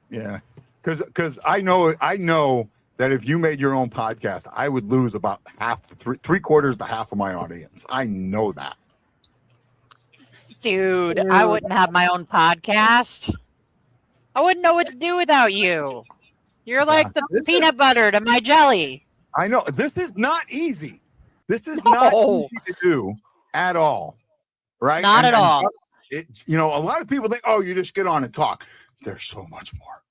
Yeah, because I know that if you made your own podcast, I would lose about half three quarters to half of my audience. I know that. Dude, I wouldn't have my own podcast. I wouldn't know what to do without you. You're like the peanut butter to my jelly. I know. This is not easy. This is not easy to do at all. Right? Not at all. A lot of people think, oh, you just get on and talk. There's so much more.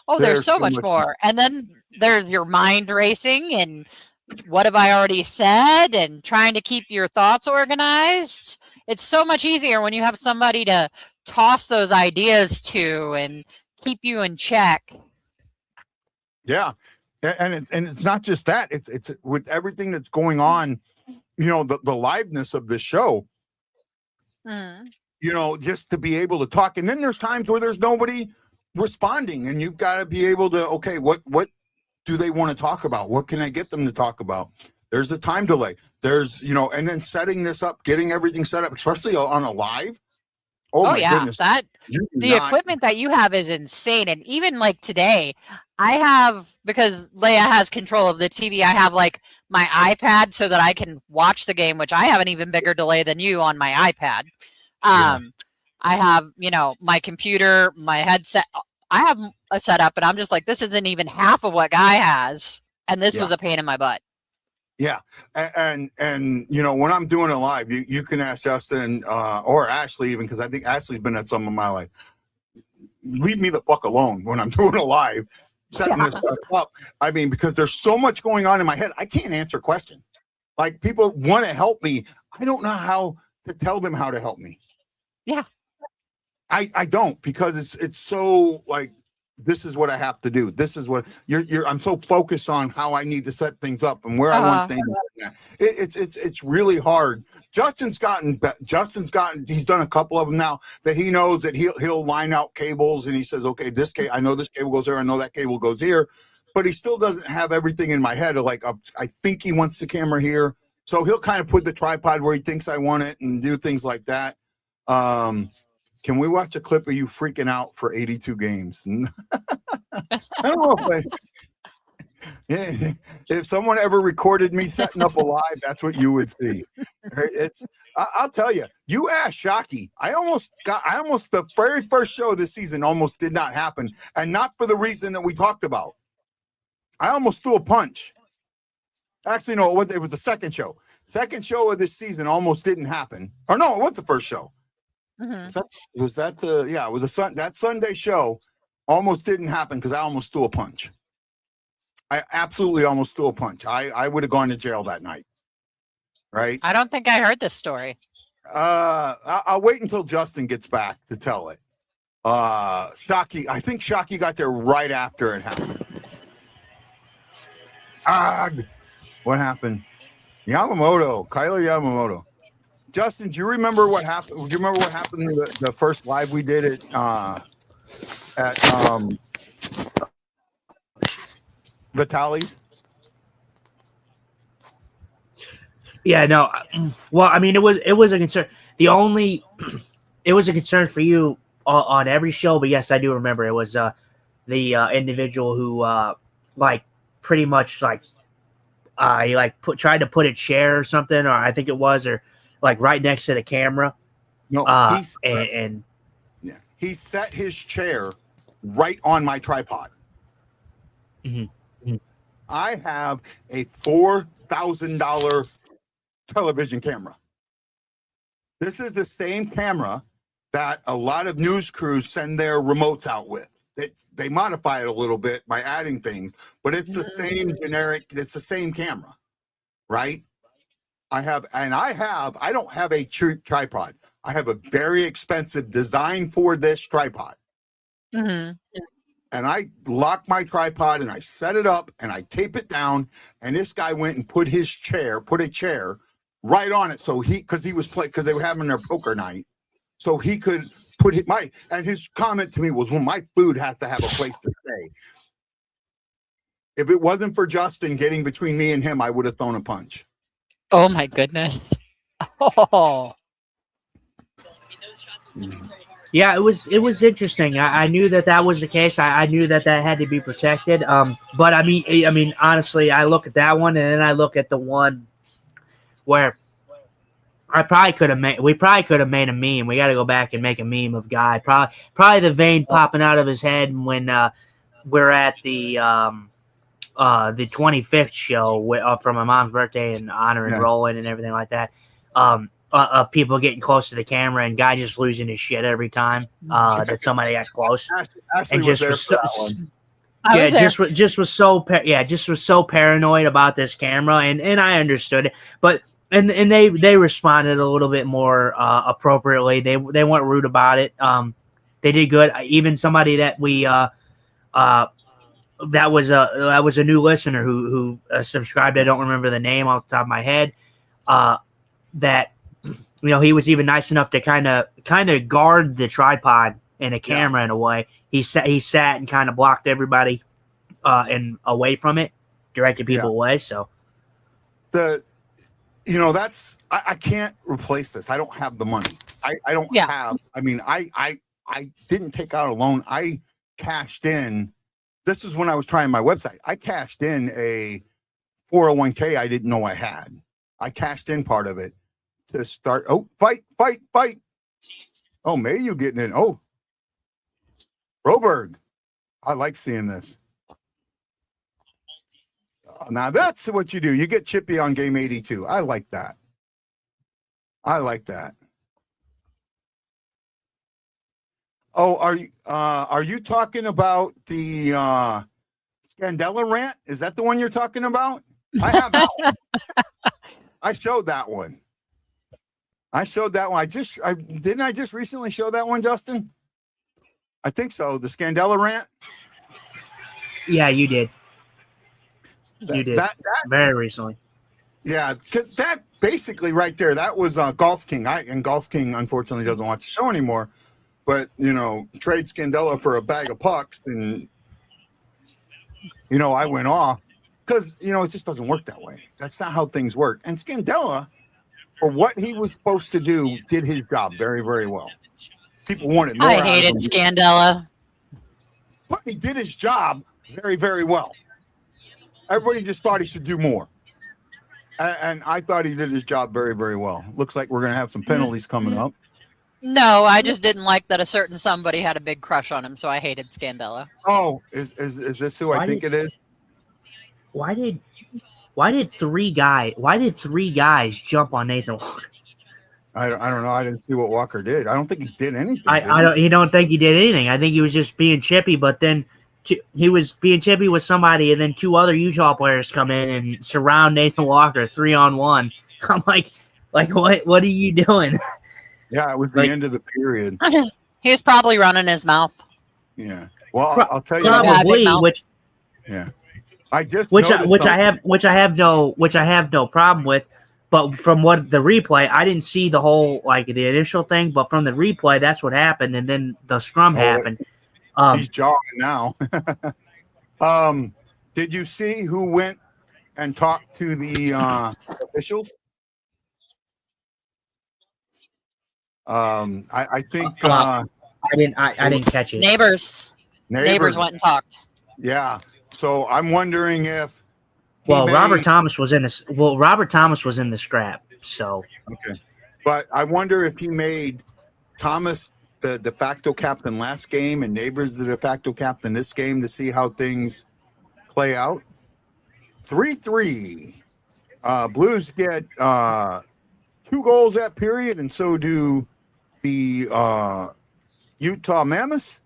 Oh, there's so much more. And then there's your mind racing and what have I already said and trying to keep your thoughts organized. It's so much easier when you have somebody to toss those ideas to and keep you in check. Yeah. And it's not just that. It's with everything that's going on, the liveness of this show. Just to be able to talk. And then there's times where there's nobody responding and you've got to be able to, okay, what do they want to talk about? What can I get them to talk about? There's the time delay. There's, and then setting this up, getting everything set up, especially on a live. Oh my goodness. The equipment that you have is insane. And even like today, I have, because Leia has control of the TV, I have like my iPad so that I can watch the game, which I have an even bigger delay than you on my iPad. I have, my computer, my headset. I have a setup, and I'm just like, this isn't even half of what Guy has. And this was a pain in my butt. Yeah. And when I'm doing it live, you can ask Justin or Ashley even, because I think Ashley's been at some of my life. Leave me the fuck alone when I'm doing it live. Setting this stuff up. I mean, because there's so much going on in my head, I can't answer questions. Like, people want to help me. I don't know how to tell them how to help me. Yeah. I don't, because it's so like, this is what I have to do. This is what I'm so focused on how I need to set things up and where I want things. It's really hard. Justin's he's done a couple of them now that he knows that he'll line out cables and he says, okay, I know this cable goes there. I know that cable goes here, but he still doesn't have everything in my head. Like, I think he wants the camera here. So he'll kind of put the tripod where he thinks I want it and do things like that. Can we watch a clip of you freaking out for 82 games? I don't know if someone ever recorded me setting up a live, that's what you would see. I'll tell you, you asked Shockey. I almost the very first show of this season almost did not happen. And not for the reason that we talked about. I almost threw a punch. Actually, no, it was the second show. Second show of this season almost didn't happen. Or no, it was the first show. Mm-hmm. That Sunday show almost didn't happen because I almost threw a punch. I absolutely almost threw a punch. I would have gone to jail that night. right? I don't think I heard this story. I'll wait until Justin gets back to tell it. Shockey, I think Shockey got there right after it happened. What happened? Kyler Yamamoto. Justin, do you remember what happened? Do you remember what happened in the first live we did at Vitaly's? Yeah, no. Well, I mean, it was a concern. It was a concern for you on every show, but yes, I do remember it was the individual who like pretty much like he like tried to put a chair or something, or I think it was, or like right next to the camera. No, he set his chair right on my tripod. Mm-hmm. Mm-hmm. I have a $4,000 television camera. This is the same camera that a lot of news crews send their remotes out with. They modify it a little bit by adding things, but it's the same generic, it's the same camera, right? I don't have a cheap tripod. I have a very expensive design for this tripod. Mm-hmm. And I lock my tripod and I set it up and I tape it down. And this guy went and put a chair right on it. So because they were having their poker night. So he could put and his comment to me was, well, my food has to have a place to stay. If it wasn't for Justin getting between me and him, I would have thrown a punch. Oh my goodness. Oh. Yeah, it was interesting. I knew that was the case. I knew that had to be protected. But I mean, honestly, I look at that one and then I look at the one where we probably could have made a meme. We got to go back and make a meme of Guy. Probably the vein popping out of his head when we're at the 25th show for my mom's birthday and honoring Roland and everything like that. People getting close to the camera and Guy just losing his shit every time that somebody got close. Ashley and just was there for that one. just was so paranoid about this camera, and I understood it, but and they responded a little bit more appropriately. They weren't rude about it. They did good. Even somebody that we that was a new listener who subscribed. I don't remember the name off the top of my head. That he was even nice enough to kind of guard the tripod and the camera in a way. He sat and kind of blocked everybody and away from it, directed people away. So that's I can't replace this. I don't have the money. I don't have. I mean, I didn't take out a loan. I cashed in. This is when I was trying my website. I cashed in a 401k I didn't know I had. I cashed in part of it to start. Oh, fight. Oh, Mayu getting in. Oh, Broberg. I like seeing this. Now that's what you do. You get chippy on game 82. I like that. Oh, are you talking about the Scandella rant? Is that the one you're talking about? I have that one. I showed that one. I didn't I just recently show that one, Justin? I think so. The Scandella rant. Yeah, you did. You did that very recently. Yeah, that basically right there. That was Golf King. And Golf King unfortunately doesn't watch the show anymore. But trade Scandella for a bag of pucks, and I went off because it just doesn't work that way. That's not how things work. And Scandella, for what he was supposed to do, did his job very, very well. People wanted more. I hated Scandella, but he did his job very, very well. Everybody just thought he should do more, and I thought he did his job very, very well. Looks like we're going to have some penalties coming up. No, I just didn't like that a certain somebody had a big crush on him, so I hated Scandella. Oh, is this who I think it is? Why did three guys jump on Nathan Walker? I don't know. I didn't see what Walker did. I don't think he did anything. You don't think he did anything. I think he was just being chippy, but then he was being chippy with somebody, and then two other Utah players come in and surround Nathan Walker 3-on-1 I'm like what are you doing? Yeah, it was the Like- end of the period. He was probably running his mouth. Yeah. Well, Pro- I'll tell you. Yeah, big Probably, mouth. Yeah. I just which noticed I have no problem with. But from what the replay, I didn't see the whole like the initial thing, but from the replay, that's what happened, and then the scrum happened. He's jogging now. Did you see who went and talked to the officials? I think I didn't catch it. Neighbors went and talked. Yeah. So I'm wondering if Robert Thomas was in this. Well, Robert Thomas was in the scrap. So okay, but I wonder if he made Thomas the de facto captain last game and Neighbors the de facto captain this game to see how things play out. 3-3. Blues get 2 goals that period, and so do the Utah Mammoths.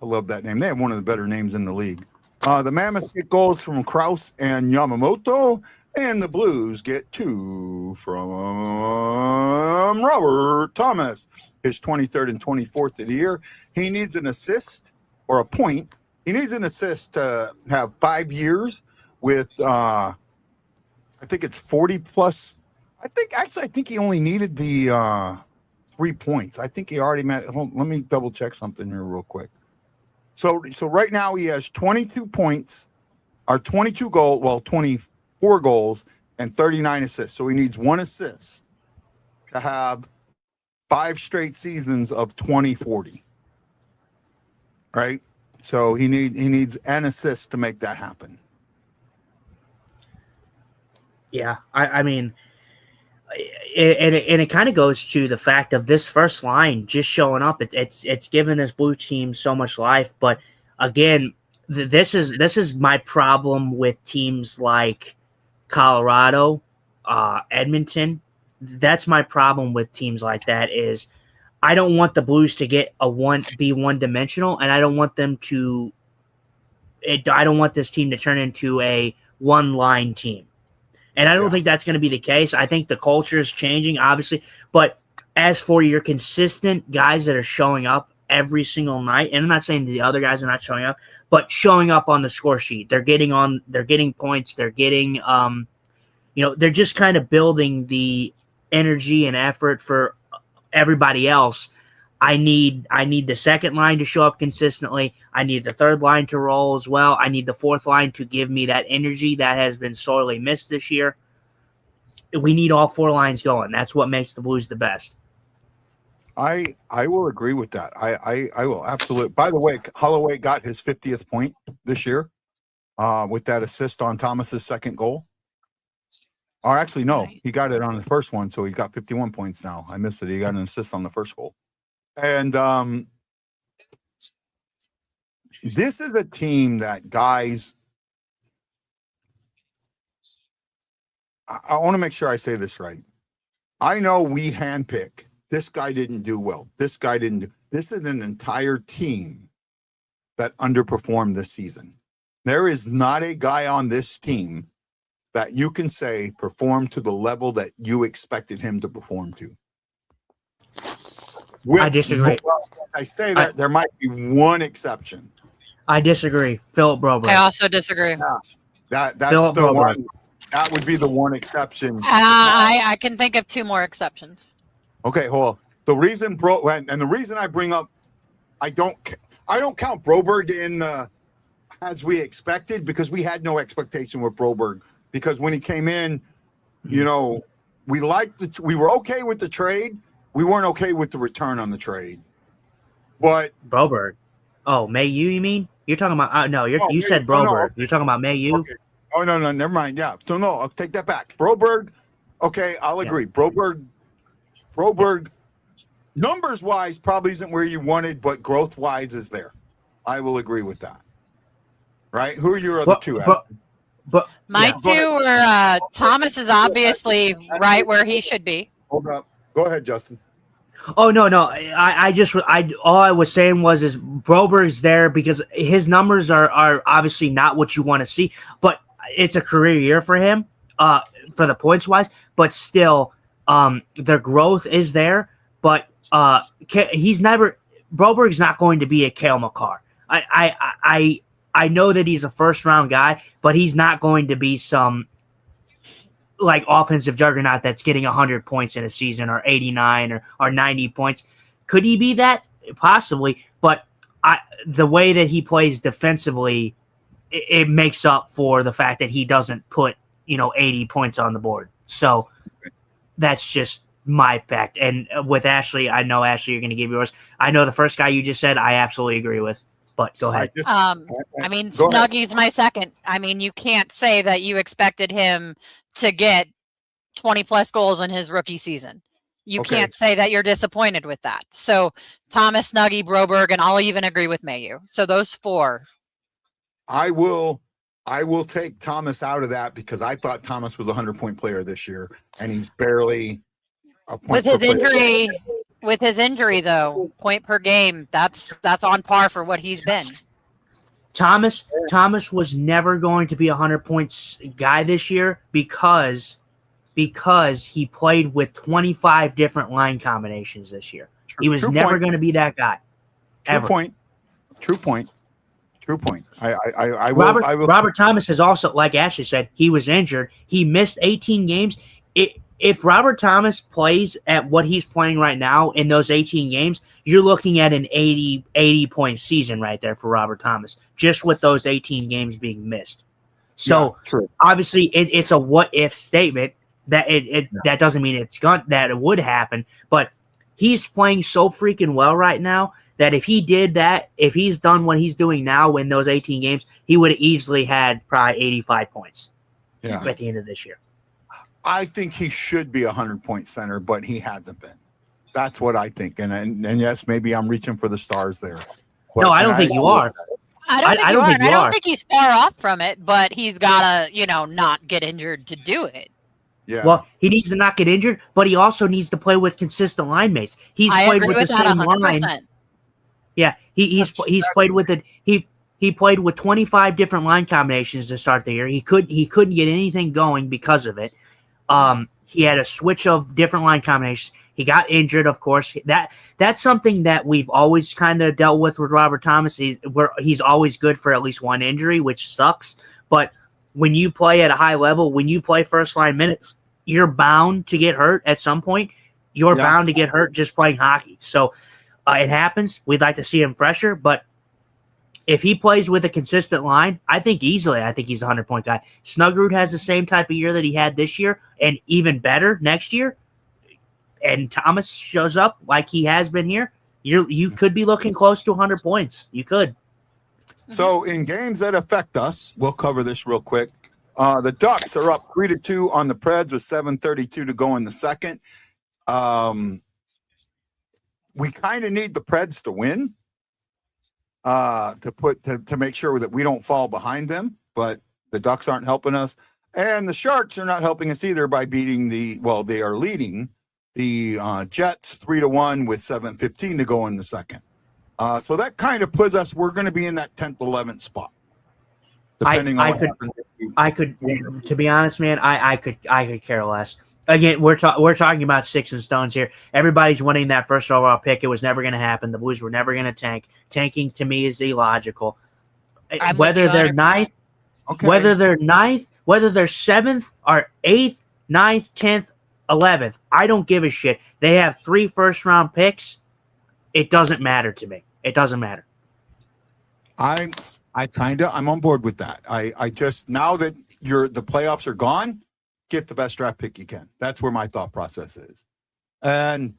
I love that name. They have one of the better names in the league. The Mammoths get goals from Kraus and Yamamoto, and the Blues get 2 from Robert Thomas, his 23rd and 24th of the year. He needs an assist or a point. He needs an assist to have 5 years with, I think it's 40 plus. I think he only needed the 3 points. I think he already met. Let me double check something here real quick. So right now he has 22 points, or 24 goals and 39 assists. So he needs 1 assist to have 5 straight seasons of 20-40. Right? So he needs an assist to make that happen. yeah, I mean, it kind of goes to the fact of this first line just showing up. It's given this blue team so much life. But again, this is my problem with teams like Colorado, Edmonton. That's my problem with teams like that. Is I don't want the Blues to be one dimensional, and I don't want them to. I don't want this team to turn into a one line team. And I don't think that's going to be the case. I think the culture is changing, obviously. But as for your consistent guys that are showing up every single night, and I'm not saying the other guys are not showing up, but showing up on the score sheet, they're getting points, they're getting, they're just kind of building the energy and effort for everybody else. I need the second line to show up consistently. I need the third line to roll as well. I need the fourth line to give me that energy that has been sorely missed this year. We need all 4 lines going. That's what makes the Blues the best. I will agree with that. I will absolutely. By the way, Holloway got his 50th point this year with that assist on Thomas's second goal. Or actually, no, he got it on the first one, so he's got 51 points now. I missed it. He got an assist on the first goal. And this is a team that guys, I want to make sure I say this right. I know we handpick. This guy didn't do well. This guy didn't do. This is an entire team that underperformed this season. There is not a guy on this team that you can say performed to the level that you expected him to perform to. I disagree. I say that there might be one exception. I disagree. Philip Broberg. I also disagree. That's Philip the Broberg. one. That would be the one exception. I can think of 2 more exceptions. Okay, well, the reason the reason I bring up, I don't count Broberg in as we expected, because we had no expectation with Broberg, because when he came in, we were okay with the trade. We weren't okay with the return on the trade. But Broberg. Oh, Mayu, you mean? You're talking about you said Broberg. No. You're talking about Mayu? Okay. Oh no, never mind. Yeah. So no, I'll take that back. Broberg, okay, I'll agree. Broberg numbers wise probably isn't where you wanted, but growth wise is there. I will agree with that. Right? Who are your other 2? But My 2 are Thomas is obviously right where he should be. Hold up. Go ahead, Justin. Oh no! All I was saying is Broberg's there because his numbers are obviously not what you want to see, but it's a career year for him. for the points wise, but still, their growth is there. But Broberg's not going to be a Cale Makar. I know that he's a first round guy, but he's not going to be some like offensive juggernaut that's getting 100 points in a season or 89 or 90 points. Could he be that? Possibly, but the way that he plays defensively, it makes up for the fact that he doesn't put 80 points on the board. So that's just my fact. And with Ashley, I know Ashley, you're going to give yours. I know the first guy you just said, I absolutely agree with. But go ahead. Snuggy's my second. I mean, you can't say that you expected him to get 20 plus goals in his rookie season. You can't say that you're disappointed with that. So Thomas, Snuggy, Broberg, and I'll even agree with Mayu. So those four. I will take Thomas out of that because I thought Thomas was a 100-point player this year, and he's barely a point with his injury. With his injury, though, point per game, that's on par for what he's been. Thomas was never going to be a 100 points guy this year because he played with 25 different line combinations this year. He was never going to be that guy. True point. Robert Thomas has also, like Ashley said, he was injured. He missed 18 games. If Robert Thomas plays at what he's playing right now in those 18 games, you're looking at an 80-point season right there for Robert Thomas, just with those 18 games being missed. So obviously it's a what-if statement. That doesn't mean that it would happen, but he's playing so freaking well right now that if he did that, if he's done what he's doing now in those 18 games, he would have easily had probably 85 points at the end of this year. I think he should be a 100-point center, but he hasn't been. That's what I think. And yes, maybe I'm reaching for the stars there. But, no, I don't think you are. I don't think he's far off from it, but he's got to, not get injured to do it. Yeah. Well, he needs to not get injured, but he also needs to play with consistent line mates. He's played with the same 100%. Line. Yeah, he's played with it. He played with 25 different line combinations to start the year. He couldn't get anything going because of it. He had a switch of different line combinations. He got injured, of course. That's something that we've always kind of dealt with Robert Thomas. He's always good for at least one injury, which sucks. But when you play at a high level, when you play first line minutes, you're bound to get hurt at some point. You're bound to get hurt just playing hockey. So it happens. We'd like to see him fresher, but if he plays with a consistent line, I think he's a 100-point guy. Snuggerud has the same type of year that he had this year and even better next year. And Thomas shows up like he has been here. You could be looking close to 100 points. You could. So in games that affect us, we'll cover this real quick. The Ducks are up 3-2 on the Preds with 7:32 to go in the second. We kind of need the Preds to win. To make sure that we don't fall behind them, but the Ducks aren't helping us, and the Sharks are not helping us either by beating they are leading the Jets 3-1 with 7:15 to go in the second. So that kind of puts us. We're going to be in that 10th, 11th spot, depending on. To be honest, man, I could care less. Again, we're talking about sticks and stones here. Everybody's winning that first overall pick. It was never going to happen. The Blues were never going to tank. Tanking to me is illogical. Whether they're ninth, whether they're 7th or 8th, 9th, 10th, 11th, I don't give a shit. They have 3 first-round picks. It doesn't matter to me. It doesn't matter. I'm on board with that. I just, now that the playoffs are gone, get the best draft pick you can. That's where my thought process is. And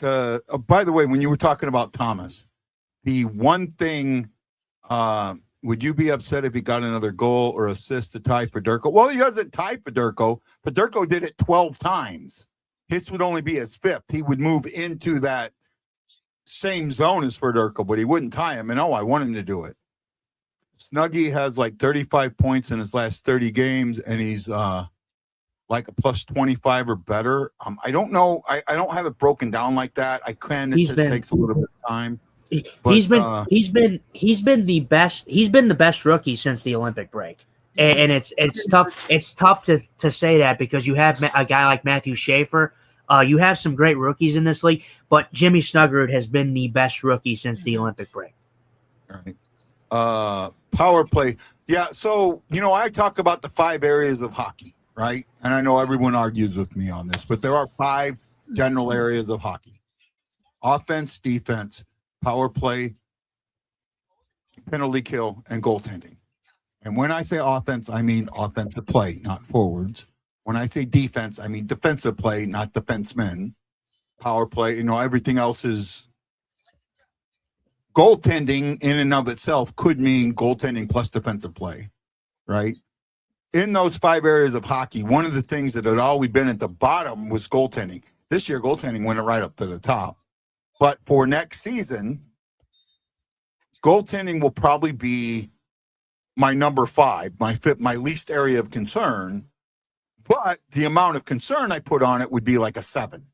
by the way, when you were talking about Thomas, the one thing, would you be upset if he got another goal or assist to tie Federico? Well, he doesn't tie Federico. Federico did it 12 times. His would only be his 5th. He would move into that same zone as Federico, but he wouldn't tie him. And I want him to do it. Snuggy has like 35 points in his last 30 games, and he's like a plus 25 or better. I don't know. I don't have it broken down like that. It takes a little bit of time. But, he's been the best. He's been the best rookie since the Olympic break. and it's tough. It's tough to say that because you have a guy like Matthew Schaefer. You have some great rookies in this league, but Jimmy Snuggerud has been the best rookie since the Olympic break. Right. Power play. Yeah. So, I talk about the 5 areas of hockey, right? And I know everyone argues with me on this, but there are 5 general areas of hockey: offense, defense, power play, penalty kill, and goaltending. And when I say offense, I mean offensive play, not forwards. When I say defense, I mean defensive play, not defensemen. Power play, everything else is goaltending in and of itself could mean goaltending plus defensive play, right? In those 5 areas of hockey, one of the things that had always been at the bottom was goaltending. This year, goaltending went right up to the top. But for next season, goaltending will probably be my number 5, my least area of concern. But the amount of concern I put on it would be like a 7,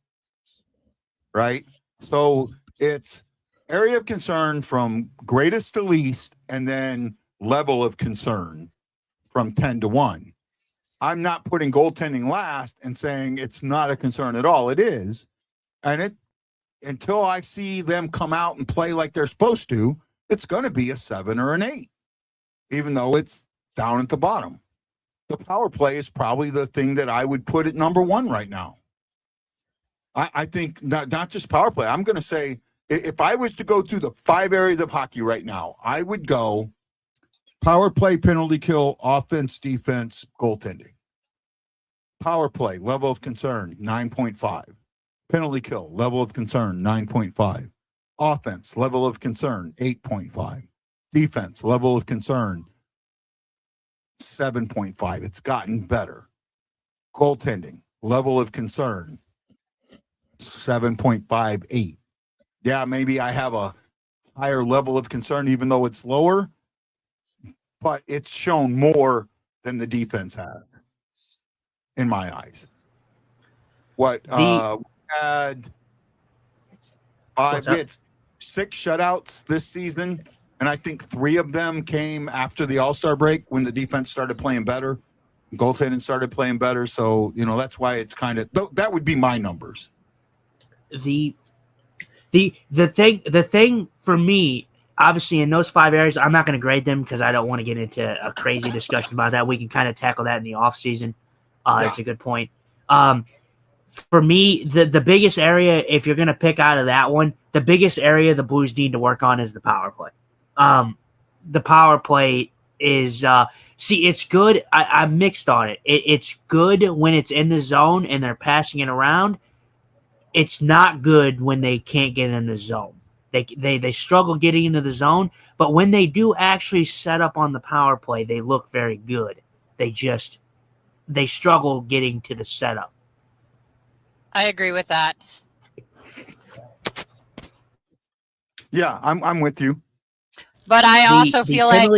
right? So it's area of concern from greatest to least, and then level of concern from 10 to 1. I'm not putting goaltending last and saying it's not a concern at all. It is. And until I see them come out and play like they're supposed to, it's going to be a 7 or an 8, even though it's down at the bottom. The power play is probably the thing that I would put at number 1 right now. I think not just power play. I'm going to say, if I was to go through the 5 areas of hockey right now, I would go power play, penalty kill, offense, defense, goaltending. Power play, level of concern, 9.5. Penalty kill, level of concern, 9.5. Offense, level of concern, 8.5. Defense, level of concern, 7.5. It's gotten better. Goaltending, level of concern, 7.58. Yeah, maybe I have a higher level of concern, even though it's lower, but it's shown more than the defense has, in my eyes. We had 6 shutouts this season, and I think 3 of them came after the All-Star break when the defense started playing better, goaltending started playing better. So, that's why it's kind of that would be my numbers. The thing for me, obviously, in those 5 areas, I'm not going to grade them because I don't want to get into a crazy discussion about that. We can kind of tackle that in the off season. It's a good point. For me, the biggest area, if you're going to pick out of that one, the biggest area the Blues need to work on is the power play. The power play is it's good. I'm mixed on it. It's good when it's in the zone and they're passing it around. It's not good when they can't get in the zone. They struggle getting into the zone, but when they do actually set up on the power play, they look very good. They struggle getting to the setup. I agree with that. Yeah, I'm with you. But I also feel like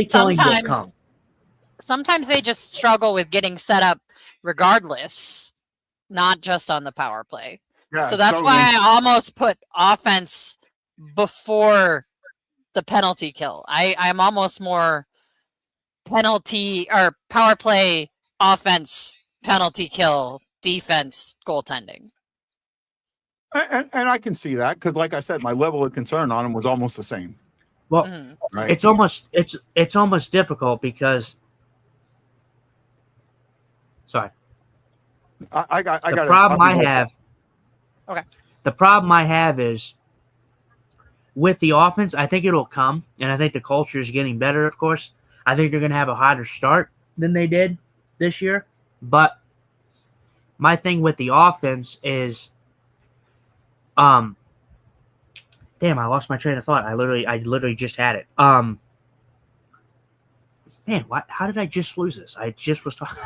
sometimes they just struggle with getting set up regardless, not just on the power play. Yeah, so that's why I almost put offense before the penalty kill. I'm almost more penalty or power play, offense, penalty kill, defense, goaltending. And I can see that because, like I said, my level of concern on him was almost the same. Well, right? it's almost difficult because. Sorry. I got the problem I have. Okay. The problem I have is with the offense. I think it'll come, and I think the culture is getting better. Of course, I think they're going to have a hotter start than they did this year. But my thing with the offense is. Damn, I lost my train of thought. I literally just had it. Man, how did I just lose this? I just was talking.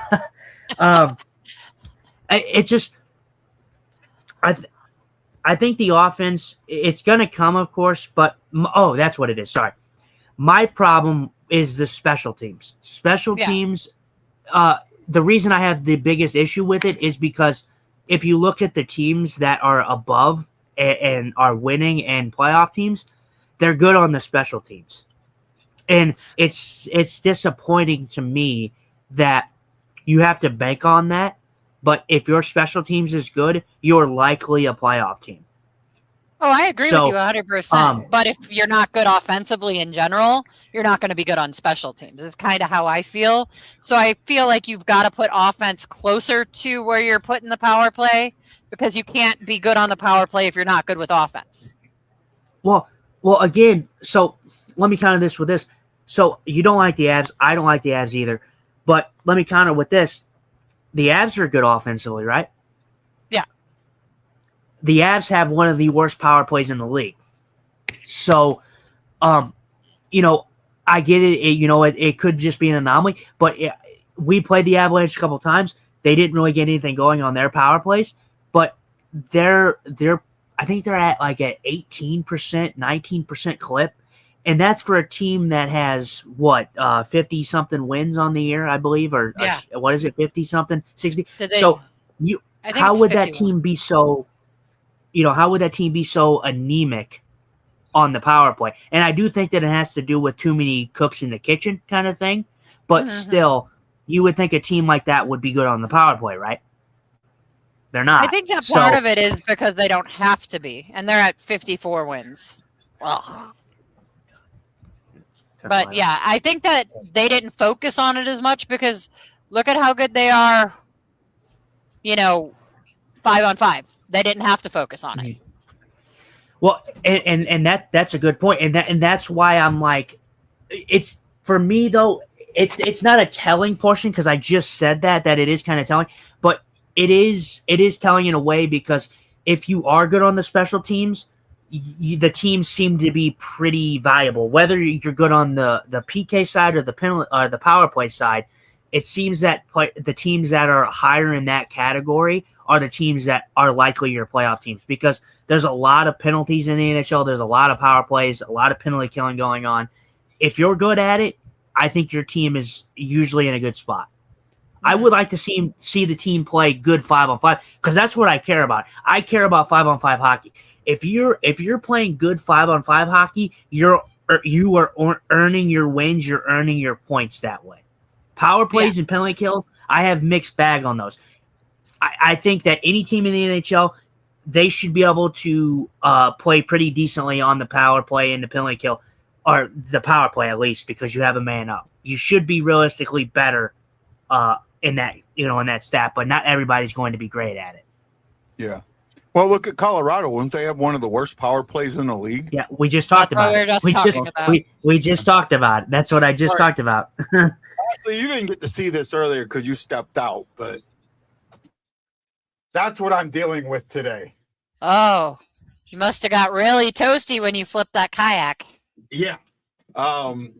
I think the offense, it's going to come, of course, but that's what it is. Sorry. My problem is the special teams. Special teams, the reason I have the biggest issue with it is because if you look at the teams that are above and are winning and playoff teams, they're good on the special teams. And it's disappointing to me that you have to bank on that. But if your special teams is good, you're likely a playoff team. Oh, I agree with So, you 100%. But if you're not good offensively in general, you're not going to be good on special teams. It's kind of how I feel. So I feel like you've got to put offense closer to where you're putting the power play, because you can't be good on the power play if you're not good with offense. Well, again, so let me counter this with this. So you don't like the Avs. I don't like the Avs either. But let me counter with this. The Avs are good offensively, right? Yeah. The Avs have one of the worst power plays in the league. So, you know, I get it. It could just be an anomaly. But we played the Avalanche a couple times. They didn't really get anything going on their power plays. But I think they're at like an 18%, 19% clip. And that's for a team that has 50-something wins on the year, I believe, or what is it, 50-something, 60? So how would that team be so, how would that team be so anemic on the power play? And I do think that it has to do with too many cooks in the kitchen kind of thing. But still, you would think a team like that would be good on the power play, right? They're not. I think that part of it is because they don't have to be, and they're at 54 wins. Well. But yeah, I think that they didn't focus on it as much because look at how good they are, 5-on-5. They didn't have to focus on it. Well, and that's a good point. And that's why I'm like, it's for me though, it's not a telling portion because I just said that it is kind of telling, but it is telling in a way because if you are good on the special teams, the teams seem to be pretty viable. Whether you're good on the PK side or the penalty or the power play side, it seems that the teams that are higher in that category are the teams that are likely your playoff teams because there's a lot of penalties in the NHL. There's a lot of power plays, a lot of penalty killing going on. If you're good at it, I think your team is usually in a good spot. I would like to see the team play good 5-on-5 because that's what I care about. I care about 5-on-5 hockey. If you're playing good 5-on-5 hockey, you are earning your wins. You're earning your points that way. Power plays and penalty kills, I have mixed bag on those. I think that any team in the NHL, they should be able to play pretty decently on the power play and the penalty kill, or the power play at least, because you have a man up. You should be realistically better in that stat, but not everybody's going to be great at it. Yeah. Well, look at Colorado. Wouldn't they have one of the worst power plays in the league? Yeah, we just talked about it. We just talked about it. That's what I just talked about. Actually, you didn't get to see this earlier because you stepped out, but that's what I'm dealing with today. Oh, you must have got really toasty when you flipped that kayak. Yeah.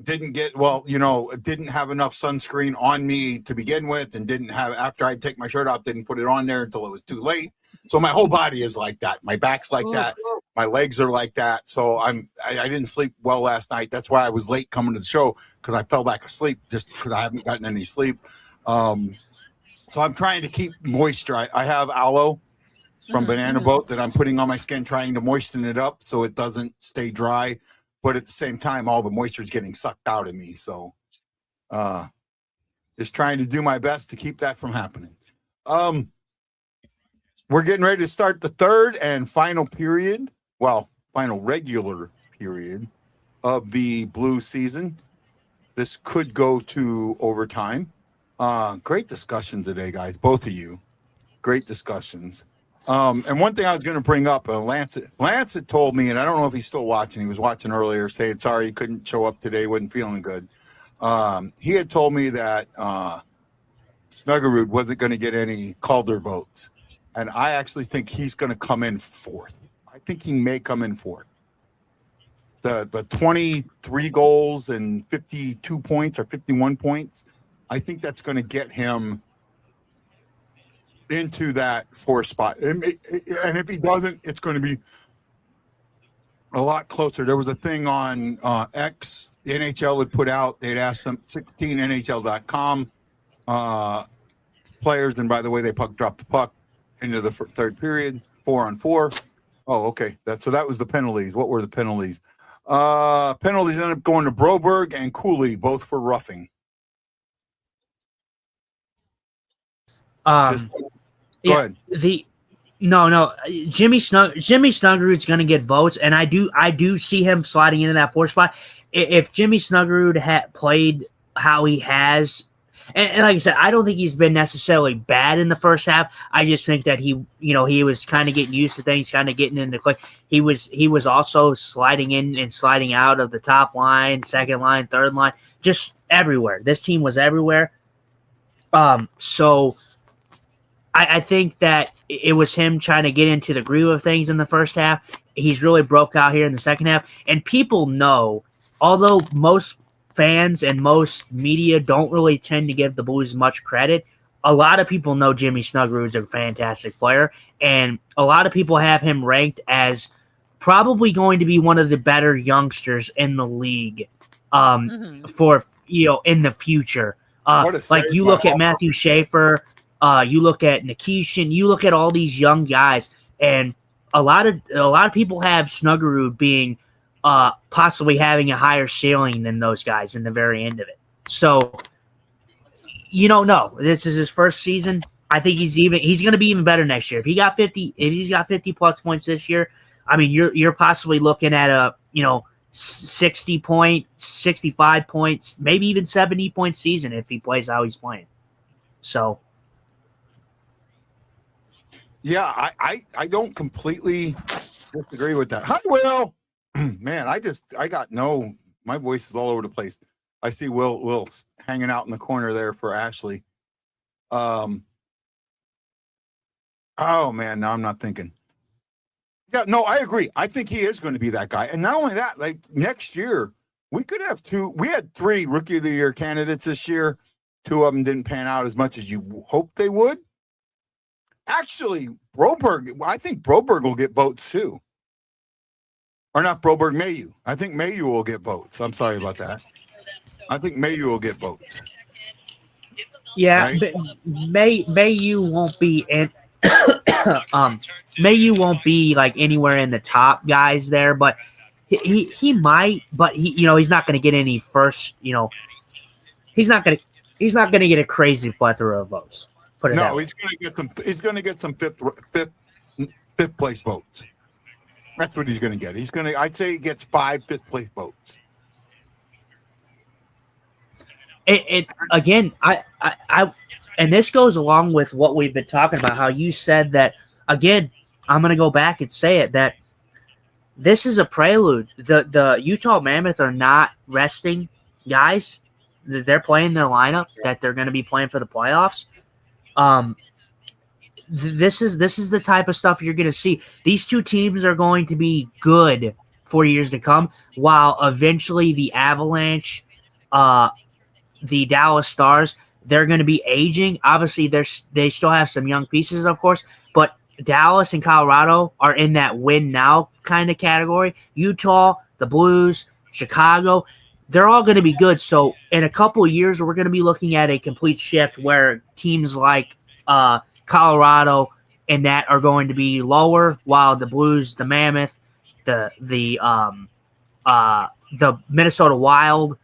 Didn't have enough sunscreen on me to begin with, and didn't have, after I take my shirt off, didn't put it on there until it was too late. So my whole body is like that. My back's like that. My legs are like that. So I didn't sleep well last night. That's why I was late coming to the show, because I fell back asleep just because I haven't gotten any sleep. So I'm trying to keep moisture. I have aloe from Banana Boat that I'm putting on my skin, trying to moisten it up so it doesn't stay dry. But at the same time, all the moisture is getting sucked out of me. So just trying to do my best to keep that from happening. We're getting ready to start the third and final period. Well, final regular period of the Blues season. This could go to overtime. Great discussion today, guys. Both of you. Great discussions. And one thing I was going to bring up, Lance had told me, and I don't know if he's still watching. He was watching earlier, saying, sorry, he couldn't show up today. Wasn't feeling good. He had told me that Snuggerud wasn't going to get any Calder votes. And I actually think he's going to come in fourth. I think he may come in fourth. The 23 goals and 52 points or 51 points, I think that's going to get him into that fourth spot. And if he doesn't, it's going to be a lot closer. There was a thing on X, the NHL would put out, they'd ask them 16NHL.com players, and by the way, they dropped the puck into the third period, 4-on-4. Oh, okay. That was the penalties. What were the penalties? Penalties ended up going to Broberg and Cooley, both for roughing. Go ahead. Jimmy Snuggerud's going to get votes, and I do see him sliding into that fourth spot. If Jimmy Snuggerud had played how he has, and like I said, I don't think he's been necessarily bad in the first half. I just think that he was kind of getting used to things, kind of getting into click. He was also sliding in and sliding out of the top line, second line, third line, just everywhere. This team was everywhere. So I think that it was him trying to get into the groove of things in the first half. He's really broke out here in the second half. And people know, although most fans and most media don't really tend to give the Blues much credit, a lot of people know Jimmy Snuggerud's a fantastic player. And a lot of people have him ranked as probably going to be one of the better youngsters in the league for, in the future. Like you look at Matthew Schaefer, you look at Nikishin, you look at all these young guys, and a lot of people have Snuggerud being possibly having a higher ceiling than those guys in the very end of it. So you don't know. This is his first season. I think he's going to be even better next year. If he's got 50 plus points this year, I mean you're possibly looking at a 60 point, 65 points, maybe even 70 point season if he plays how he's playing. So yeah, I don't completely disagree with that. Hi, Will. Man, my voice is all over the place. I see Will hanging out in the corner there for Ashley. Oh man, now I'm not thinking. Yeah, no, I agree. I think he is going to be that guy. And not only that, like next year, we could have we had 3 Rookie of the Year candidates this year. 2 of them didn't pan out as much as you hoped they would. Actually, I think Broberg will get votes too. Or not Broberg, Mayu. I think Mayu will get votes. I'm sorry about that. I think Mayu will get votes. Yeah, right? but Mayu won't be in. Mayu won't be like anywhere in the top guys there, but he might. But he's not going to get any first. He's not going to get a crazy plethora of votes. No, he's going to get some. He's going to get some fifth place votes. That's what he's going to get. I'd say he gets 5 fifth place votes. Again, and this goes along with what we've been talking about. How you said that again. I'm going to go back and say it that this is a prelude. The Utah Mammoth are not resting guys. They're playing their lineup that they're going to be playing for the playoffs. This is the type of stuff you're going to see. These 2 teams are going to be good for years to come, while eventually the Avalanche, the Dallas Stars, they're going to be aging. Obviously, they still have some young pieces, of course, but Dallas and Colorado are in that win now kind of category. Utah, the Blues, Chicago, they're all going to be good. So in a couple of years, we're going to be looking at a complete shift where teams like Colorado and that are going to be lower, while the Blues, the Mammoth, the Minnesota Wild,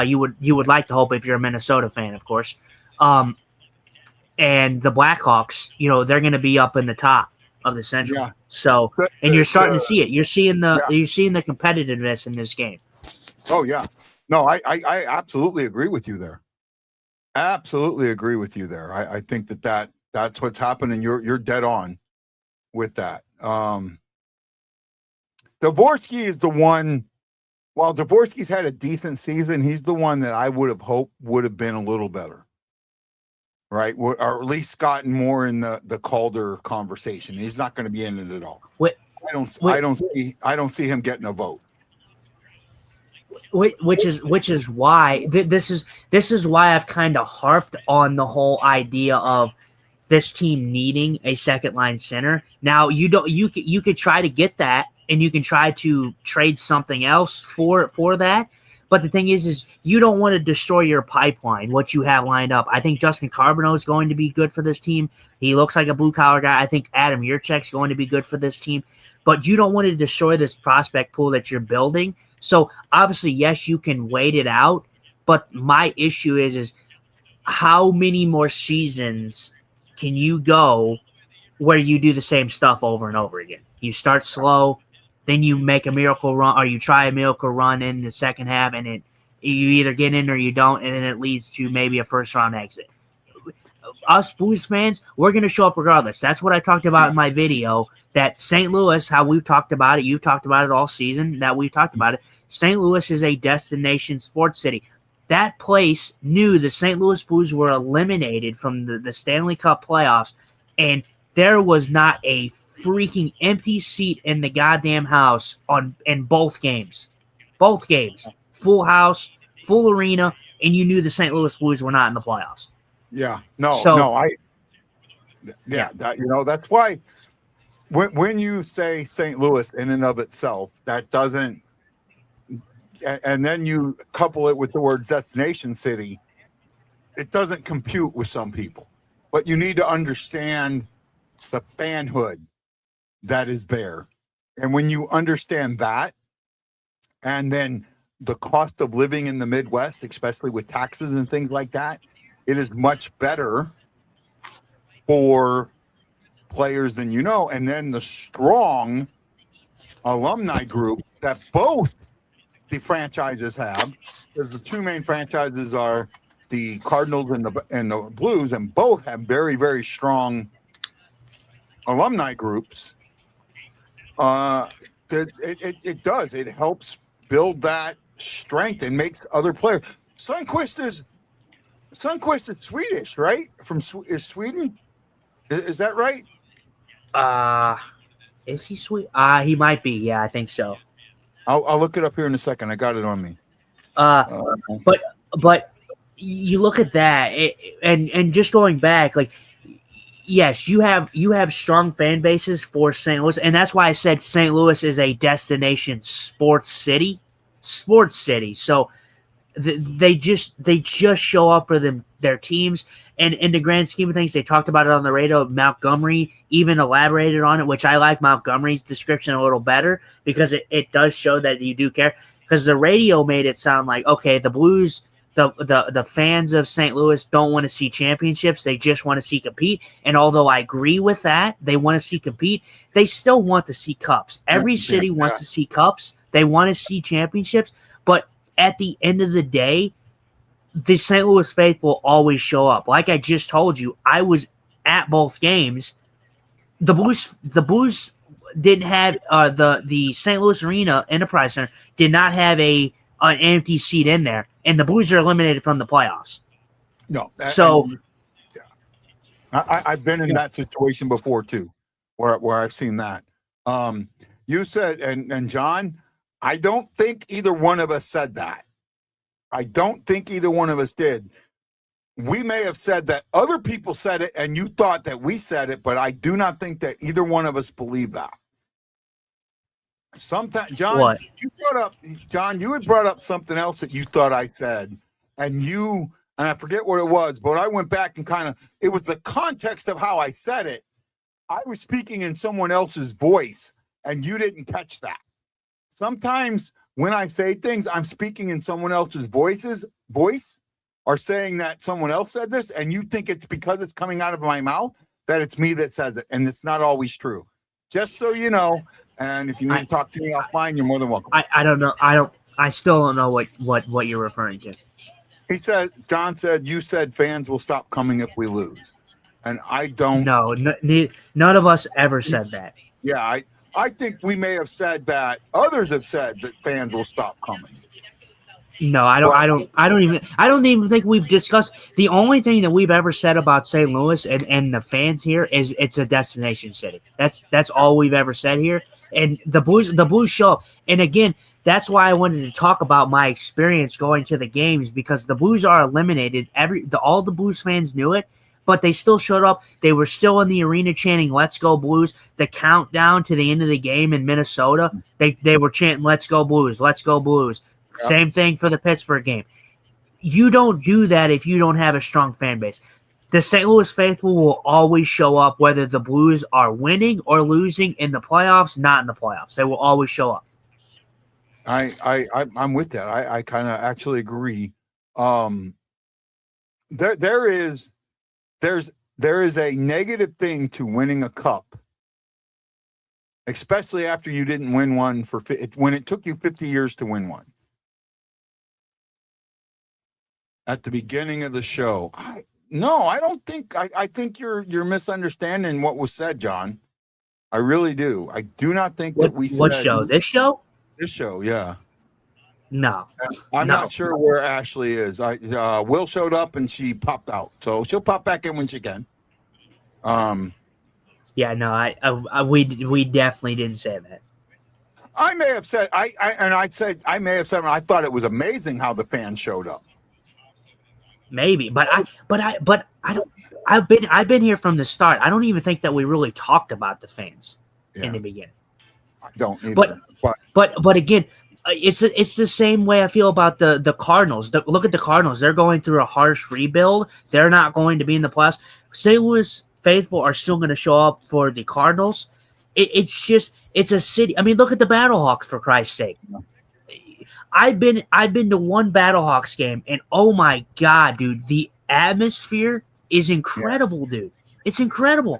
you would like to hope if you're a Minnesota fan, of course, and the Blackhawks, they're going to be up in the top of the Central. Yeah. So, and you're starting to see it. You're seeing the competitiveness in this game. Oh yeah, no, I absolutely agree with you there. Absolutely agree with you there. I think that's what's happening. You're dead on with that. Dvorsky is the one. While Dvorsky's had a decent season, he's the one that I would have hoped would have been a little better, right? Or at least gotten more in the Calder conversation. He's not going to be in it at all. I don't see him getting a vote. Which is why this is why I've kind of harped on the whole idea of this team needing a second line center. Now you could try to get that, and you can try to trade something else for that. But the thing is you don't want to destroy your pipeline, what you have lined up. I think Justin Carbonneau is going to be good for this team. He looks like a blue collar guy. I think Adam Yurchek's going to be good for this team. But you don't want to destroy this prospect pool that you're building. So obviously, yes, you can wait it out. But my issue is how many more seasons can you go where you do the same stuff over and over again? You start slow, then you make a miracle run, or you try a miracle run in the second half, and you either get in or you don't, and then it leads to maybe a first-round exit. Us Blues fans, we're going to show up regardless. That's what I talked about in my video, that St. Louis, how we've talked about it, you've talked about it all season, that we've talked about it. St. Louis is a destination sports city. That place knew the St. Louis Blues were eliminated from the Stanley Cup playoffs, and there was not a freaking empty seat in the goddamn house in both games. Both games. Full house, full arena, and you knew the St. Louis Blues were not in the playoffs. Yeah. That's why when you say St. Louis in and of itself, that doesn't, and then you couple it with the word destination city, it doesn't compute with some people. But you need to understand the fanhood that is there. And when you understand that, and then the cost of living in the Midwest, especially with taxes and things like that, it is much better for players than you know. And then the strong alumni group that both the franchises have, because the two main franchises are the Cardinals and the Blues, and both have very, very strong alumni groups. It does. It helps build that strength and makes other players. Sunquist is Swedish, right? Is Sweden? Is that right? Is he sweet? He might be. Yeah, I think so. I'll look it up here in a second. I got it on me. But you look at that, and just going back, like, yes, you have strong fan bases for St. Louis, and that's why I said St. Louis is a destination sports city. So they just show up for their teams, and in the grand scheme of things, they talked about it on the radio. Montgomery even elaborated on it, which I like Montgomery's description a little better because it does show that you do care. Because the radio made it sound like, okay, the Blues, the fans of St. Louis don't want to see championships. They just want to see compete. And although I agree with that, they want to see compete, they still want to see cups. Every city wants to see cups. They want to see championships. But at the end of the day, the St. Louis faithful always show up. Like I just told you, I was at both games. The Blues didn't have the St. Louis Arena Enterprise Center did not have an empty seat in there, and the Blues are eliminated from the playoffs. No, I've been in that situation before too, where I've seen that. You said, and John, I don't think either one of us said that. I don't think either one of us did. We may have said that other people said it, and you thought that we said it, but I do not think that either one of us believe that. Sometimes, John, what? You had brought up something else that you thought I said, and I forget what it was, but I went back and it was the context of how I said it. I was speaking in someone else's voice, and you didn't catch that. Sometimes when I say things, I'm speaking in someone else's voice, or saying that someone else said this, and you think it's because it's coming out of my mouth that it's me that says it, and it's not always true. Just so you know, and if you need to talk to me offline, you're more than welcome. I don't know. I still don't know what you're referring to. John said, you said fans will stop coming if we lose. And I don't. No, none of us ever said that. Yeah, I think we may have said that. Others have said that fans will stop coming. No, I don't even think we've discussed. The only thing that we've ever said about St. Louis and the fans here is it's a destination city. That's all we've ever said here. And the Blues show up. And again, that's why I wanted to talk about my experience going to the games, because the Blues are eliminated. All the Blues fans knew it, but they still showed up. They were still in the arena chanting "Let's go Blues." The countdown to the end of the game in Minnesota, they were chanting "Let's go Blues, let's go Blues." Yep. Same thing for the Pittsburgh game. You don't do that if you don't have a strong fan base. The St. Louis faithful will always show up, whether the Blues are winning or losing in the playoffs, not in the playoffs. They will always show up. I'm with that. I kind of actually agree. There's there is a negative thing to winning a cup, especially after you didn't win one when it took you 50 years to win one. At the beginning of the show, I don't think. I think you're misunderstanding what was said, John. I really do. I do not think that we said. What show? This show? This show, yeah. No. I'm not sure where Ashley is. Will showed up and she popped out, so she'll pop back in when she can. Yeah, no, we definitely didn't say that. I may have said I thought it was amazing how the fans showed up. Maybe, but I don't. I've been here from the start. I don't even think that we really talked about the fans in the beginning. I don't either. But again, it's the same way I feel about the Cardinals. Look at the Cardinals. They're going through a harsh rebuild. They're not going to be in the playoffs. St. Louis faithful are still going to show up for the Cardinals. It's a city. I mean, look at the Battlehawks, for Christ's sake. I've been to one Battlehawks game, and oh my God, dude, the atmosphere is incredible, dude. It's incredible.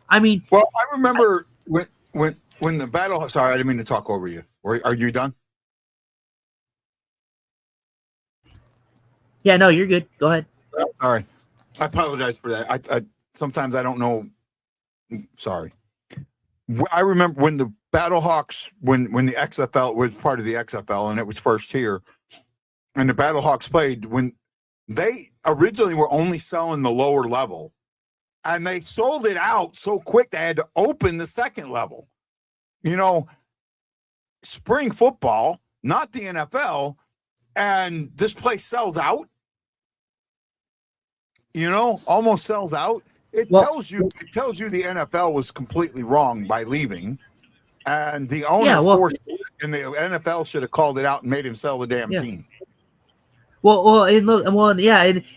I mean, well, I remember when the Battlehawks. Sorry, I didn't mean to talk over you. Are you done? Yeah, no, you're good. Go ahead. All right. I apologize for that. I sometimes I don't know. Sorry. I remember when the Battlehawks, when the XFL was part of the XFL and it was first here, and the Battlehawks played, when they originally were only selling the lower level, and they sold it out so quick they had to open the second level. You know, spring football, not the NFL, and this place sells out. You know, almost sells out. It tells you the NFL was completely wrong by leaving, and the owner forced it, and the NFL should have called it out and made him sell the damn team.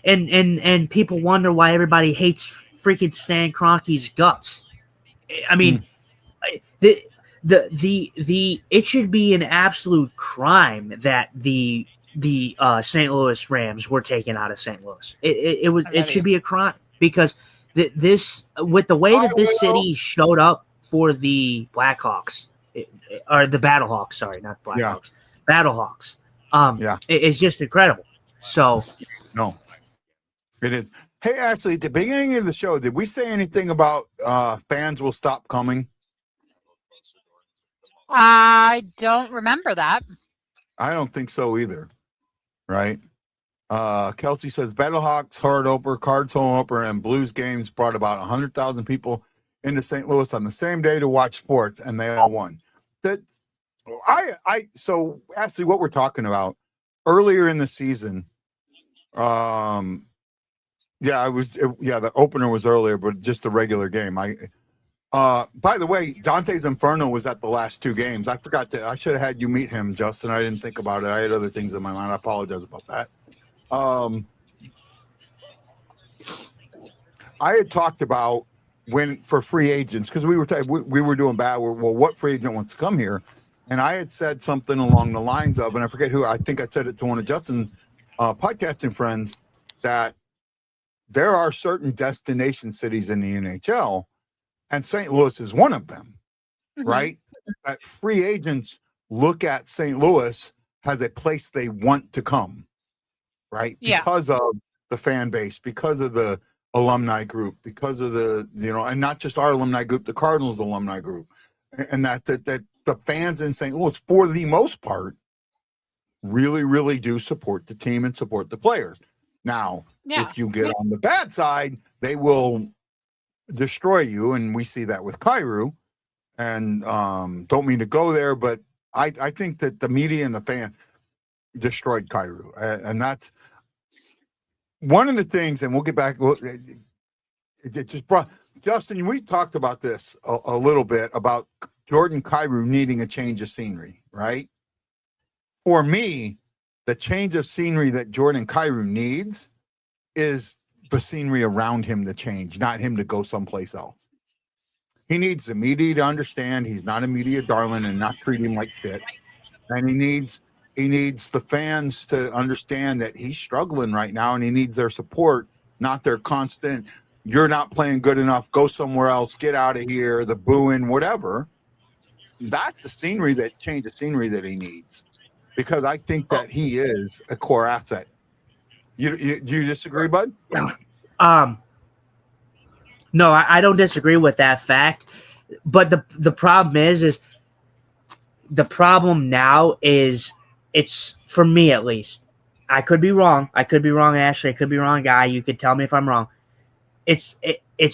And people wonder why everybody hates freaking Stan Kroenke's guts. I mean, it should be an absolute crime that the St. Louis Rams were taken out of St. Louis. It should be a crime because this with the way that this city showed up for the Blackhawks or the Battlehawks. Sorry, not Blackhawks. Battlehawks. It's just incredible. So no, it is. Hey, Ashley, at the beginning of the show, did we say anything about fans will stop coming? I don't remember that. I don't think so either. Right? Kelsey says Battlehawks hard opener, Cards home opener, and Blues games brought about 100,000 people into St. Louis on the same day to watch sports, and they all won. So actually, what we're talking about earlier in the season, the opener was earlier, but just the regular game. By the way, Dante's Inferno was at the last two games. I should have had you meet him, Justin. I didn't think about it. I had other things in my mind. I apologize about that. I had talked about for free agents, because we were doing bad. Well, what free agent wants to come here? And I had said something along the lines of, and I forget who, I think I said it to one of Justin's podcasting friends, that there are certain destination cities in the NHL, and St. Louis is one of them, right? That free agents look at St. Louis as a place they want to come, right? Because of the fan base, because of the alumni group, because of the, and not just our alumni group, the Cardinals alumni group, and that the fans in St. Louis, for the most part, really, really do support the team and support the players. Now, if you get on the bad side, they will destroy you, and we see that with Kyrou. And don't mean to go there, but I think that the media and the fan destroyed Kyrou, and that's one of the things. And we'll get back. It just brought Justin. We talked about this a little bit about Jordan Kyrou needing a change of scenery, right? For me, the change of scenery that Jordan Kyrou needs is the scenery around him to change, not him to go someplace else. He needs the media to understand he's not a media darling and not treat him like shit. And he needs the fans to understand that he's struggling right now, and he needs their support, not their constant, you're not playing good enough, go somewhere else, get out of here, the booing, whatever. That's the scenery that change the scenery that he needs, because I think that he is a core asset. Do you disagree, bud? No, I don't disagree with that fact. But the problem is the problem now is, it's, for me at least, I could be wrong. I could be wrong, Ashley. I could be wrong, Guy. You could tell me if I'm wrong. It's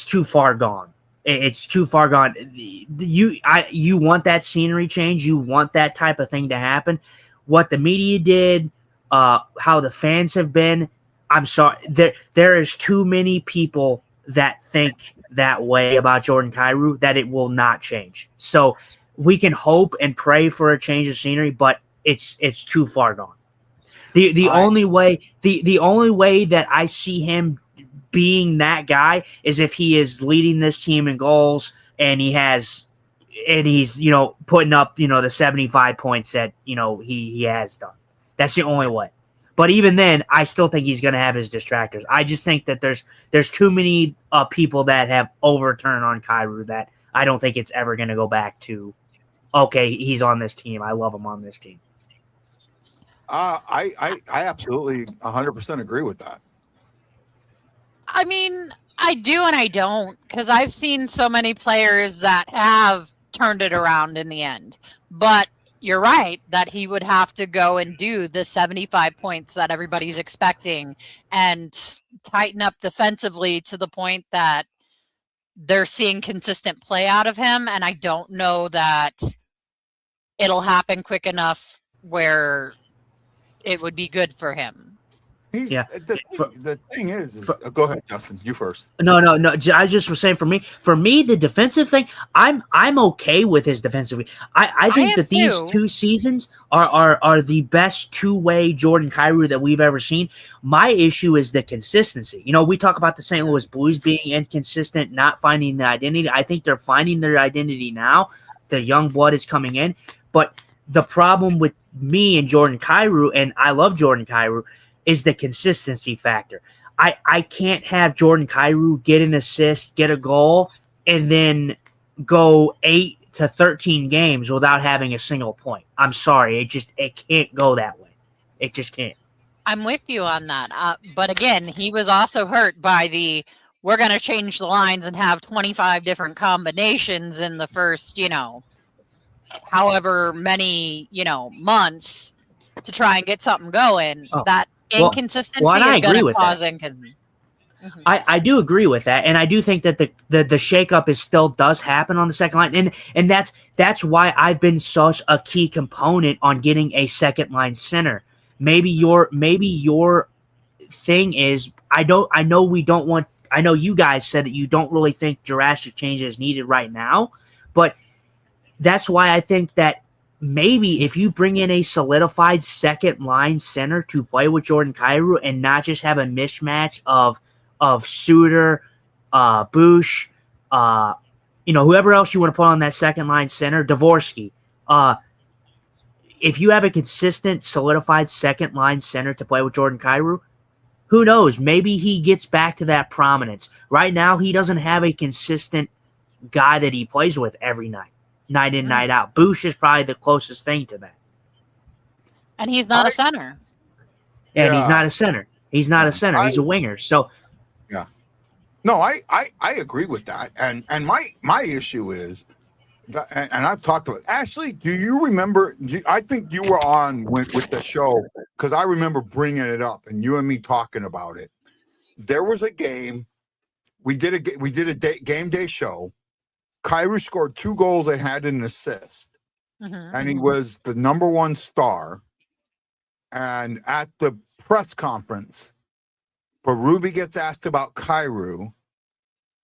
too far gone. It's too far gone. You want that scenery change. You want that type of thing to happen. What the media did, how the fans have been. I'm sorry. There is too many people that think that way about Jordan Kyrou that it will not change. So we can hope and pray for a change of scenery, but it's too far gone. The only way that I see him being that guy is if he is leading this team in goals and he's putting up the 75 points that he has done. That's the only way. But even then, I still think he's going to have his distractors. I just think that there's too many people that have overturned on Kyrou that I don't think it's ever going to go back to, okay, he's on this team, I love him on this team. I absolutely 100% agree with that. I mean, I do and I don't, because I've seen so many players that have turned it around in the end. But you're right that he would have to go and do the 75 points that everybody's expecting and tighten up defensively to the point that they're seeing consistent play out of him. And I don't know that it'll happen quick enough where it would be good for him. The thing is go ahead, Justin. You first. No. I just was saying, for me, the defensive thing, I'm okay with his defensive. I think that these 2 seasons are the best two-way Jordan Kyrou that we've ever seen. My issue is the consistency. We talk about the St. Louis Blues being inconsistent, not finding the identity. I think they're finding their identity now. The young blood is coming in, but the problem with me and Jordan Kyrou, and I love Jordan Kyrou, is the consistency factor. I can't have Jordan Kyrou get an assist, get a goal, and then go 8 to 13 games without having a single point. I'm sorry. It can't go that way. It just can't. I'm with you on that. But again, he was also hurt by we're going to change the lines and have 25 different combinations in the first, however many, months to try and get something going. That inconsistency is going to cause inconsistency. I do agree with that, and I do think that the shakeup still does happen on the second line, and that's why I've been such a key component on getting a second line center. Maybe your thing is, I know you guys said that you don't really think drastic change is needed right now, but that's why I think that maybe if you bring in a solidified second line center to play with Jordan Kyrou and not just have a mismatch of Suter, Bush, whoever else you want to put on that second line center, Dvorsky. If you have a consistent, solidified second line center to play with Jordan Kyrou, who knows? Maybe he gets back to that prominence. Right now, he doesn't have a consistent guy that he plays with every night in, night out. Bush is probably the closest thing to that. And he's not a center. And he's not a center. He's not a center. He's a winger. So, yeah. No, I agree with that. And my issue is, and I've talked about it. Ashley, do you remember? I think you were on with the show, because I remember bringing it up and you and me talking about it. There was a game. We did a game day show. Kyrou scored 2 goals. They had an assist, and he was the number 1 star. And at the press conference, Berube gets asked about Kyrou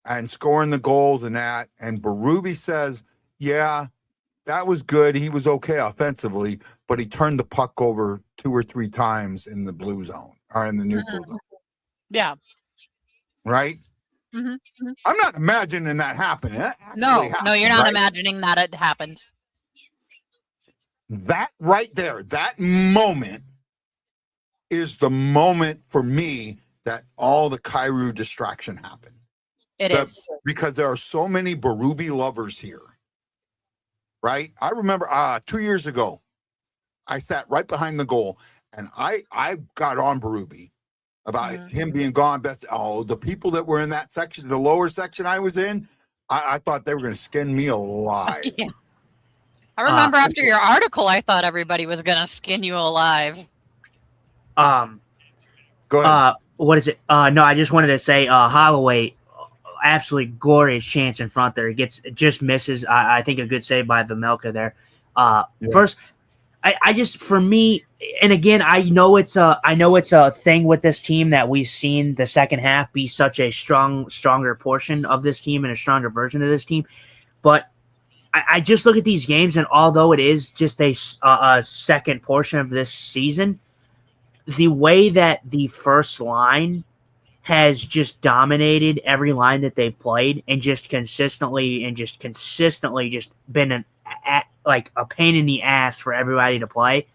and scoring the goals and that, and Berube says, "Yeah, that was good. He was okay offensively, but he turned the puck over 2 or 3 times in the blue zone or in the neutral zone." Yeah. Right. I'm not imagining that happening. No, you're not imagining that it happened. That right there, that moment is the moment for me that all the Kyrou distraction happened. It is. Because there are so many Berube lovers here, right? I remember 2 years ago, I sat right behind the goal, and I got on Berube about him being gone. The people that were in that section, the lower section I was in, I thought they were going to skin me alive. Yeah. I remember after your article, I thought everybody was going to skin you alive. Go ahead. What is it? No, I just wanted to say Holloway, absolutely glorious chance in front there. Just misses. I think a good save by Vmelka there. First, I just, for me, and again, I know it's a thing with this team that we've seen the second half be such a stronger portion of this team and a stronger version of this team, but I just look at these games, and although it is just a second portion of this season, the way that the first line has just dominated every line that they've played, and just consistently just been like a pain in the ass for everybody to play.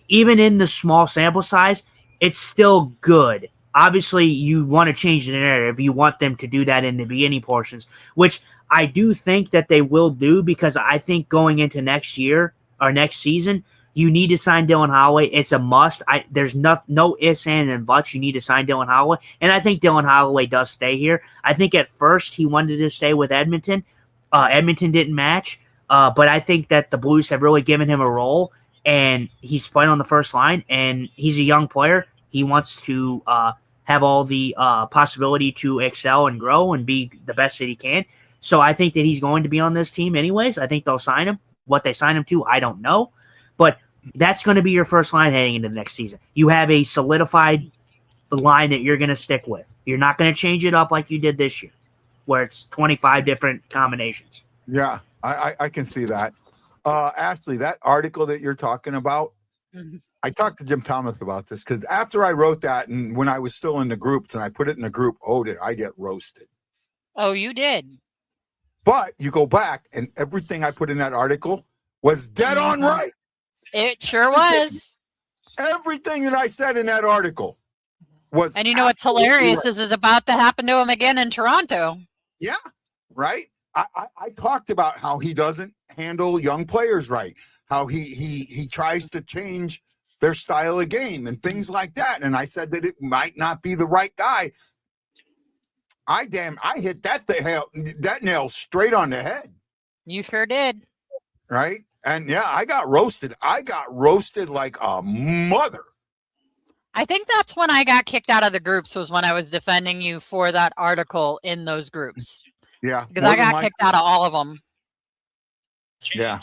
Even in the small sample size, it's still good. Obviously, you want to change the narrative. You want them to do that in the beginning portions, which I do think that they will do, because I think going into next year or next season, you need to sign Dylan Holloway. It's a must. There's no ifs, ands, and buts. You need to sign Dylan Holloway, and I think Dylan Holloway does stay here. I think at first he wanted to stay with Edmonton. Edmonton didn't match, but I think that the Blues have really given him a role, and he's playing on the first line, and he's a young player. He wants to have all the possibility to excel and grow and be the best that he can. So I think that he's going to be on this team anyways. I think they'll sign him. What they sign him to, I don't know. But that's going to be your first line heading into the next season. You have a solidified line that you're going to stick with. You're not going to change it up like you did this year, where it's 25 different combinations. Yeah, I can see that. Ashley, that article that you're talking about, I talked to Jim Thomas about this, because after I wrote that, and when I was still in the groups and I put it in the group, did I get roasted? Oh, you did. But you go back, and everything I put in that article was dead on right. It sure was. Everything that I said in that article was. And you know what's hilarious is it's about to happen to him again in Toronto. Yeah, right. I talked about how he doesn't handle young players right, how he tries to change their style of game and things like that. And I said that it might not be the right guy. I hit that nail straight on the head. You sure did. Right. And yeah, I got roasted. I got roasted like a mother. I think that's when I got kicked out of the groups, was when I was defending you for that article in those groups. Yeah. Because I got kicked out of all of them. Yeah.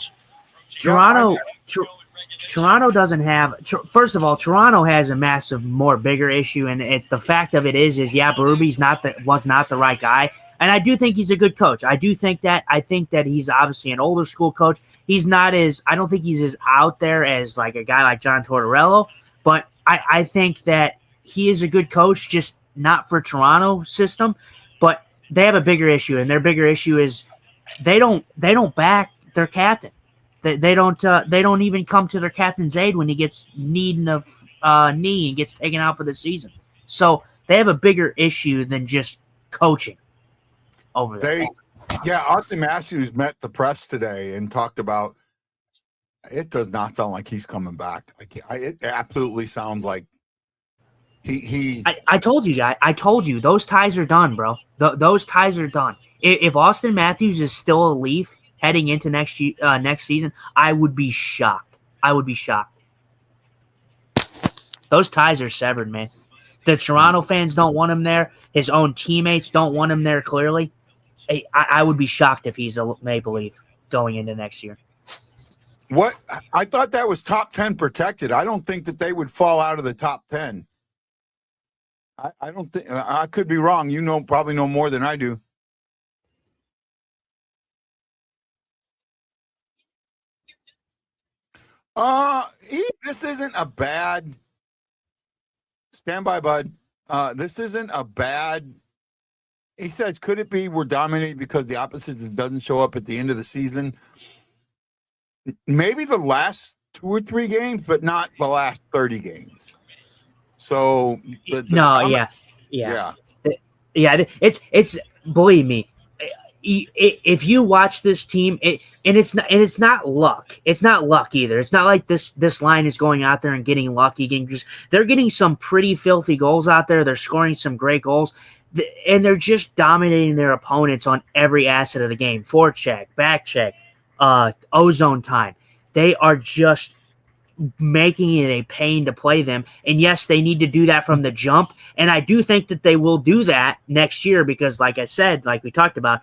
Toronto doesn't have. First of all, Toronto has a massive, bigger issue, and the fact of it is Berube's was not the right guy, and I do think he's a good coach. I think that he's obviously an older school coach. He's not as. I don't think he's as out there as like a guy like John Tortorella, but I think that he is a good coach, just not for Toronto system. But they have a bigger issue, and their bigger issue is they don't back their captain. They don't even come to their captain's aid when he gets kneed in the knee and gets taken out for the season. So they have a bigger issue than just coaching over there. Austin Matthews met the press today and talked about. It does not sound like he's coming back. It absolutely sounds like he. I told you, guys. I told you those ties are done, bro. Those ties are done. If Austin Matthews is still a Leaf heading into next season, I would be shocked. Those ties are severed, man. The Toronto fans don't want him there. His own teammates don't want him there, clearly. I would be shocked if he's a Maple Leaf going into next year. What? I thought that was top 10 protected. I don't think that they would fall out of the top 10. I don't think. I could be wrong. You probably know more than I do. This isn't a bad stand by, bud. This isn't a bad. He says, could it be we're dominated because the opposites doesn't show up at the end of the season? Maybe the last 2 or 3 games, but not the last 30 games. So Yeah, it's believe me, if you watch this team, it's not luck. It's not luck either. It's not like this line is going out there and getting lucky. They're getting some pretty filthy goals out there. They're scoring some great goals, and they're just dominating their opponents on every asset of the game. Forecheck, back check, ozone time. They are just making it a pain to play them. And yes, they need to do that from the jump. And I do think that they will do that next year because, like I said, like we talked about,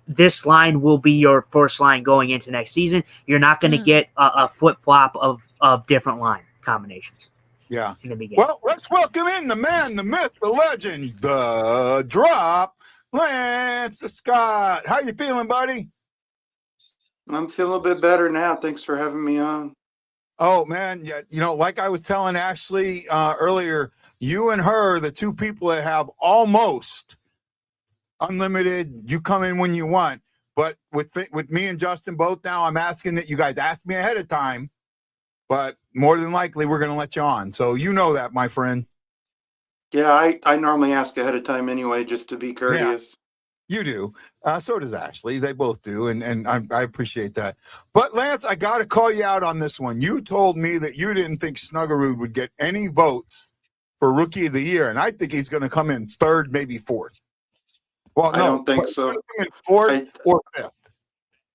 this line will be your first line going into next season. You're not going to get a flip-flop of different line combinations. Yeah. In the beginning. Well, let's welcome in the man, the myth, the legend, the drop, Lance Scott. How you feeling, buddy? I'm feeling a bit better now. Thanks for having me on. Oh, man. Yeah, like I was telling Ashley earlier, you and her, the two people that have almost unlimited, you come in when you want. But with me and Justin both now, I'm asking that you guys ask me ahead of time. But more than likely, we're going to let you on. So you know that, my friend. Yeah, I normally ask ahead of time anyway, just to be courteous. Yeah. You do. So does Ashley. They both do. And I appreciate that. But, Lance, I got to call you out on this one. You told me that you didn't think Snuggerud would get any votes for Rookie of the Year. And I think he's going to come in third, maybe fourth. Well, no. I don't think so. Fourth or fifth.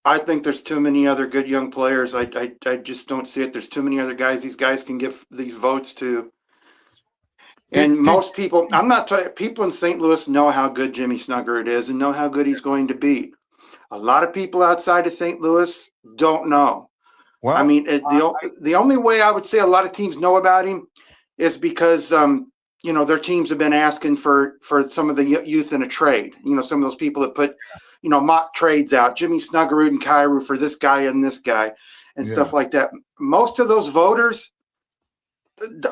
I think there's too many other good young players. I just don't see it. There's too many other guys these guys can give these votes to. And most people, I'm not talking, people in St. Louis know how good Jimmy Snuggerud is and know how good he's going to be. A lot of people outside of St. Louis don't know. Well, I mean, the only way I would say a lot of teams know about him is because, their teams have been asking for some of the youth in a trade. Some of those people that put, mock trades out, Jimmy Snuggerud and Kyrou for this guy and this guy and stuff like that. Most of those voters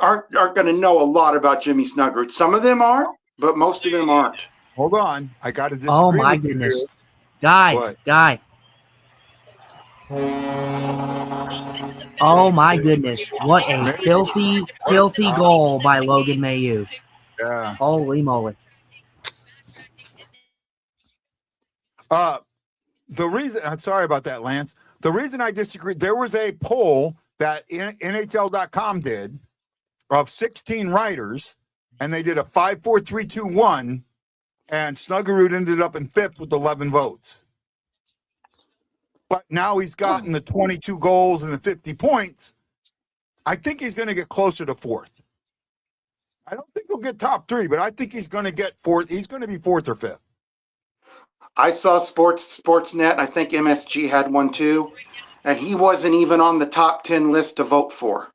aren't going to know a lot about Jimmy Snuggerud. Some of them are, but most of them aren't. Hold on. I got to disagree. Oh, my goodness. Guy. Oh, my goodness. What a filthy goal by Logan Mailloux. Yeah. Holy moly. The reason, I'm sorry about that, Lance. The reason I disagree, there was a poll that NHL.com did of 16 writers, and they did a 5-4-3-2-1, and Snuggerud ended up in fifth with 11 votes. But now he's gotten the 22 goals and the 50 points. I think he's going to get closer to fourth. I don't think he'll get top three, but I think he's going to get fourth. He's going to be fourth or fifth. I saw Sportsnet. I think MSG had one too, and he wasn't even on the top 10 list to vote for.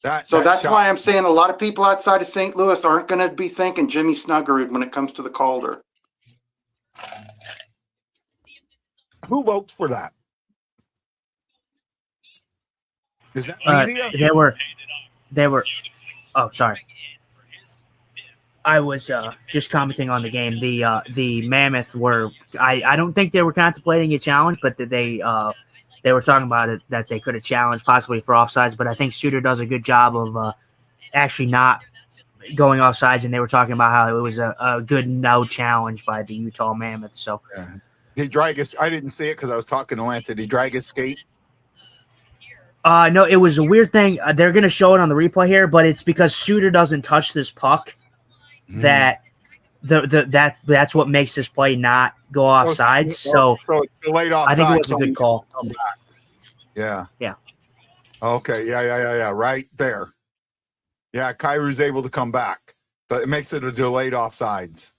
That's why I'm saying a lot of people outside of St. Louis aren't going to be thinking Jimmy Snuggerud when it comes to the Calder. Who votes for that? Is that media? They were. Oh, sorry. I was just commenting on the game. The Mammoth were. I don't think they were contemplating a challenge, but they were talking about it that they could have challenged possibly for offsides. But I think Suter does a good job of actually not going offsides, and they were talking about how it was a good no challenge by the Utah Mammoths. So. Yeah. Did he drag his? I didn't see it because I was talking to Lance. Did he drag his skate? No, it was a weird thing. They're going to show it on the replay here, but it's because Suter doesn't touch this puck that that's what makes this play not go off sides. So it's delayed offside. I think it was a good call. Yeah. Yeah. Okay. Yeah. Right there. Yeah, Kyrou's able to come back, but it makes it a delayed offsides.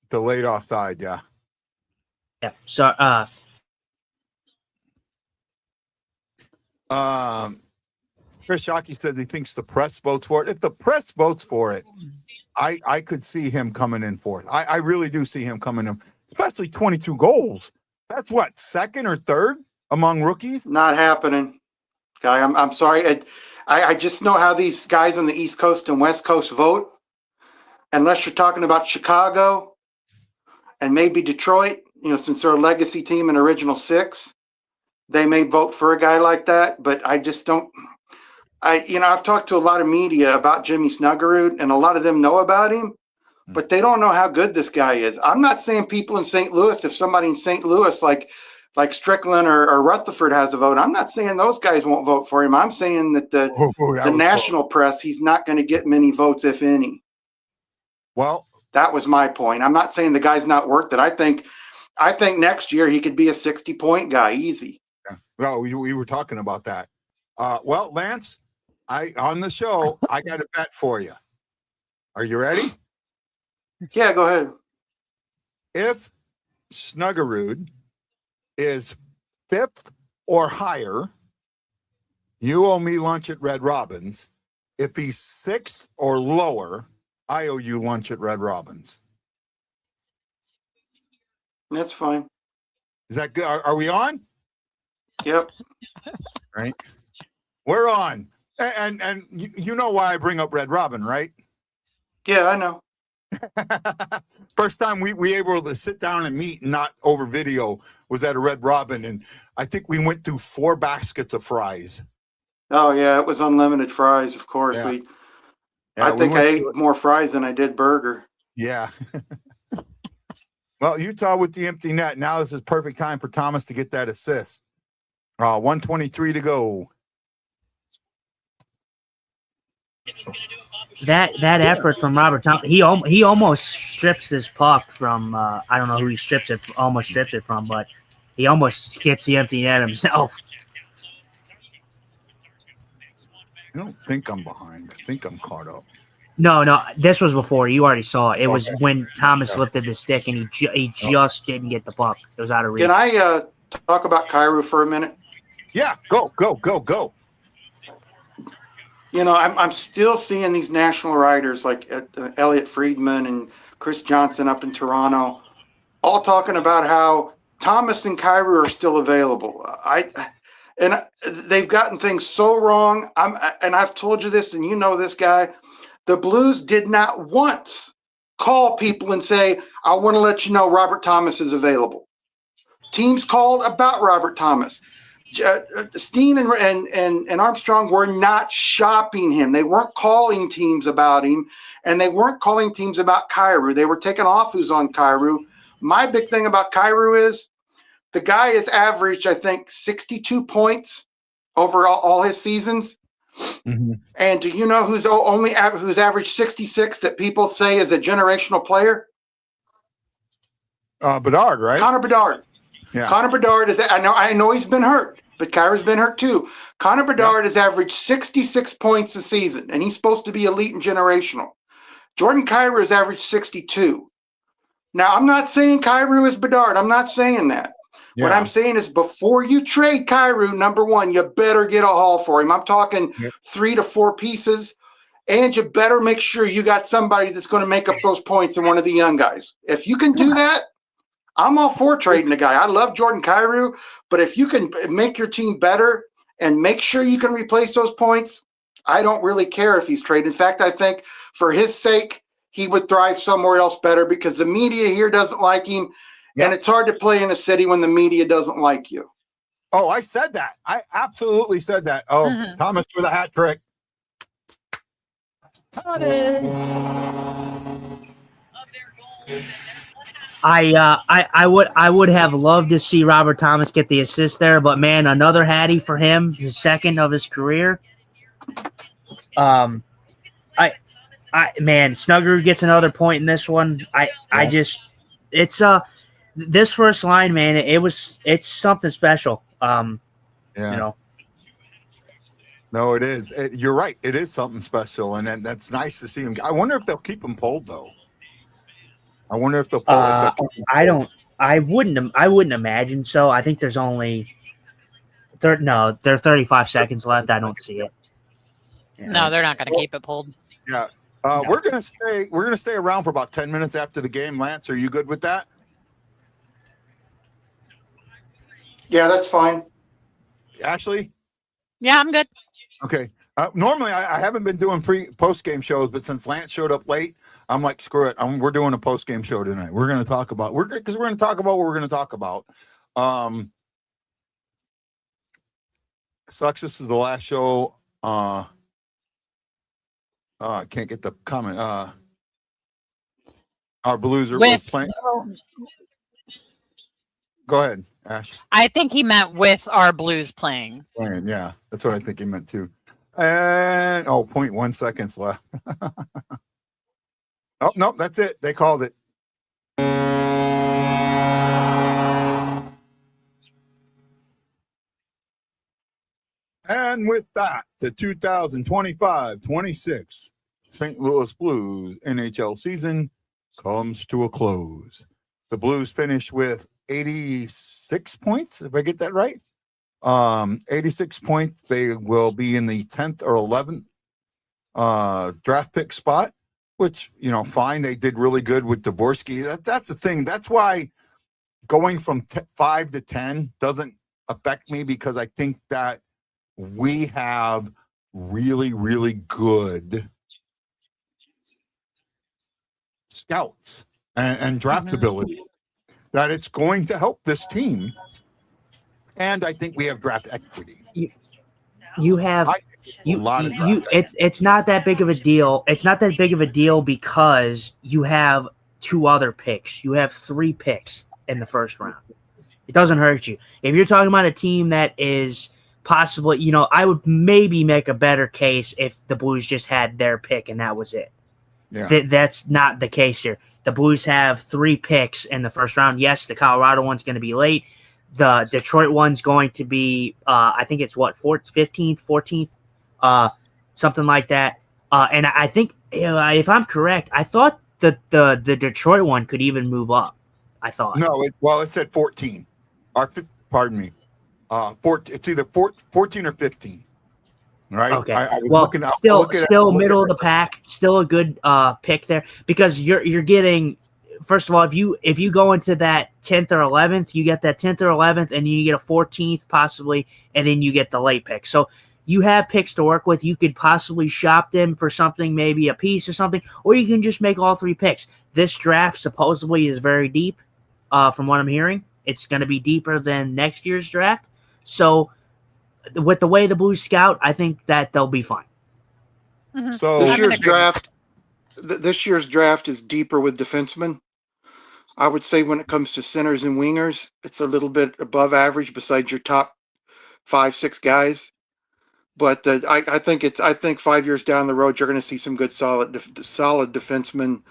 Delayed offside, yeah. Yeah. So Chris Shockey says he thinks the press votes for it. If the press votes for it, I could see him coming in for it. I really do see him coming in, especially 22 goals. That's what, second or third among rookies? Not happening, guy. I'm sorry. I just know how these guys on the East Coast and West Coast vote. Unless you're talking about Chicago and maybe Detroit, since they're a legacy team in Original Six, they may vote for a guy like that. But I just don't. I've talked to a lot of media about Jimmy Snuggerud, and a lot of them know about him, but they don't know how good this guy is. I'm not saying people in St. Louis, if somebody in St. Louis like Strickland or Rutherford has a vote, I'm not saying those guys won't vote for him. I'm saying that the national press, he's not going to get many votes, if any. Well, that was my point. I'm not saying the guy's not worth it. I think next year he could be a 60-point guy, easy. Yeah. Well, we were talking about that. Well, Lance, on the show, I got a bet for you. Are you ready? Yeah, go ahead. If Snuggerud is 5th or higher, you owe me lunch at Red Robin's. If he's 6th or lower, I owe you lunch at Red Robin's. That's fine. Is that good? Are we on? Yep. Right. We're on. And you know why I bring up Red Robin, right? Yeah, I know. First time we able to sit down and meet, not over video, was at a Red Robin, and I think we went through 4 baskets of fries. Oh yeah, it was unlimited fries, of course. Yeah. I think I ate more fries than I did burger. Yeah. Well, Utah with the empty net. Now this is perfect time for Thomas to get that assist. 1:23 to go. That effort from Robert Thomas, he almost strips this puck from I don't know who he almost strips it from, but he almost gets the empty net himself. I don't think I'm behind. I think I'm caught up. No, this was before. You already saw it. It was when Thomas lifted the stick and he just didn't get the puck. It was out of reach. Can I talk about Kyrou for a minute? Yeah, go. I'm still seeing these national writers like Elliot Friedman and Chris Johnson up in Toronto, all talking about how Thomas and Kyrou are still available. And they've gotten things so wrong. I've told you this, and you know this guy. The Blues did not once call people and say, I want to let you know Robert Thomas is available. Teams called about Robert Thomas. Steen and Armstrong were not shopping him. They weren't calling teams about him, and they weren't calling teams about Kyrou. They were taking offers on Kyrou. My big thing about Kyrou is the guy has averaged, I think, 62 points over all his seasons. Mm-hmm. And do you know who's averaged 66 that people say is a generational player? Bedard, right? Connor Bedard. Yeah. Connor Bedard I know he's been hurt, but Kyrou's been hurt too. Connor Bedard has averaged 66 points a season, and he's supposed to be elite and generational. Jordan Kyrou has averaged 62. Now, I'm not saying Kyrou is Bedard. I'm not saying that. Yeah. What I'm saying is before you trade Kyrou, number one, you better get a haul for him. I'm talking 3 to 4 pieces, and you better make sure you got somebody that's going to make up those points in one of the young guys. If you can do that, I'm all for trading the guy. I love Jordan Kyrou, but if you can make your team better and make sure you can replace those points, I don't really care if he's traded. In fact, I think for his sake, he would thrive somewhere else better because the media here doesn't like him. Yep. And it's hard to play in a city when the media doesn't like you. Oh, I said that. I absolutely said that. Oh, Thomas with a hat trick. I would have loved to see Robert Thomas get the assist there, but man, another hattie for him, his second of his career. Snuggerud gets another point in this one. This first line, man, it's something special. You know. No, it is. You're right. It is something special, and that's nice to see him. I wonder if they'll keep him pulled, though. I wonder if they'll. I wouldn't imagine so. I think there's only. There are 35 seconds left. I don't see it. Yeah. No, they're not going to keep it pulled. Yeah, we're gonna stay. We're gonna stay around for about 10 minutes after the game. Lance, are you good with that? Yeah, that's fine. Ashley? Yeah, I'm good. Okay. Normally, I haven't been doing post-game shows, but since Lance showed up late, I'm like, screw it. We're doing a post-game show tonight. We're going to talk about what we're going to talk about. Sucks this is the last show I can't get the comment. Our Blues are playing. Go ahead, Ash. I think he meant with our Blues playing. Yeah, that's what I think he meant too. And 0.1 seconds left. Oh, no, that's it. They called it. And with that, the 2025-26 St. Louis Blues NHL season comes to a close. The Blues finished with 86 points, if I get that right. 86 points. They will be in the 10th or 11th draft pick spot, which, fine. They did really good with Dvorsky. That's the thing. That's why going from 5 to 10 doesn't affect me, because I think that we have really, really good scouts and draftability, that it's going to help this team. And I think we have draft equity. You have it's not that big of a deal. It's not that big of a deal because you have 2 other picks. You have 3 picks in the first round. It doesn't hurt you. If you're talking about a team that is possibly, I would maybe make a better case if the Blues just had their pick and that was it. Yeah. That's not the case here. The Blues have 3 picks in the first round. Yes, the Colorado one's going to be late. The Detroit one's going to be, I think it's 15th, 14th, something like that. And I think, if I'm correct, I thought the Detroit one could even move up. I thought. No, it's at 14. Pardon me. It's either 14 or 15. Right. Okay. Still middle of the pack. Still a good pick there, because you're getting. First of all, if you go into that 10th or 11th, you get that 10th or 11th, and then you get a 14th possibly, and then you get the late pick. So you have picks to work with. You could possibly shop them for something, maybe a piece or something, or you can just make all 3 picks. This draft supposedly is very deep, from what I'm hearing. It's going to be deeper than next year's draft. So with the way the Blues scout, I think that they'll be fine. Mm-hmm. So this year's draft is deeper with defensemen. I would say when it comes to centers and wingers, it's a little bit above average besides your top 5-6 guys. But I think 5 years down the road, you're going to see some good solid defensemen,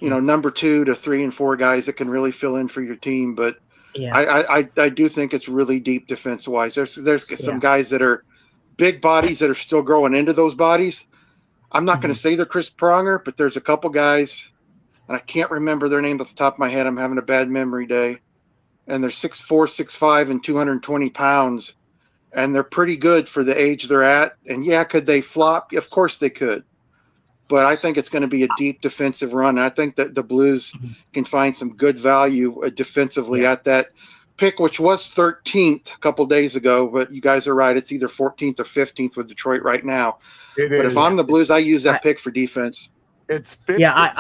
number 2 to 3 and 4 guys that can really fill in for your team. But yeah. I do think it's really deep defense wise. There's some guys that are big bodies that are still growing into those bodies. I'm not going to say they're Chris Pronger, but there's a couple guys, and I can't remember their name off the top of my head. I'm having a bad memory day. And they're 6'4", 6'5", and 220 pounds. And they're pretty good for the age they're at. And yeah, could they flop? Of course they could. But I think it's going to be a deep defensive run. I think that the Blues can find some good value defensively at that pick, which was 13th a couple days ago. But you guys are right. It's either 14th or 15th with Detroit right now. But if I'm the Blues, I use that pick for defense. It's 50. Yeah,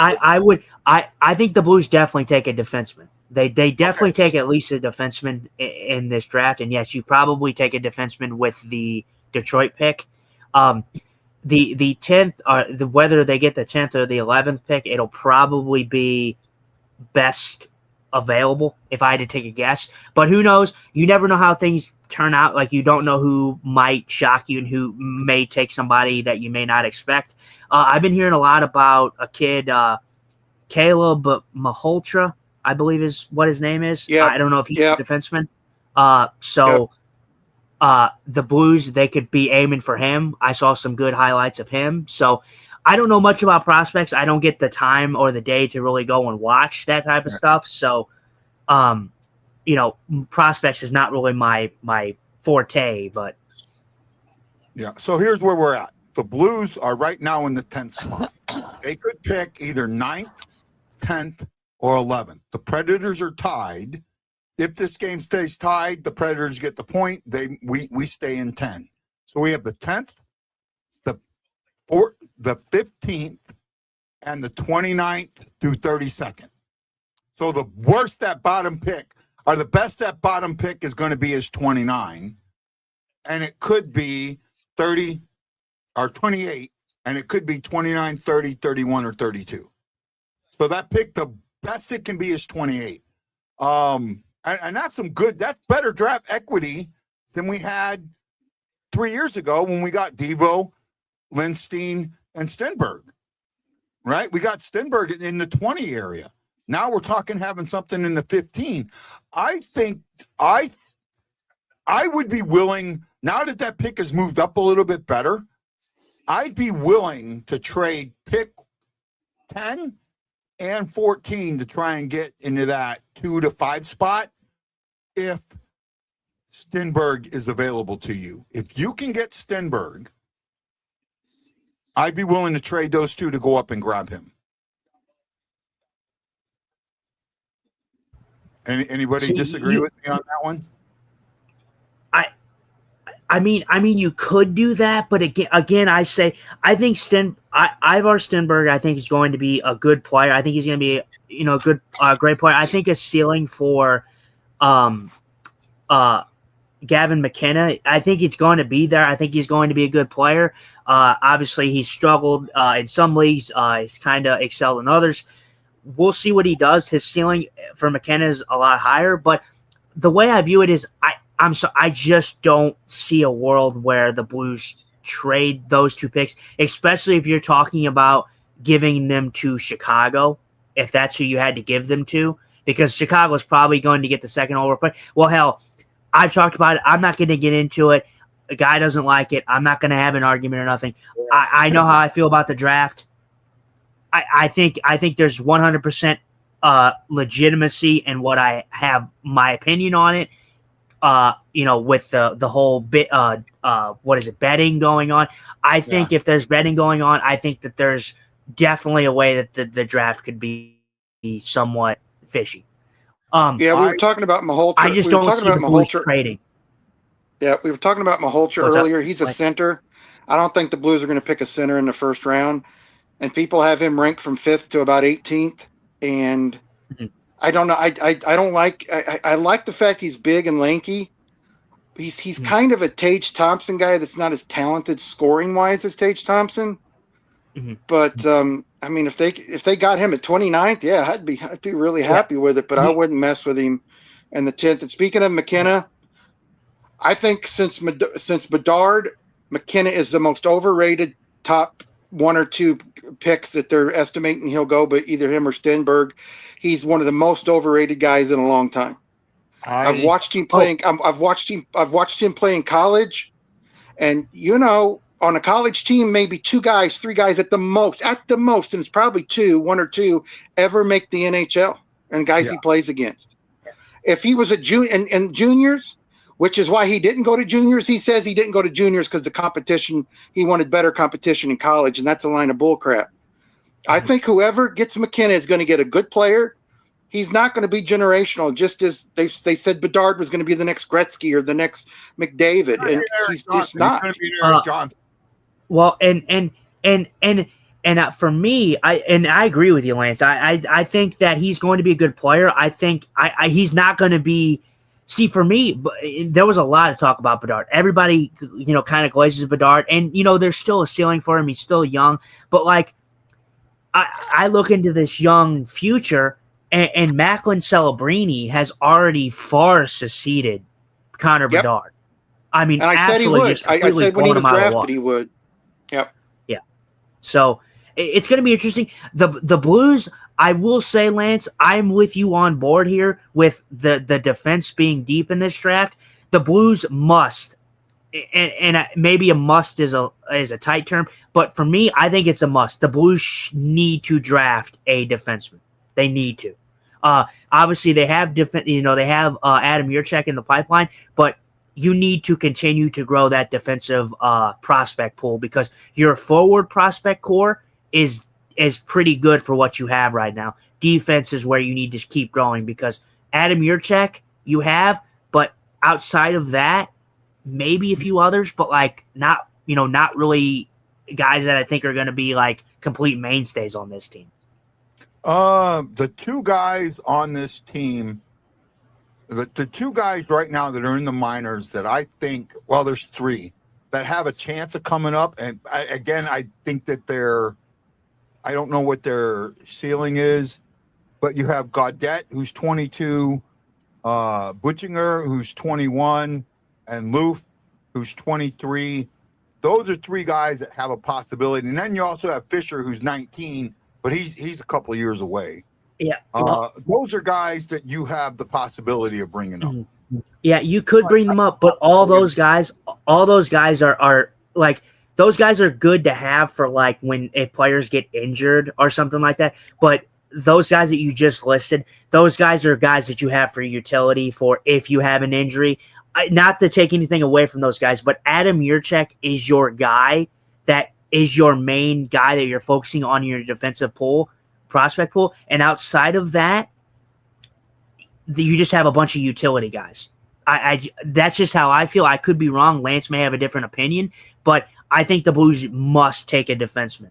I think the Blues definitely take a defenseman. They definitely take at least a defenseman in this draft. And yes, you probably take a defenseman with the Detroit pick. The 10th, whether they get the 10th or the 11th pick, it'll probably be best available if I had to take a guess. But who knows? You never know how things turn out. Like, you don't know who might shock you and who may take somebody that you may not expect. I've been hearing a lot about a kid, Caleb Malhotra, I believe is what his name is. Yeah. I don't know if he's a defenseman. The Blues, they could be aiming for him. I saw some good highlights of him. So I don't know much about prospects. I don't get the time or the day to really go and watch that type of stuff. So, prospects is not really my forte, but. Yeah. So here's where we're at. The Blues are right now in the 10th spot. They could pick either 9th, 10th, or 11th. The Predators are tied. If this game stays tied, the Predators get the point. We stay in 10. So we have the 10th, the 15th, and the 29th through 32nd. So the worst at bottom pick, or the best at bottom pick, is going to be his 29. And it could be 30, or 28, and it could be 29, 30, 31, or 32. So that pick, the best it can be is 28. And that's that's better draft equity than we had 3 years ago when we got Devo, Lindstein, and Stenberg. Right? We got Stenberg in the 20 area. Now we're talking having something in the 15. I think I would be willing, now that that pick has moved up a little bit better, I'd be willing to trade pick 10 and 14 to try and get into that 2 to 5 spot if Stenberg is available to you. If you can get Stenberg, I'd be willing to trade those two to go up and grab him. Anybody disagree with me on that one? I mean, you could do that, but again, I think Ivar Stenberg, I think is going to be a good player. I think he's going to be, a good, great player. I think a ceiling for, Gavin McKenna, I think it's going to be there. I think he's going to be a good player. Obviously, he's struggled in some leagues. He's kind of excelled in others. We'll see what he does. His ceiling for McKenna is a lot higher, but the way I view it is, I just don't see a world where the Blues trade those two picks, especially if you're talking about giving them to Chicago, if that's who you had to give them to, because Chicago's probably going to get the second overplay. Well, hell, I've talked about it. I'm not going to get into it. A guy doesn't like it. I'm not going to have an argument or nothing. I know how I feel about the draft. I think there's 100% legitimacy in what I have my opinion on it. With the whole bit, betting going on. I think if there's betting going on, I think that there's definitely a way that the draft could be somewhat fishy. We were talking about Maholter. I just don't see the Blues trading. Yeah, we were talking about Maholter earlier. He's a center. I don't think the Blues are going to pick a center in the first round, and people have him ranked from 5th to about 18th, and I don't know. I don't like. I like the fact he's big and lanky. He's kind of a Tage Thompson guy that's not as talented scoring wise as Tage Thompson. But I mean, if they got him at 29th, yeah, I'd be really happy with it. But I wouldn't mess with him in the 10th. And speaking of McKenna, I think since Bedard, McKenna is the most overrated top 1 or 2 picks that they're estimating he'll go, but either him or Stenberg. He's one of the most overrated guys in a long time. I've watched him playing. I've watched him play in college, and on a college team, maybe 2 guys, 3 guys at the most, and it's probably 1 or 2 ever make the NHL, and guys he plays against. If he was a juniors, which is why he didn't go to juniors. He says he didn't go to juniors because the competition. He wanted better competition in college, and that's a line of bullcrap. I think whoever gets McKenna is going to get a good player. He's not going to be generational, just as they said Bedard was going to be the next Gretzky or the next McDavid, and he's just not. Well, and for me, I agree with you, Lance. I think that he's going to be a good player. I think he's not going to be. See, for me, there was a lot of talk about Bedard. Everybody, kind of glazes Bedard, and there's still a ceiling for him. He's still young, but I look into this young future, and Macklin Celebrini has already far succeeded Connor Bedard. I mean, and I said he would. I said when he was drafted, he would. Yep. Yeah. So it's going to be interesting. The Blues, I will say, Lance, I'm with you on board here with the defense being deep in this draft. The Blues must. And maybe a must is a tight term, but for me, I think it's a must. The Blues need to draft a defenseman. They need to. Obviously, they have they have Adam Yurchek in the pipeline, but you need to continue to grow that defensive prospect pool because your forward prospect core is pretty good for what you have right now. Defense is where you need to keep growing because Adam Yurchek you have, but outside of that. Maybe a few others, but not really guys that I think are going to be complete mainstays on this team. The 2 guys on this team, the 2 guys right now that are in the minors that I think, well, there's 3. that have a chance of coming up. And I think that I don't know what their ceiling is, but you have Gaudet, who's 22, Butchinger, who's 21, and Loof, who's 23. Those are three guys that have a possibility. And then you also have Fisher, who's 19, but he's a couple of years away. Yeah. Those are guys that you have the possibility of bringing up. Yeah, you could bring them up, but all those guys are like, those guys are good to have for like if players get injured or something like that. But those guys that you just listed, those guys are guys that you have for utility for if you have an injury. Not to take anything away from those guys, but Adam Yurchek is your guy. That is your main guy that you're focusing on your defensive prospect pool. And outside of that, you just have a bunch of utility guys. That's just how I feel. I could be wrong. Lance may have a different opinion, but I think the Blues must take a defenseman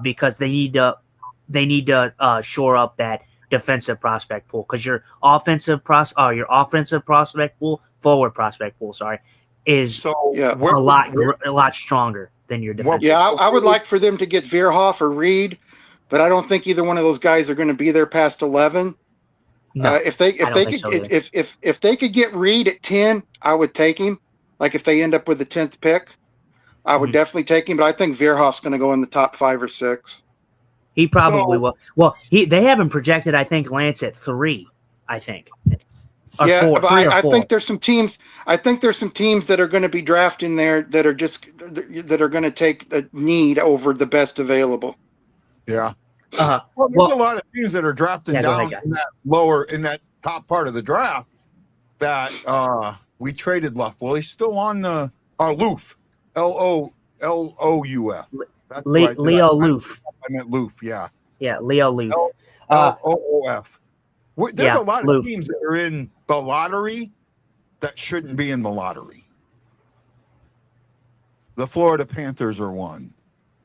because they need to shore up that defensive prospect pool, because your offensive prospect pool, forward prospect pool, is a lot stronger than your defense. Yeah, I would like for them to get Veerhoff or Reed, but I don't think either one of those guys are going to be there past 11. No, if they could get Reed at 10, I would take him. Like if they end up with the 10th pick, I would definitely take him. But I think Veerhoff's going to go in the top 5 or 6. He probably will. Well, they haven't projected, I think, Lance at 3. I think. Or yeah, 4, but 3 or 4. I think there's some teams. I think there's some teams that are going to be drafting there that are going to take the need over the best available. Yeah. Uh-huh. Well, there's a lot of teams that are drafting down in that top part of the draft that we traded Luff. Well, he's still on the Loof, Louf. Leo Loof. I meant Loof. Yeah. Yeah, Leo Loof. Loof. There's a lot of Loof. teams that are in the lottery that shouldn't be in the lottery. The Florida Panthers are one.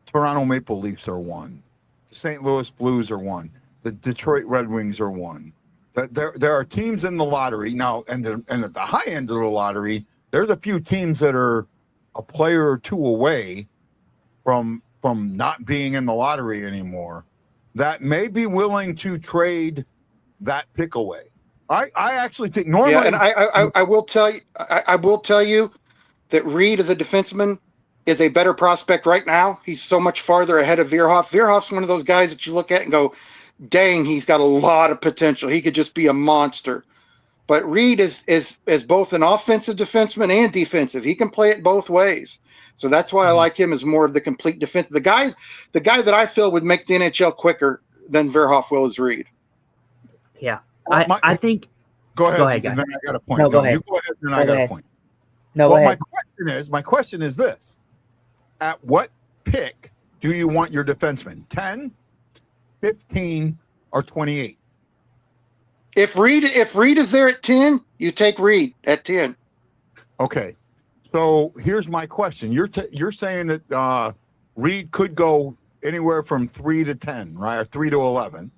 Toronto Maple Leafs are one. The St. Louis Blues are one. The Detroit Red Wings are one. There are teams in the lottery now, and at the high end of the lottery, there's a few teams that are a player or two away from not being in the lottery anymore that may be willing to trade that pick away. I actually think normally. Yeah, and I will tell you that Reed as a defenseman is a better prospect right now. He's so much farther ahead of Veerhoff. Veerhoff's one of those guys that you look at and go, dang, he's got a lot of potential. He could just be a monster. But Reed is both an offensive defenseman and defensive. He can play it both ways. So that's why I like him as more of the complete defense. The guy that I feel would make the NHL quicker than Veerhoff will is Reed. Yeah. I think. Go ahead. Guys. And then I got a point. No, go ahead. You go ahead, and I got a point. No, well, go ahead. my question is this: at what pick do you want your defenseman? 10, 15, or 28? If Reed is there at 10, you take Reed at 10. Okay. So here's my question: You're saying that Reed could go anywhere from 3 to 10, right, or 3 to 11,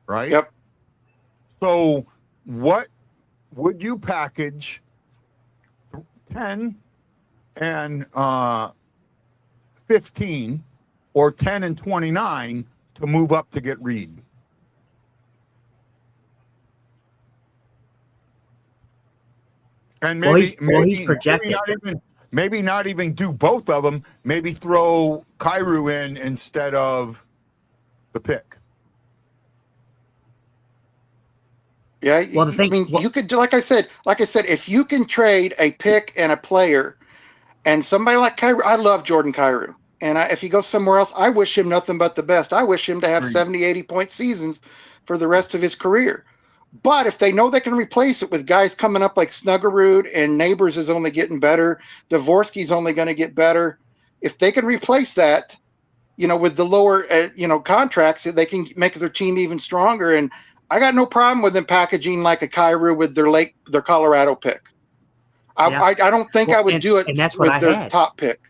right? Yep. So what would you package 10 and 15 or 10 and 29 to move up to get Reed? And maybe he's projected. Maybe not even do both of them. Maybe throw Kyrou in instead of the pick. Yeah, well, you could do, like I said, if you can trade a pick and a player, and somebody like Kyrou, I love Jordan Kyrou, and if he goes somewhere else, I wish him nothing but the best. I wish him to have 70, 80-point seasons for the rest of his career. But if they know they can replace it with guys coming up like Snuggerud, and Neighbors is only getting better, Dvorsky's only going to get better. If they can replace that, with the lower, contracts, they can make their team even stronger. And I got no problem with them packaging like a Kyrou with their Colorado pick. I don't think I would do it and that's with what their top pick.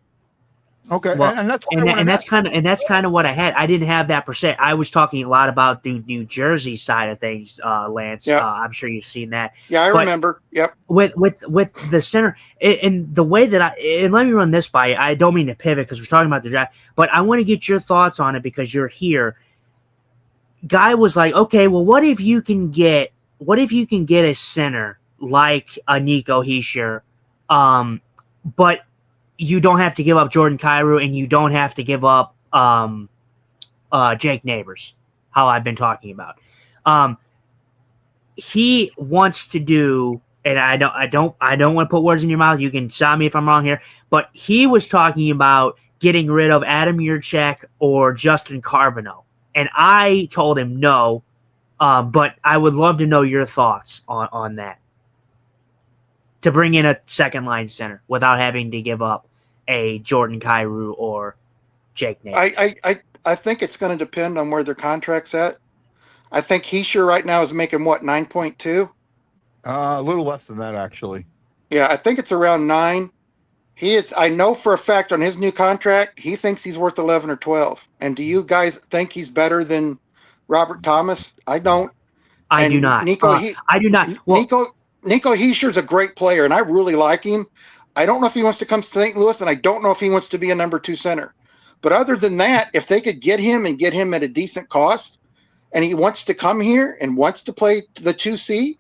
Okay, Well, and that's that's kind of what I had. I didn't have that per se. I was talking a lot about the New Jersey side of things, Lance. Yeah. I'm sure you've seen that. Yeah, I But remember. Yep. with the center and the way that and let me run this by you. I don't mean to pivot because we're talking about the draft, but I want to get your thoughts on it because you're here. Guy was like, okay, well, what if you can get a center like a Nico Hischier, but you don't have to give up Jordan Kyrou and you don't have to give up Jake Neighbors, how I've been talking about. He wants to do, and I don't want to put words in your mouth. You can stop me if I'm wrong here, but he was talking about getting rid of Adam Yurchak or Justin Carbonneau, and I told him no, but I would love to know your thoughts on that. To bring in a second line center without having to give up a Jordan Kyrou or Jake Neighbors. I think it's going to depend on where their contract's at. I think Hischier right now is making what, 9.2? a little less than that, actually. Yeah, I think it's around 9. I know for a fact on his new contract, he thinks he's worth 11 or 12. And do you guys think he's better than Robert Thomas? I don't. I do not. I do not. Well, Nico Hischier's a great player, and I really like him. I don't know if he wants to come to St. Louis, and I don't know if he wants to be a number 2 center. But other than that, if they could get him at a decent cost, and he wants to come here and wants to play the 2C,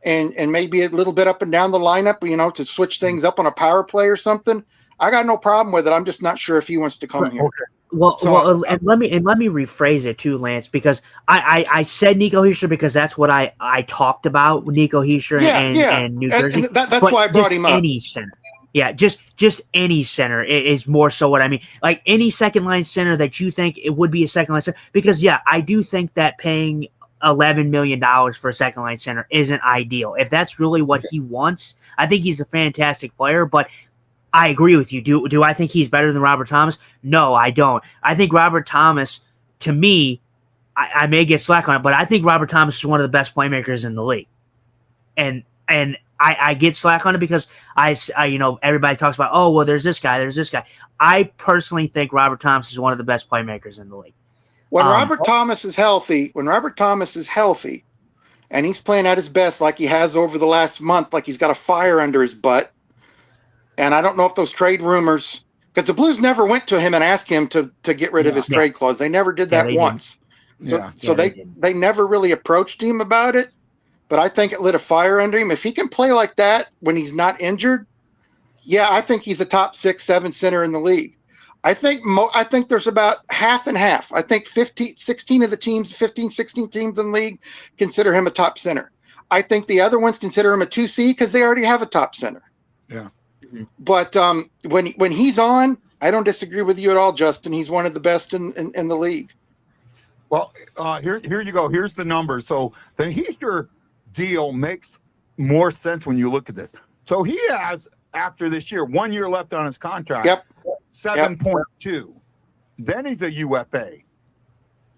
and maybe a little bit up and down the lineup, to switch things up on a power play or something, I got no problem with it. I'm just not sure if he wants to come here. Okay. Well, and let me rephrase it too, Lance, because I said Nico Hischier because that's what I talked about with Nico Hischier and New Jersey. And that's why I brought him up. Any center, yeah, just any center is more so what I mean. Like any second line center that you think it would be a second line center, because I do think that paying $11 million for a second line center isn't ideal. If that's really what he wants, I think he's a fantastic player, but I agree with you. Do I think he's better than Robert Thomas? No, I don't. I think Robert Thomas, to me, I may get slack on it, but I think Robert Thomas is one of the best playmakers in the league. And I get slack on it because I everybody talks about, oh, well, there's this guy. I personally think Robert Thomas is one of the best playmakers in the league. When Robert Thomas is healthy, and he's playing at his best like he has over the last month, like he's got a fire under his butt. And I don't know if those trade rumors, because the Blues never went to him and asked him to get rid of his trade clause. They never did that once. They never really approached him about it. But I think it lit a fire under him. If he can play like that when he's not injured, I think he's a top 6, 7 center in the league. I think there's about half and half. I think 16 of the teams, 15, 16 teams in the league consider him a top center. I think the other ones consider him a 2C because they already have a top center. Yeah. But when he's on, I don't disagree with you at all, Justin. He's one of the best in the league. Well, here you go. Here's the numbers. So the Hischier deal makes more sense when you look at this. So he has, after this year, 1 year left on his contract. Yep. 7.2. Then he's a UFA.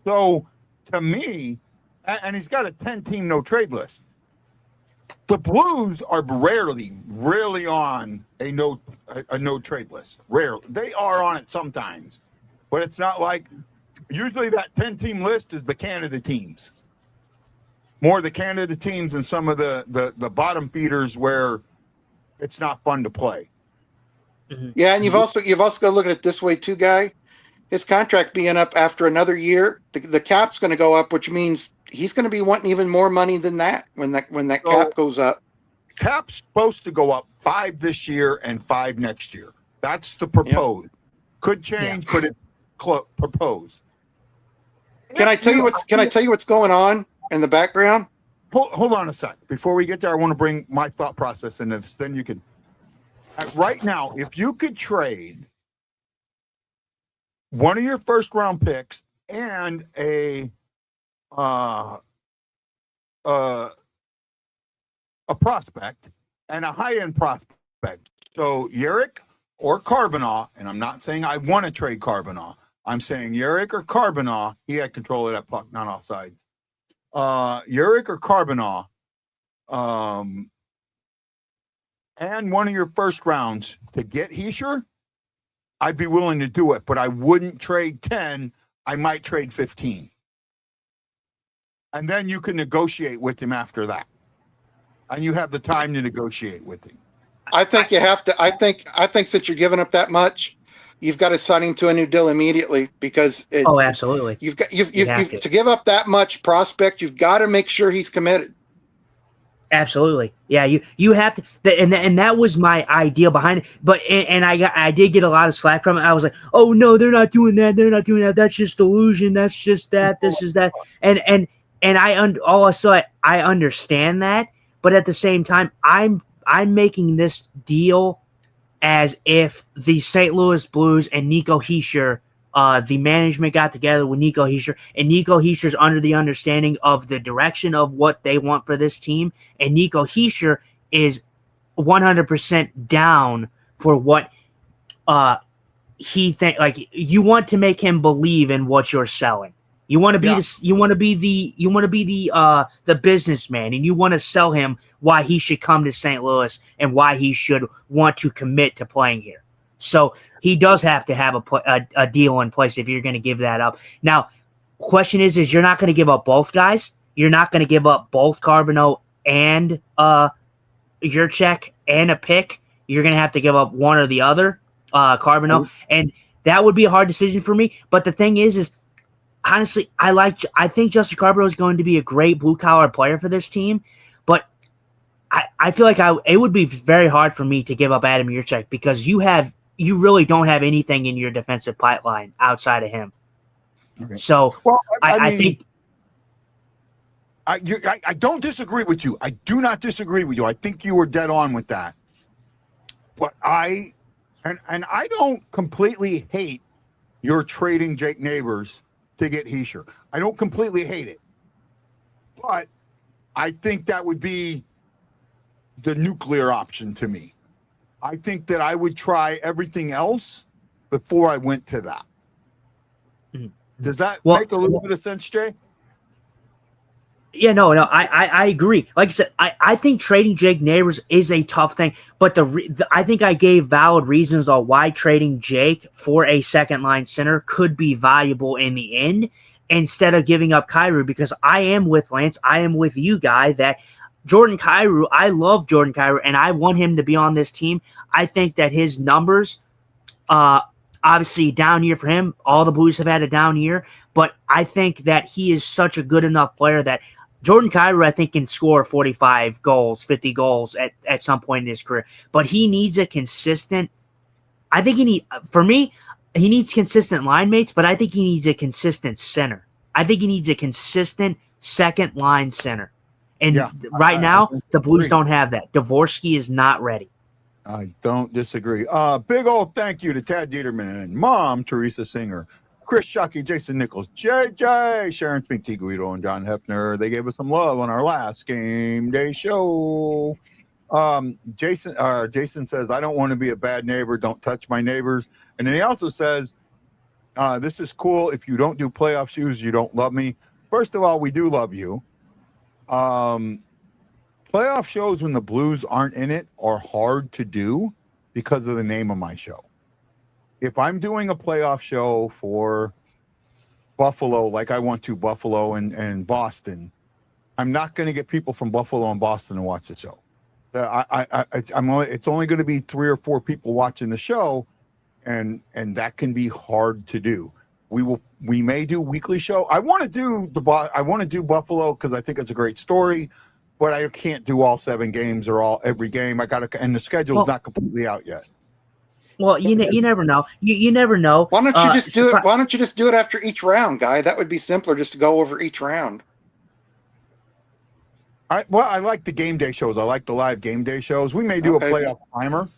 So to me, and he's got a 10-team no trade list. The Blues are rarely really on a no trade list. Rarely. They are on it sometimes, but it's not like usually that 10-team list is the Canada teams. More the Canada teams than some of the bottom feeders where it's not fun to play. Mm-hmm. Yeah, and you've also got to look at it this way too, Guy. His contract being up after another year, the cap's going to go up, which means he's going to be wanting even more money than that when that cap goes up. Cap's supposed to go up 5 this year and 5 next year. That's the proposed. Yep. Could change, but it's proposed. Can I tell you what's going on in the background? Hold on a sec. Before we get there, I want to bring my thought process in this. Then you can. Right now, if you could trade one of your first round picks and a prospect and a high-end prospect. So Yerrick or Carbonneau, and I'm not saying I want to trade Carbonneau. I'm saying Yerrick or Carbonneau. He had control of that puck, not offsides. Yerrick or Carbonneau, and one of your first rounds to get Hischier, I'd be willing to do it, but I wouldn't trade 10. I might trade 15. And then you can negotiate with him after that. And you have the time to negotiate with him. I think you have to. I think since you're giving up that much, you've got to sign him to a new deal immediately because absolutely. You've to give up that much prospect. You've got to make sure he's committed. Absolutely, yeah. You have to, and that was my idea behind it. But I did get a lot of slack from it. I was like, oh no, they're not doing that. They're not doing that. That's just delusion. That's just that. This is that. And I understand that, but at the same time, I'm making this deal as if the St. Louis Blues and Nico Hischier, the management got together with Nico Hischier, and Nico Hischier's under the understanding of the direction of what they want for this team, and Nico Hischier is 100% down for what he think. Like, you want to make him believe in what you're selling. You want to be the businessman, and you want to sell him why he should come to St. Louis and why he should want to commit to playing here. So he does have to have a deal in place if you're going to give that up. Now, question is you're not going to give up both guys. You're not going to give up both Carbonneau and your check and a pick. You're going to have to give up one or the other, Carbonneau, and that would be a hard decision for me. But the thing is honestly, I think Justin Carbonneau is going to be a great blue collar player for this team, but I feel like it would be very hard for me to give up Adam Yurchek because you really don't have anything in your defensive pipeline outside of him. Okay. So I think I don't disagree with you. I do not disagree with you. I think you were dead on with that. But I don't completely hate your trading Jake Neighbors to get Hischier. I don't completely hate it. But I think that would be the nuclear option to me. I think that I would try everything else before I went to that. Does that make a little bit of sense, Jay? Yeah, no, I agree. Like I said, I think trading Jake Neighbors is a tough thing, but I think I gave valid reasons on why trading Jake for a second line center could be valuable in the end instead of giving up Kyrou, because I am with Lance, I am with you, Guy, that Jordan Kyrou, I love Jordan Kyrou, and I want him to be on this team. I think that his numbers, obviously down year for him, all the Blues have had a down year, but I think that he is such a good enough player that Jordan Kyrou, I think, can score 45 goals, 50 goals at some point in his career. But he needs a consistent – I think he needs consistent line mates, but I think he needs a consistent center. I think he needs a consistent second-line center. And right now, the Blues don't have that. Dvorsky is not ready. I don't disagree. Big old thank you to Tad Dieterman, Mom Teresa Singer, Chris Shuckey, Jason Nichols, JJ, Sharon Spink, T. Guido, and John Hefner. They gave us some love on our last game day show. Jason says, I don't want to be a bad neighbor. Don't touch my neighbors. And then he also says, this is cool. If you don't do playoff shoes, you don't love me. First of all, we do love you. Playoff shows when the Blues aren't in it are hard to do because of the name of my show. If I'm doing a playoff show for Buffalo, like I want to Buffalo and Boston, I'm not going to get people from Buffalo and Boston to watch the show. It's only going to be 3 or 4 people watching the show, and that can be hard to do. We may do weekly show. I want to do Buffalo because I think it's a great story, but I can't do all 7 games or every game. And the schedule's not completely out yet. Well, you never know. You never know. Why don't you just do it? Why don't you just do it after each round, Guy? That would be simpler, just to go over each round. I like the game day shows. I like the live game day shows. We may do a playoff timer.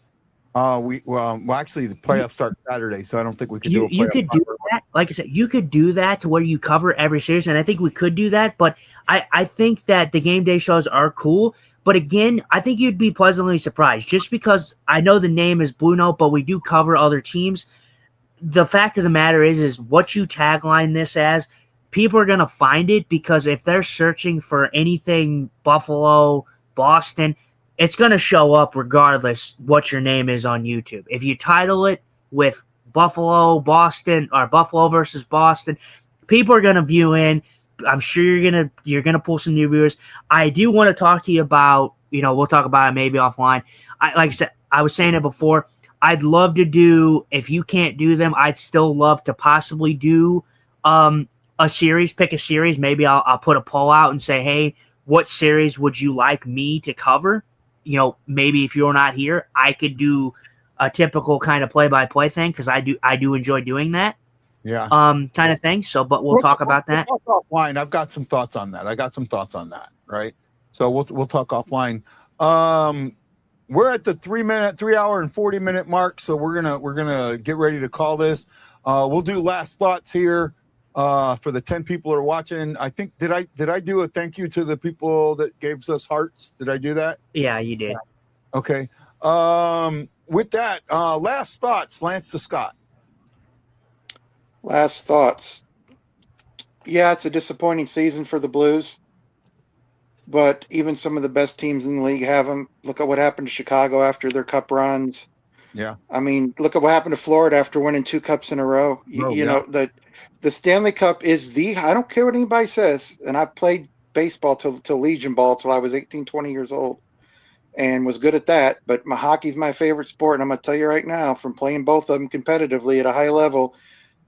Actually, the playoffs start Saturday, so I don't think we could do a playoff. You could do that. Like I said, you could do that to where you cover every series, and I think we could do that. But I think that the game day shows are cool. But again, I think you'd be pleasantly surprised just because I know the name is BlueNote, but we do cover other teams. The fact of the matter is what you tagline this as, people are going to find it because if they're searching for anything Buffalo, Boston, it's going to show up regardless what your name is on YouTube. If you title it with Buffalo, Boston, or Buffalo versus Boston. People are going to view in. I'm sure you're gonna pull some new viewers. I do want to talk to you about, we'll talk about it maybe offline. Like I said, I was saying it before. I'd love to do, if you can't do them, I'd still love to possibly do a series, pick a series. Maybe I'll put a poll out and say, hey, what series would you like me to cover? Maybe if you're not here, I could do a typical kind of play-by-play thing, because I do enjoy doing that. Yeah. Kind of thing. So, but we'll talk about that. We'll talk offline. I've got some thoughts on that. Right. So we'll talk offline. We're at the 3 hour and 40-minute mark. So we're gonna get ready to call this. We'll do last thoughts here for the 10 people who are watching. I think did I do a thank you to the people that gave us hearts? Did I do that? Yeah, you did. Okay. With that, last thoughts, Lance to Scott. Last thoughts. Yeah, it's a disappointing season for the Blues, but even some of the best teams in the league have them. Look at what happened to Chicago after their cup runs. Yeah. I mean, look at what happened to Florida after winning 2 cups in a row. You know, the Stanley Cup is I don't care what anybody says, and I've played baseball till Legion Ball till I was 18, 20 years old and was good at that, but hockey's my favorite sport, and I'm going to tell you right now, from playing both of them competitively at a high level,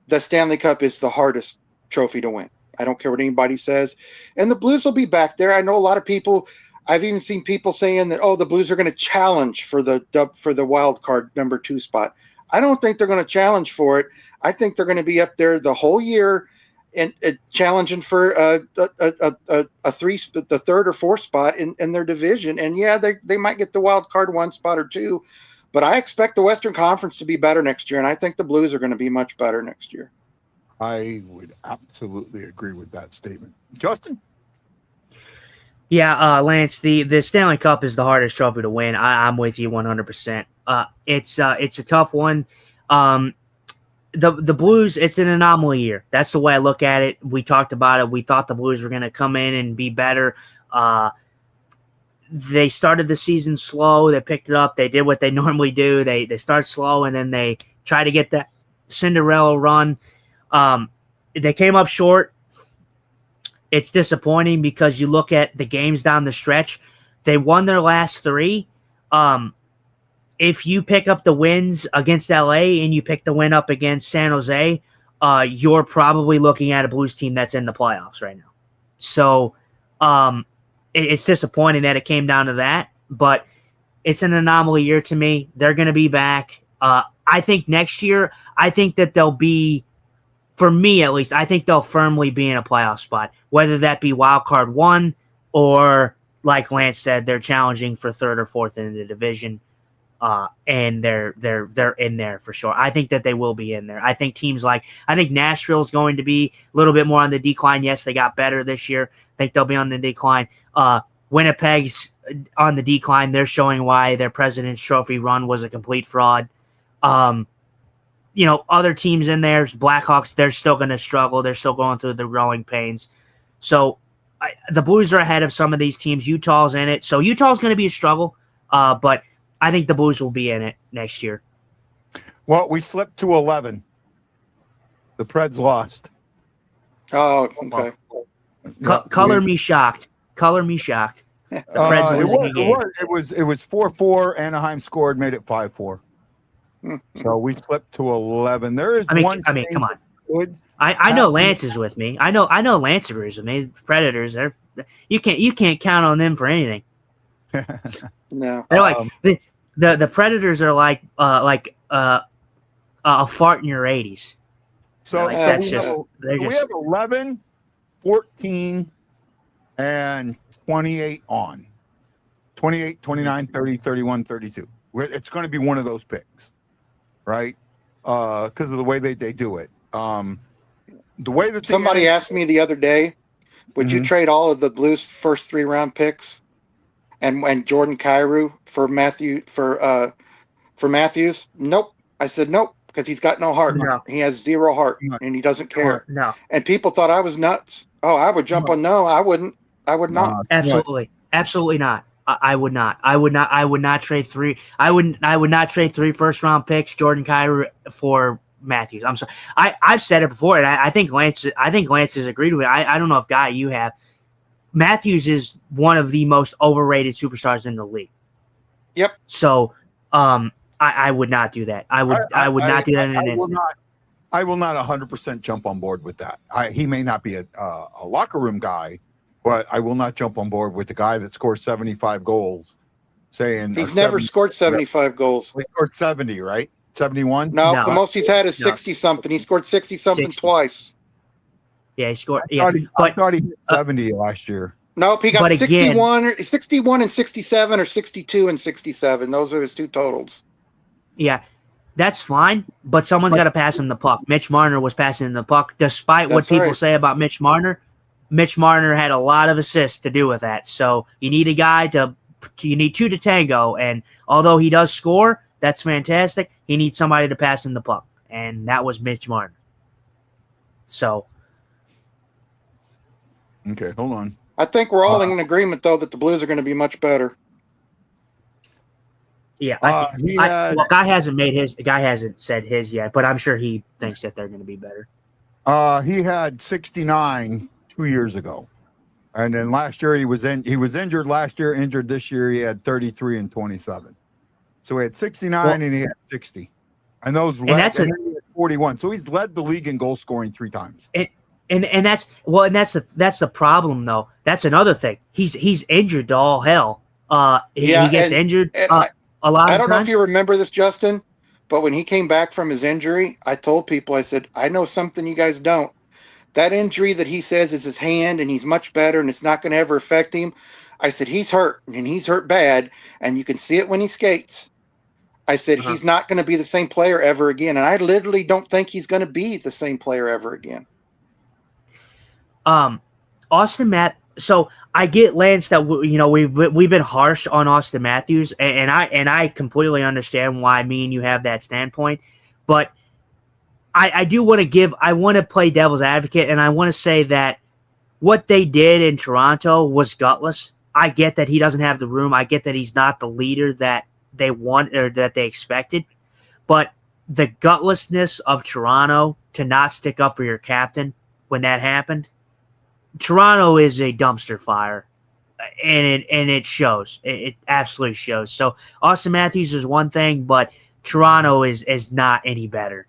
the Stanley Cup is the hardest trophy to win. I don't care what anybody says. And the Blues will be back there. I know a lot of people, I've even seen people saying that, the Blues are going to challenge for the wild card number 2 spot. I don't think they're going to challenge for it. I think they're going to be up there the whole year and challenging for the 3rd or 4th spot in their division. And yeah, they might get the wild card 1 spot or 2. But I expect the Western Conference to be better next year, and I think the Blues are going to be much better next year. I would absolutely agree with that statement. Justin? Yeah, Lance, the Stanley Cup is the hardest trophy to win. I'm with you 100%. It's a tough one. The Blues, it's an anomaly year. That's the way I look at it. We talked about it. We thought the Blues were going to come in and be better. They started the season slow. They picked it up. They did what they normally do. They start slow, and then they try to get that Cinderella run. They came up short. It's disappointing because you look at the games down the stretch. They won their last 3. If you pick up the wins against LA and you pick the win up against San Jose, you're probably looking at a Blues team that's in the playoffs right now. So, it's disappointing that it came down to that, but it's an anomaly year to me. They're going to be back. I think next year, I think that they'll be, for me at least, I think they'll firmly be in a playoff spot, whether that be wild card 1 or, like Lance said, they're challenging for 3rd or 4th in the division, and they're in there for sure. I think that they will be in there. I think Nashville's going to be a little bit more on the decline. Yes, they got better this year. I think they'll be on the decline. Winnipeg's on the decline. They're showing why their President's Trophy run was a complete fraud. Other teams in there, Blackhawks, they're still going to struggle. They're still going through the growing pains. So the Blues are ahead of some of these teams. Utah's in it. So Utah's going to be a struggle, but I think the Blues will be in it next year. Well, we slipped to 11. The Preds lost. Oh, okay. Color me shocked. The Preds losing a game. It was 4-4. Anaheim scored, made it 5-4. So we slipped to 11. There is one. I mean, come on. I know Lance is with me. I know Lance agrees with me. The Predators, you can't count on them for anything. No, they're like the Predators are like a fart in your 80s. So we have 11, 14, and 28 on. 28, 29, 30, 31, 32. It's going to be one of those picks, right? Because of the way they do it. The way that somebody asked me the other day, would you trade all of the Blues' first 3 round picks and Jordan Kyrou for Matthews? Nope. I said nope, because he's got no heart. No. He has 0 heart, and he doesn't care. No. And people thought I was nuts. Oh, I would jump on. No, I wouldn't. I would not. Absolutely not. I would not. I would not trade 3. I would not trade 3 first round picks, Jordan Kyrou, for Matthews. I'm sorry. I've said it before, and I think Lance has agreed with me. I don't know if Guy you have. Matthews is one of the most overrated superstars in the league. Yep. So, I would not do that. I would not do that in an instant. I will not 100% jump on board with that. He may not be a locker room guy, but I will not jump on board with the guy that scores 75 goals, saying He's never scored 75 goals. He scored 70, right? 71? No, the most he's had is 60-something. He scored 60-something 60. twice. Yeah, he scored. I thought he hit 70 last year. Nope, he got But again- 61 and 67 or 62 and 67. Those are his two totals. Yeah, that's fine, but someone's got to pass him the puck. Mitch Marner was passing him the puck, despite what That's people right. say about Mitch Marner. Mitch Marner had a lot of assists to do with that. So you need a guy you need two to tango. And although he does score, that's fantastic. He needs somebody to pass him the puck, and that was Mitch Marner. So, Okay, hold on. I think we're all in agreement, though, that the Blues are going to be much better. yeah, Guy hasn't said his yet, but I'm sure he thinks that they're going to be better. He had 69 2 years ago, and then last year he was injured. Last year, injured this year. He had 33 and 27. So he had 69 and he had 60, and those and that's he had 41. So he's led the league in goal scoring 3 times. And that's the problem though. That's another thing. He's injured to all hell. He gets injured a lot. I don't know if you remember this, Justin, but when he came back from his injury, I told people, I said, I know something you guys don't. That injury that he says is his hand and he's much better and it's not going to ever affect him. I said, he's hurt and he's hurt bad and you can see it when he skates. I said, he's not going to be the same player ever again. And I literally don't think he's going to be the same player ever again. Austin So I get, Lance, that we've been harsh on Austin Matthews, and I completely understand why me and you have that standpoint, but I do want to play devil's advocate, and I want to say that what they did in Toronto was gutless. I get that he doesn't have the room. I get that he's not the leader that they want or that they expected, but the gutlessness of Toronto to not stick up for your captain when that happened. Toronto is a dumpster fire, and it shows. It absolutely shows. So Austin Matthews is one thing, but Toronto is not any better.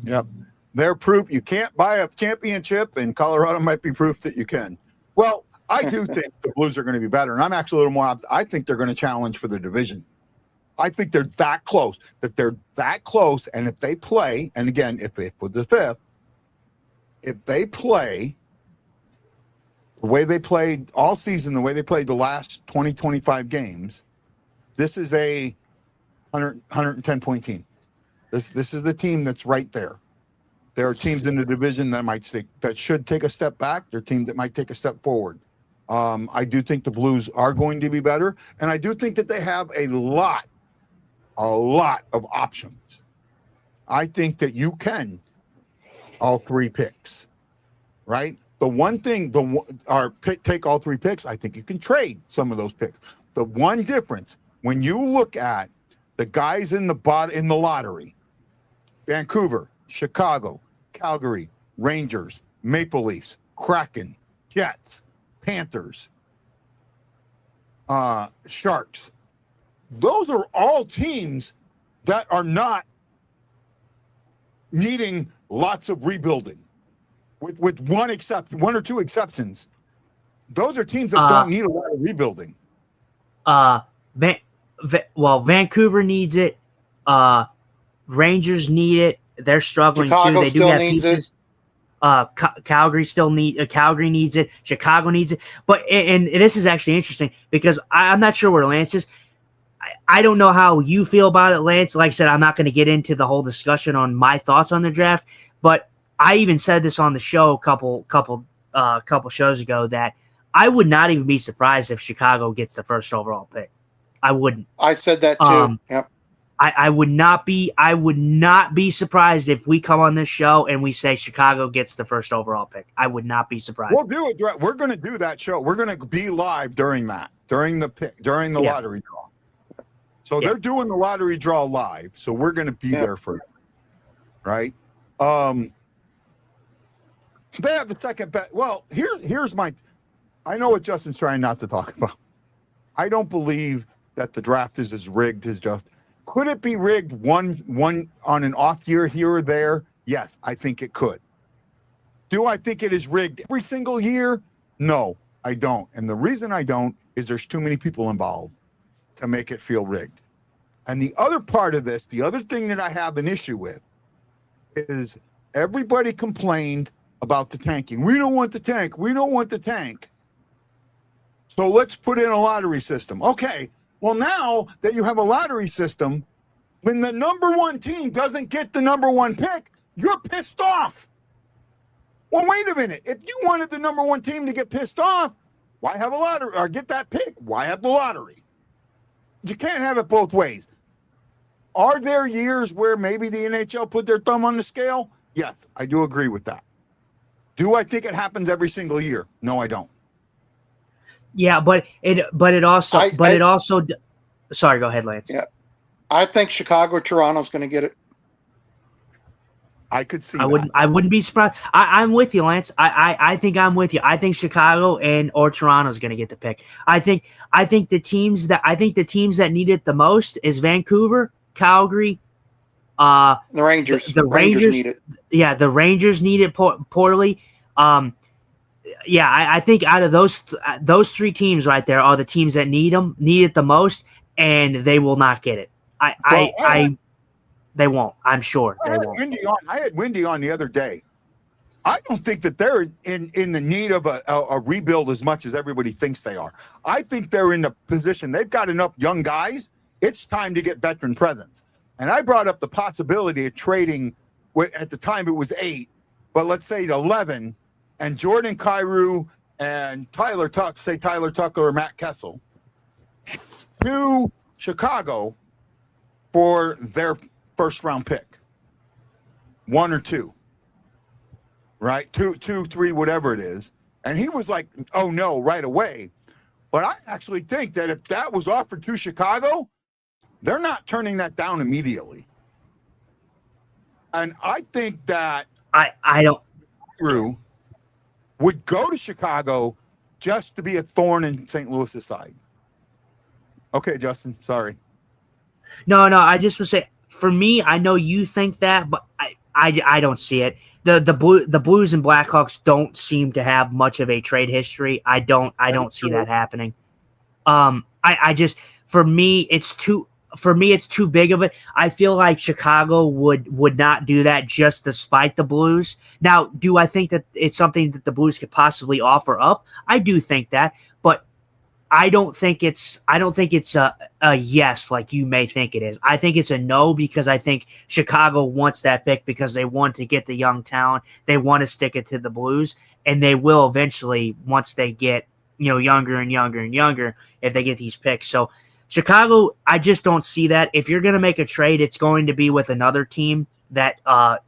Yep, they're proof you can't buy a championship, and Colorado might be proof that you can. Well, I do think the Blues are going to be better, and I'm actually a little more. I think they're going to challenge for the division. I think they're that close. That they're that close, and if they play, and again, if with the fifth, if they play the way they played all season, the way they played the last 20, 25 games, this is a 110-point team. This is the team that's right there. There are teams in the division that should take a step back. There are teams that might take a step forward. I do think the Blues are going to be better, and I do think that they have a lot of options. I think that you can all 3 picks, right? The one thing, take all 3 picks. I think you can trade some of those picks. The one difference when you look at the guys in the lottery, Vancouver, Chicago, Calgary, Rangers, Maple Leafs, Kraken, Jets, Panthers, Sharks. Those are all teams that are not needing lots of rebuilding. With one or two exceptions, those are teams that don't need a lot of rebuilding. Vancouver needs it. Rangers need it. They're struggling Chicago too. They do still have needs pieces. Calgary needs it. Chicago needs it. But and this is actually interesting because I'm not sure where Lance is. I don't know how you feel about it, Lance. Like I said, I'm not going to get into the whole discussion on my thoughts on the draft, but I even said this on the show a couple shows ago that I would not even be surprised if Chicago gets the first overall pick. I wouldn't. I said that too. Yep. I would not be surprised if we come on this show and we say Chicago gets the first overall pick. I would not be surprised. We'll do it. We're going to do that show. We're going to be live during the lottery draw. So they're doing the lottery draw live. So we're going to be there for it. Right. They have the second best. Well, here's my. I know what Justin's trying not to talk about. I don't believe that the draft is as rigged as just. Could it be rigged one on an off year here or there? Yes, I think it could. Do I think it is rigged every single year? No, I don't. And the reason I don't is there's too many people involved to make it feel rigged. And the other part of this, the other thing that I have an issue with is everybody complained about the tanking. We don't want the tank. We don't want the tank. So let's put in a lottery system. Okay. Well, now that you have a lottery system, when the number one team doesn't get the number one pick, you're pissed off. Well, wait a minute. If you wanted the number one team to get pissed off, why have a lottery or get that pick? Why have the lottery? You can't have it both ways. Are there years where maybe the NHL put their thumb on the scale? Yes, I do agree with that. Do I think it happens every single year? No, I don't. Yeah, but it also. Sorry, go ahead, Lance. Yeah, I think Chicago or Toronto's going to get it. I could see. I wouldn't be surprised. I'm with you, Lance. I think I'm with you. I think Chicago or Toronto's going to get the pick. I think the teams that need it the most is Vancouver, Calgary. The Rangers. The Rangers need it. Yeah, the Rangers need it poorly. Yeah, I think out of those three teams right there are the teams that need it the most, and they will not get it. They won't. I'm sure they won't. I had Wendy on the other day. I don't think that they're in the need of a rebuild as much as everybody thinks they are. I think they're in the position. They've got enough young guys. It's time to get veteran presence. And I brought up the possibility of trading, at the time it was 8, but let's say 11, and Jordan Kyrou and Tyler Tucker or Matt Kessel to Chicago for their first round pick. 1 or 2. Right? 2, 3, whatever it is. And he was like, oh no, right away. But I actually think that if that was offered to Chicago, they're not turning that down immediately. And I think that I don't would go to Chicago just to be a thorn in St. Louis's side. Okay, Justin, sorry. No, I just would say, for me, I know you think that, but I don't see it. The Blues and Blackhawks don't seem to have much of a trade history. I don't see that happening. I just, for me it's too big of it. I feel like Chicago would not do that just to spite the Blues. Now, do I think that it's something that the Blues could possibly offer up? I do think that, but I don't think it's a yes like you may think it is. I think it's a no because I think Chicago wants that pick because they want to get the young talent. They want to stick it to the Blues, and they will eventually once they get younger and younger and younger if they get these picks. So Chicago, I just don't see that. If you're going to make a trade, it's going to be with another team that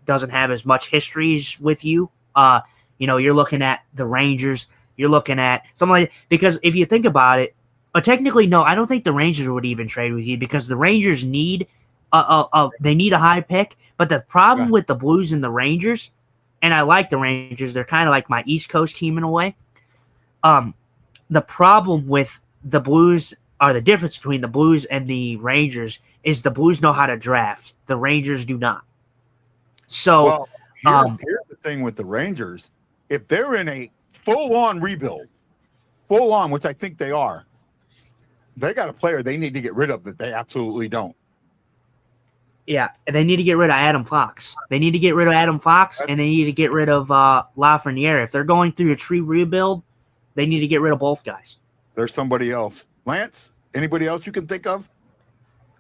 doesn't have as much history with you. You're looking at the Rangers. You're looking at something like that. Because if you think about it, technically, no, I don't think the Rangers would even trade with you because the Rangers need they need a high pick. But the problem with the Blues and the Rangers, and I like the Rangers, they're kind of like my East Coast team in a way. The problem with the Blues, or the difference between the Blues and the Rangers, is the Blues know how to draft. The Rangers do not. So, here's the thing with the Rangers. If they're in a full-on rebuild, which I think they are, they got a player they need to get rid of that they absolutely don't. Yeah, they need to get rid of Adam Fox. And they need to get rid of Lafreniere. If they're going through a tree rebuild, they need to get rid of both guys. There's somebody else. Lance, anybody else you can think of?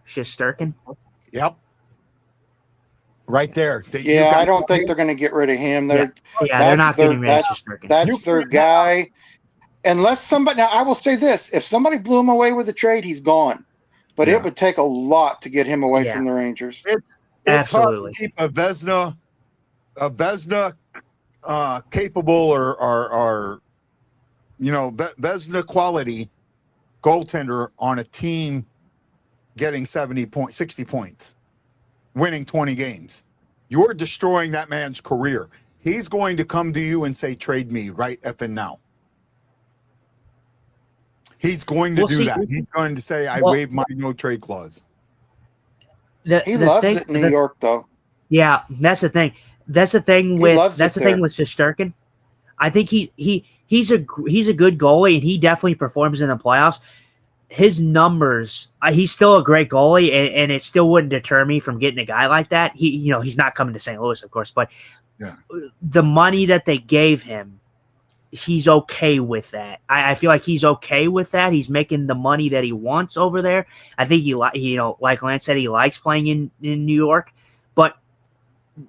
Shesterkin? Yep. Right there. I don't think they're going to get rid of him. They're not getting rid of Shesterkin. That's their guy. Unless somebody, now I will say this, if somebody blew him away with a trade, he's gone. But it would take a lot to get him away from the Rangers. It's absolutely. Hard to keep a Vezina capable or Vezina quality goaltender on a team getting 60 points, winning 20 games. You're destroying that man's career. He's going to come to you and say, trade me right effing now. He's going to do that. He's going to say, I waive my no trade clause. He loves it in New York, though. Yeah, that's the thing. That's the thing with Shesterkin. I think he's a good goalie, and he definitely performs in the playoffs. His numbers, he's still a great goalie, and it still wouldn't deter me from getting a guy like that. He's not coming to St. Louis, of course, but the money that they gave him, he's okay with that. I feel like he's okay with that. He's making the money that he wants over there. I think like Lance said, he likes playing in New York, but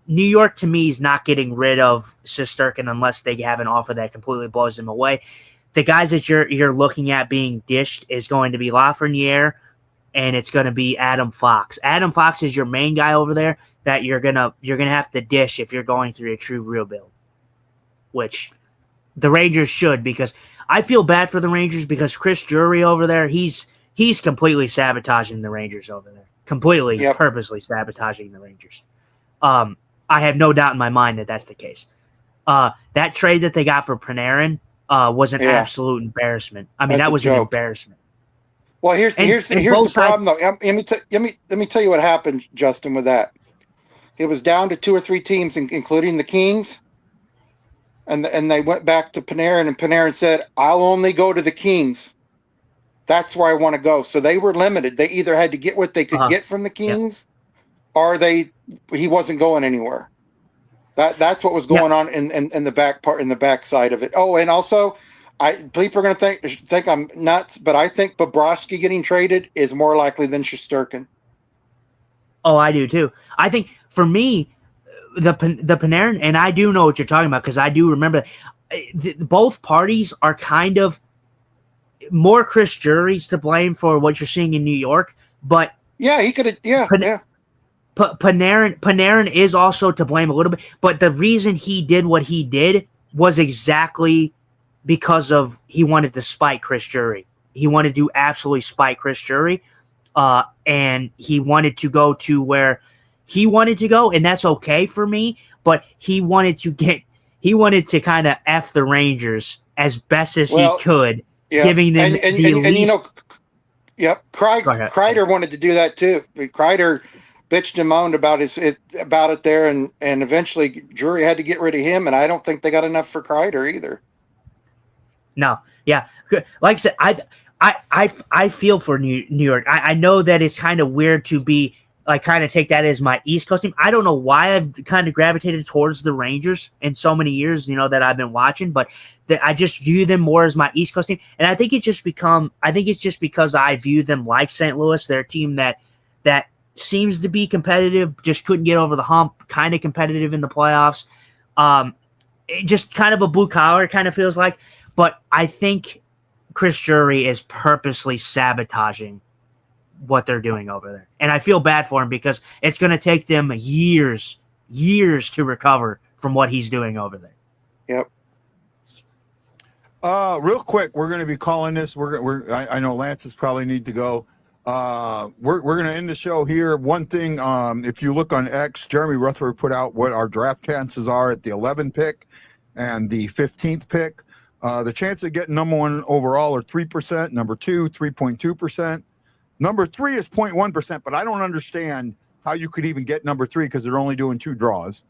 New York to me is not getting rid of Shesterkin unless they have an offer that completely blows him away. The guys that you're looking at being dished is going to be Lafreniere, and it's going to be Adam Fox. Adam Fox is your main guy over there that you're gonna have to dish if you're going through a true rebuild, which the Rangers should, because I feel bad for the Rangers because Chris Drury over there, he's completely sabotaging the Rangers over there, purposely sabotaging the Rangers. I have no doubt in my mind that that's the case. That trade that they got for Panarin was an absolute embarrassment. I mean, that was an embarrassment. Well, here's the problem, though. Let me tell you what happened, Justin, with that. It was down to 2 or 3 teams, including the Kings, and they went back to Panarin, and Panarin said, "I'll only go to the Kings. That's where I want to go." So they were limited. They either had to get what they could get from the Kings, or he wasn't going anywhere. That's what was going on in the back part, in the back side of it. Oh, and also, people are going to think I'm nuts, but I think Bobrovsky getting traded is more likely than Shesterkin. Oh, I do too. I think for me, the Panarin, and I do know what you're talking about because I do remember both parties are kind of more Chris Drury's to blame for what you're seeing in New York, but he could have Panarin is also to blame a little bit, but the reason he did what he did was exactly because of he wanted to spite Chris Drury. He wanted to absolutely spite Chris Drury, and he wanted to go to where he wanted to go, and that's okay for me. But he wanted to kind of F the Rangers as best as he could, giving them Kreider wanted to do that too. Kreider bitched and moaned about it there, and eventually Drury had to get rid of him, and I don't think they got enough for Kreider either. No, like I said, I feel for New York. I know that it's kind of weird to be like kind of take that as my East Coast team. I don't know why I've kind of gravitated towards the Rangers in so many years, that I've been watching, but that I just view them more as my East Coast team, and I think it's just because I view them like St. Louis. They're a team that seems to be competitive, just couldn't get over the hump, kind of competitive in the playoffs. Just kind of a blue collar kind of feels like. But I think Chris Drury is purposely sabotaging what they're doing over there. And I feel bad for him because it's going to take them years to recover from what he's doing over there. Yep. Real quick, we're going to be calling this. I know Lance's probably need to go. We're going to end the show here. One thing, if you look on X, Jeremy Rutherford put out what our draft chances are at the 11th pick and the 15th pick. The chance of getting number 1 overall are 3%, number 2, 3.2%. Number 3 is 0.1%, but I don't understand how you could even get number 3 because they're only doing 2 draws.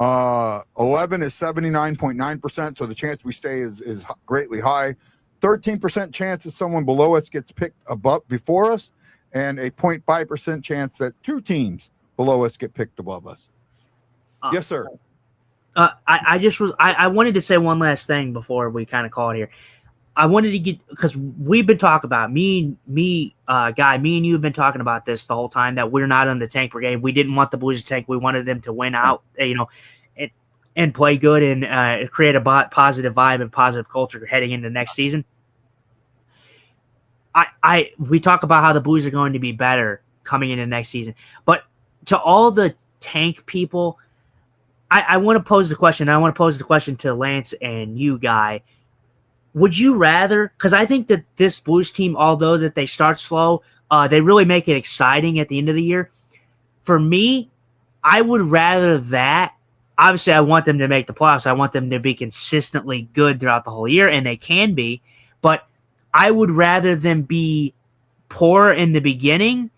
11 is 79.9%, so the chance we stay is greatly high. 13% chance that someone below us gets picked above before us, and a 0.5% chance that 2 teams below us get picked above us. Yes, sir. I wanted to say one last thing before we kind of call it here. I wanted to get, because we've been talking about me and you have been talking about this the whole time, that we're not on the tank brigade. We didn't want the Blues to tank. We wanted them to win out, and play good and create a positive vibe and positive culture heading into next season. We talk about how the Blues are going to be better coming into next season, but to all the tank people, I want to pose the question. I want to pose the question to Lance and you, Guy. Would you rather, because I think that this Blues team, although that they start slow, they really make it exciting at the end of the year. For me, I would rather that. Obviously, I want them to make the playoffs. I want them to be consistently good throughout the whole year, and they can be. But I would rather them be poor in the beginning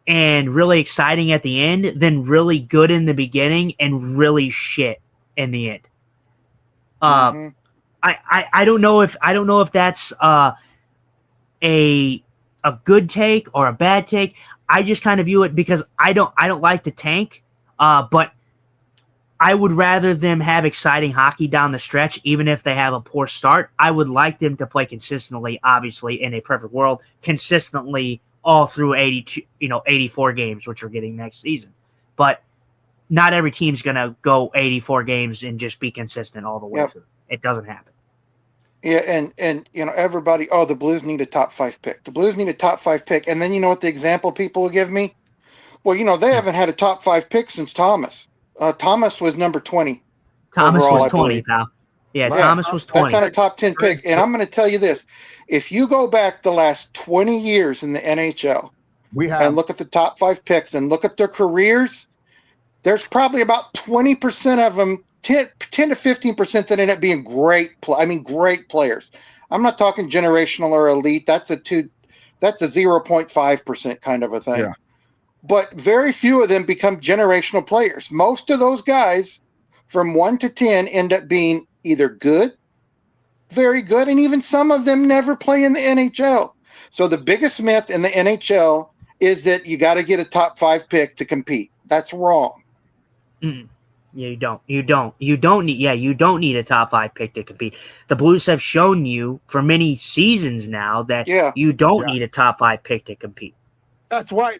and really exciting at the end than really good in the beginning and really shit in the end. I don't know if that's a good take or a bad take. I just kind of view it because I don't like to tank, but I would rather them have exciting hockey down the stretch, even if they have a poor start. I would like them to play consistently, obviously, in a perfect world, consistently all through 84 games, which we're getting next season. But not every team's going to go 84 games and just be consistent all the way through. It doesn't happen. Yeah, and everybody, the Blues need a top 5 pick. The Blues need a top 5 pick. And then you know what the example people will give me? Well, they haven't had a top 5 pick since Thomas. Thomas was number 20. Thomas overall, was 20, pal. Yeah, Thomas was 20. That's not a top 10 pick. And I'm going to tell you this. If you go back the last 20 years in the NHL and look at the top 5 picks and look at their careers, there's probably about 20% of them, 10 to 15% that end up being great players. I'm not talking generational or elite. That's a 0.5% kind of a thing. Yeah. But very few of them become generational players. Most of those guys from 1 to 10 end up being either good, very good, and even some of them never play in the NHL. So the biggest myth in the NHL is that you got to get a top 5 pick to compete. That's wrong. Yeah, you don't. You don't need a top 5 pick to compete. The Blues have shown you for many seasons now that you don't need a top 5 pick to compete. That's why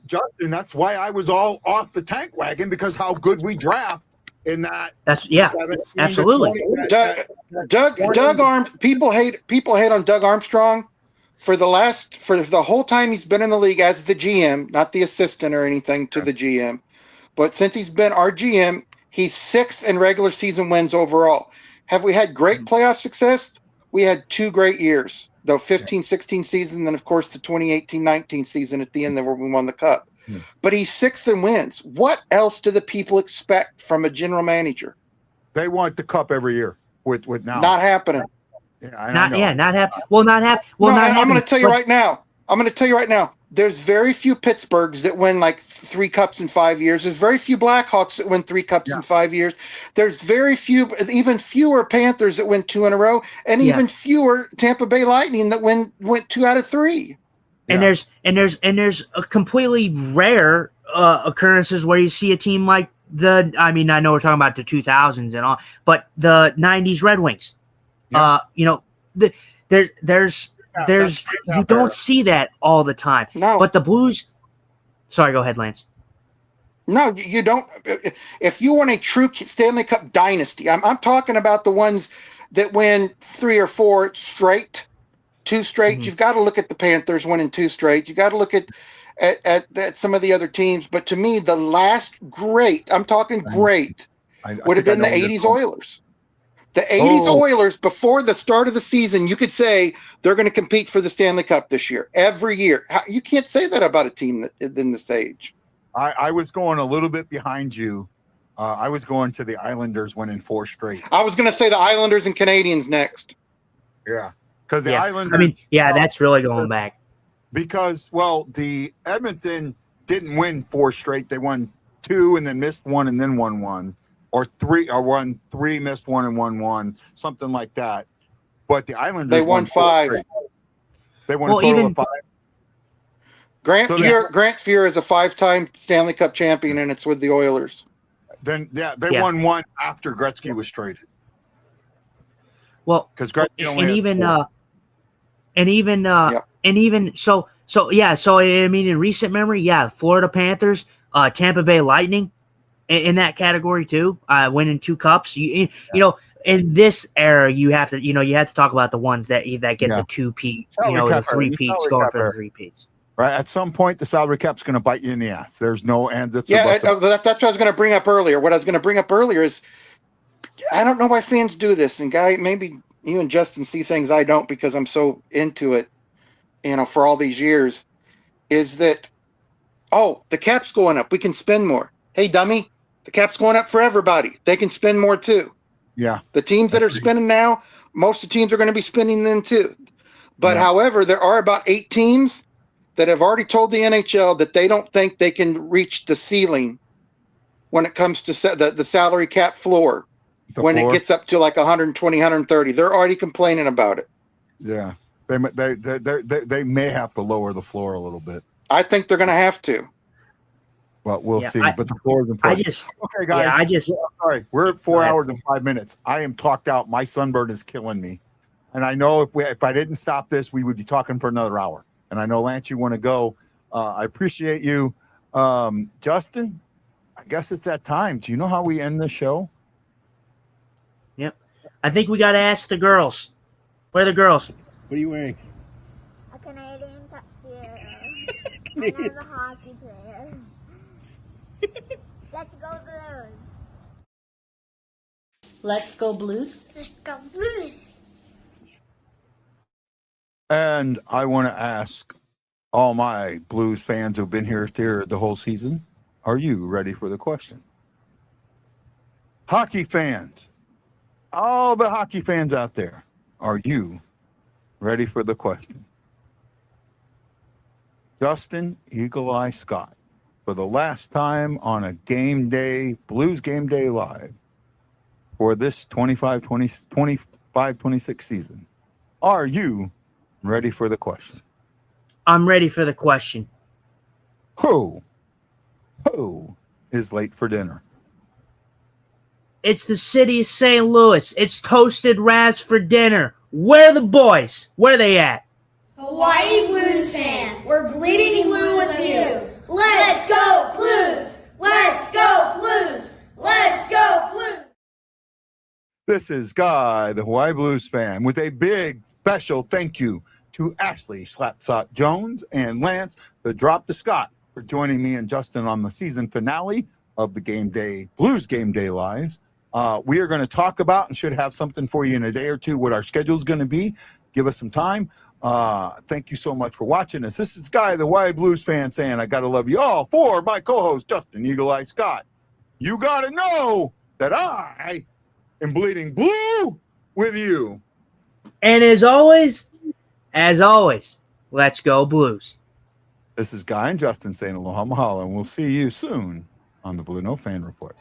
Justin, that's why I was all off the tank wagon, because how good we draft in that. Absolutely. Doug Arms. People hate on Doug Armstrong for the whole time he's been in the league as the GM, not the assistant or anything to the GM, but since he's been our GM, he's 6th in regular season wins overall. Have we had great playoff success? We had 2 great years. The 15-16 season, and then, of course, the 2018-19 season at the end where we won the Cup. But he's 6th in wins. What else do the people expect from a general manager? They want the Cup every year with now. Not happening. Not happening. Well, not happening. I'm going to tell you right now. There's very few Pittsburghs that win like 3 Cups in 5 years. There's very few Blackhawks that win 3 Cups in 5 years. There's even fewer Panthers that win 2 in a row, and even fewer Tampa Bay Lightning that went 2 out of 3. And there's a completely rare occurrences where you see a team like I know we're talking about the 2000s and all, but the 90s Red Wings. There's you don't see that all the time. No. But the Blues. Sorry, go ahead, Lance. No, you don't. If you want a true Stanley Cup dynasty, I'm talking about the ones that win 3 or 4 straight, 2 straight. You've got to look at the Panthers winning 2 straight. You got to look at some of the other teams. But to me, the last great, I'm talking great, would have been the 80s Oilers. The 80s Oilers, before the start of the season, you could say they're going to compete for the Stanley Cup this year, every year. You can't say that about a team that in this age. I was going a little bit behind you. I was going to the Islanders winning 4 straight. I was going to say the Islanders and Canadians next. Yeah, because the Islanders. That's really going back. Because, the Edmonton didn't win 4 straight. They won 2 and then missed 1 and then won 1. Or 3, or won 3, missed 1 and won 1, something like that. But the Islanders they won 5. They won a total of 5. Grant Fuhr is a 5-time Stanley Cup champion, and it's with the Oilers. Then they won 1 after Gretzky was traded. Well, because Gretzky only in recent memory, Florida Panthers, Tampa Bay Lightning. In that category too, winning 2 cups. You know, in this era, you have to talk about the ones that get the 2-peat, the 3-peats, going for the 3-peats. Right. At some point, the salary cap's going to bite you in the ass. There's no ands, ifs, that's what I was going to bring up earlier. What I was going to bring up earlier is, I don't know why fans do this, and Guy, maybe you and Justin see things I don't because I'm so into it, for all these years, is that, the cap's going up. We can spend more. Hey, dummy. The cap's going up for everybody. They can spend more too. Yeah. The teams that are spending now, most of the teams are going to be spending then too. But however, there are about 8 teams that have already told the NHL that they don't think they can reach the ceiling when it comes to the salary cap floor. It gets up to like 120, 130. They're already complaining about it. Yeah. They may have to lower the floor a little bit. I think they're going to have to. Well, we'll see. But the floor is important. Okay, guys. Sorry, we're at 4 hours and 5 minutes. I am talked out. My sunburn is killing me, and I know if I didn't stop this, we would be talking for another hour. And I know, Lance, you want to go. I appreciate you, Justin. I guess it's that time. Do you know how we end the show? Yep. I think we got to ask the girls. Where are the girls? What are you wearing? A Canadian tuxedo. And I'm a hockey player. Let's go Blues. Let's go Blues. Let's go Blues. And I want to ask all my Blues fans who've been here the whole season, are you ready for the question? Hockey fans, all the hockey fans out there, are you ready for the question? Justin Eagle Eye Scott, for the last time on a game day, Blues Game Day Live, for this 25-26 season, are you ready for the question? I'm ready for the question. Who is late for dinner? It's the city of St. Louis. It's toasted wraps for dinner. Where are the boys? Where are they at? Hawaii Blues fan, we're bleeding blue with you. Let's go Blues! Let's go Blues! Let's go Blues! This is Guy, the Hawaii Blues fan, with a big special thank you to Ashley Slapshot Jones and Lance, the Drop to Scott, for joining me and Justin on the season finale of the Game Day Blues Game Day Lives. We are going to talk about and should have something for you in a day or two what our schedule is going to be. Give us some time. Thank you so much for watching us. This is Guy, the Hawaii Blues fan, saying I got to love you all. For my co-host, Justin Eagle Eye Scott, you got to know that I am bleeding blue with you. And as always, let's go Blues. This is Guy and Justin saying aloha mahalo, and we'll see you soon on the BlueNote Fan Report.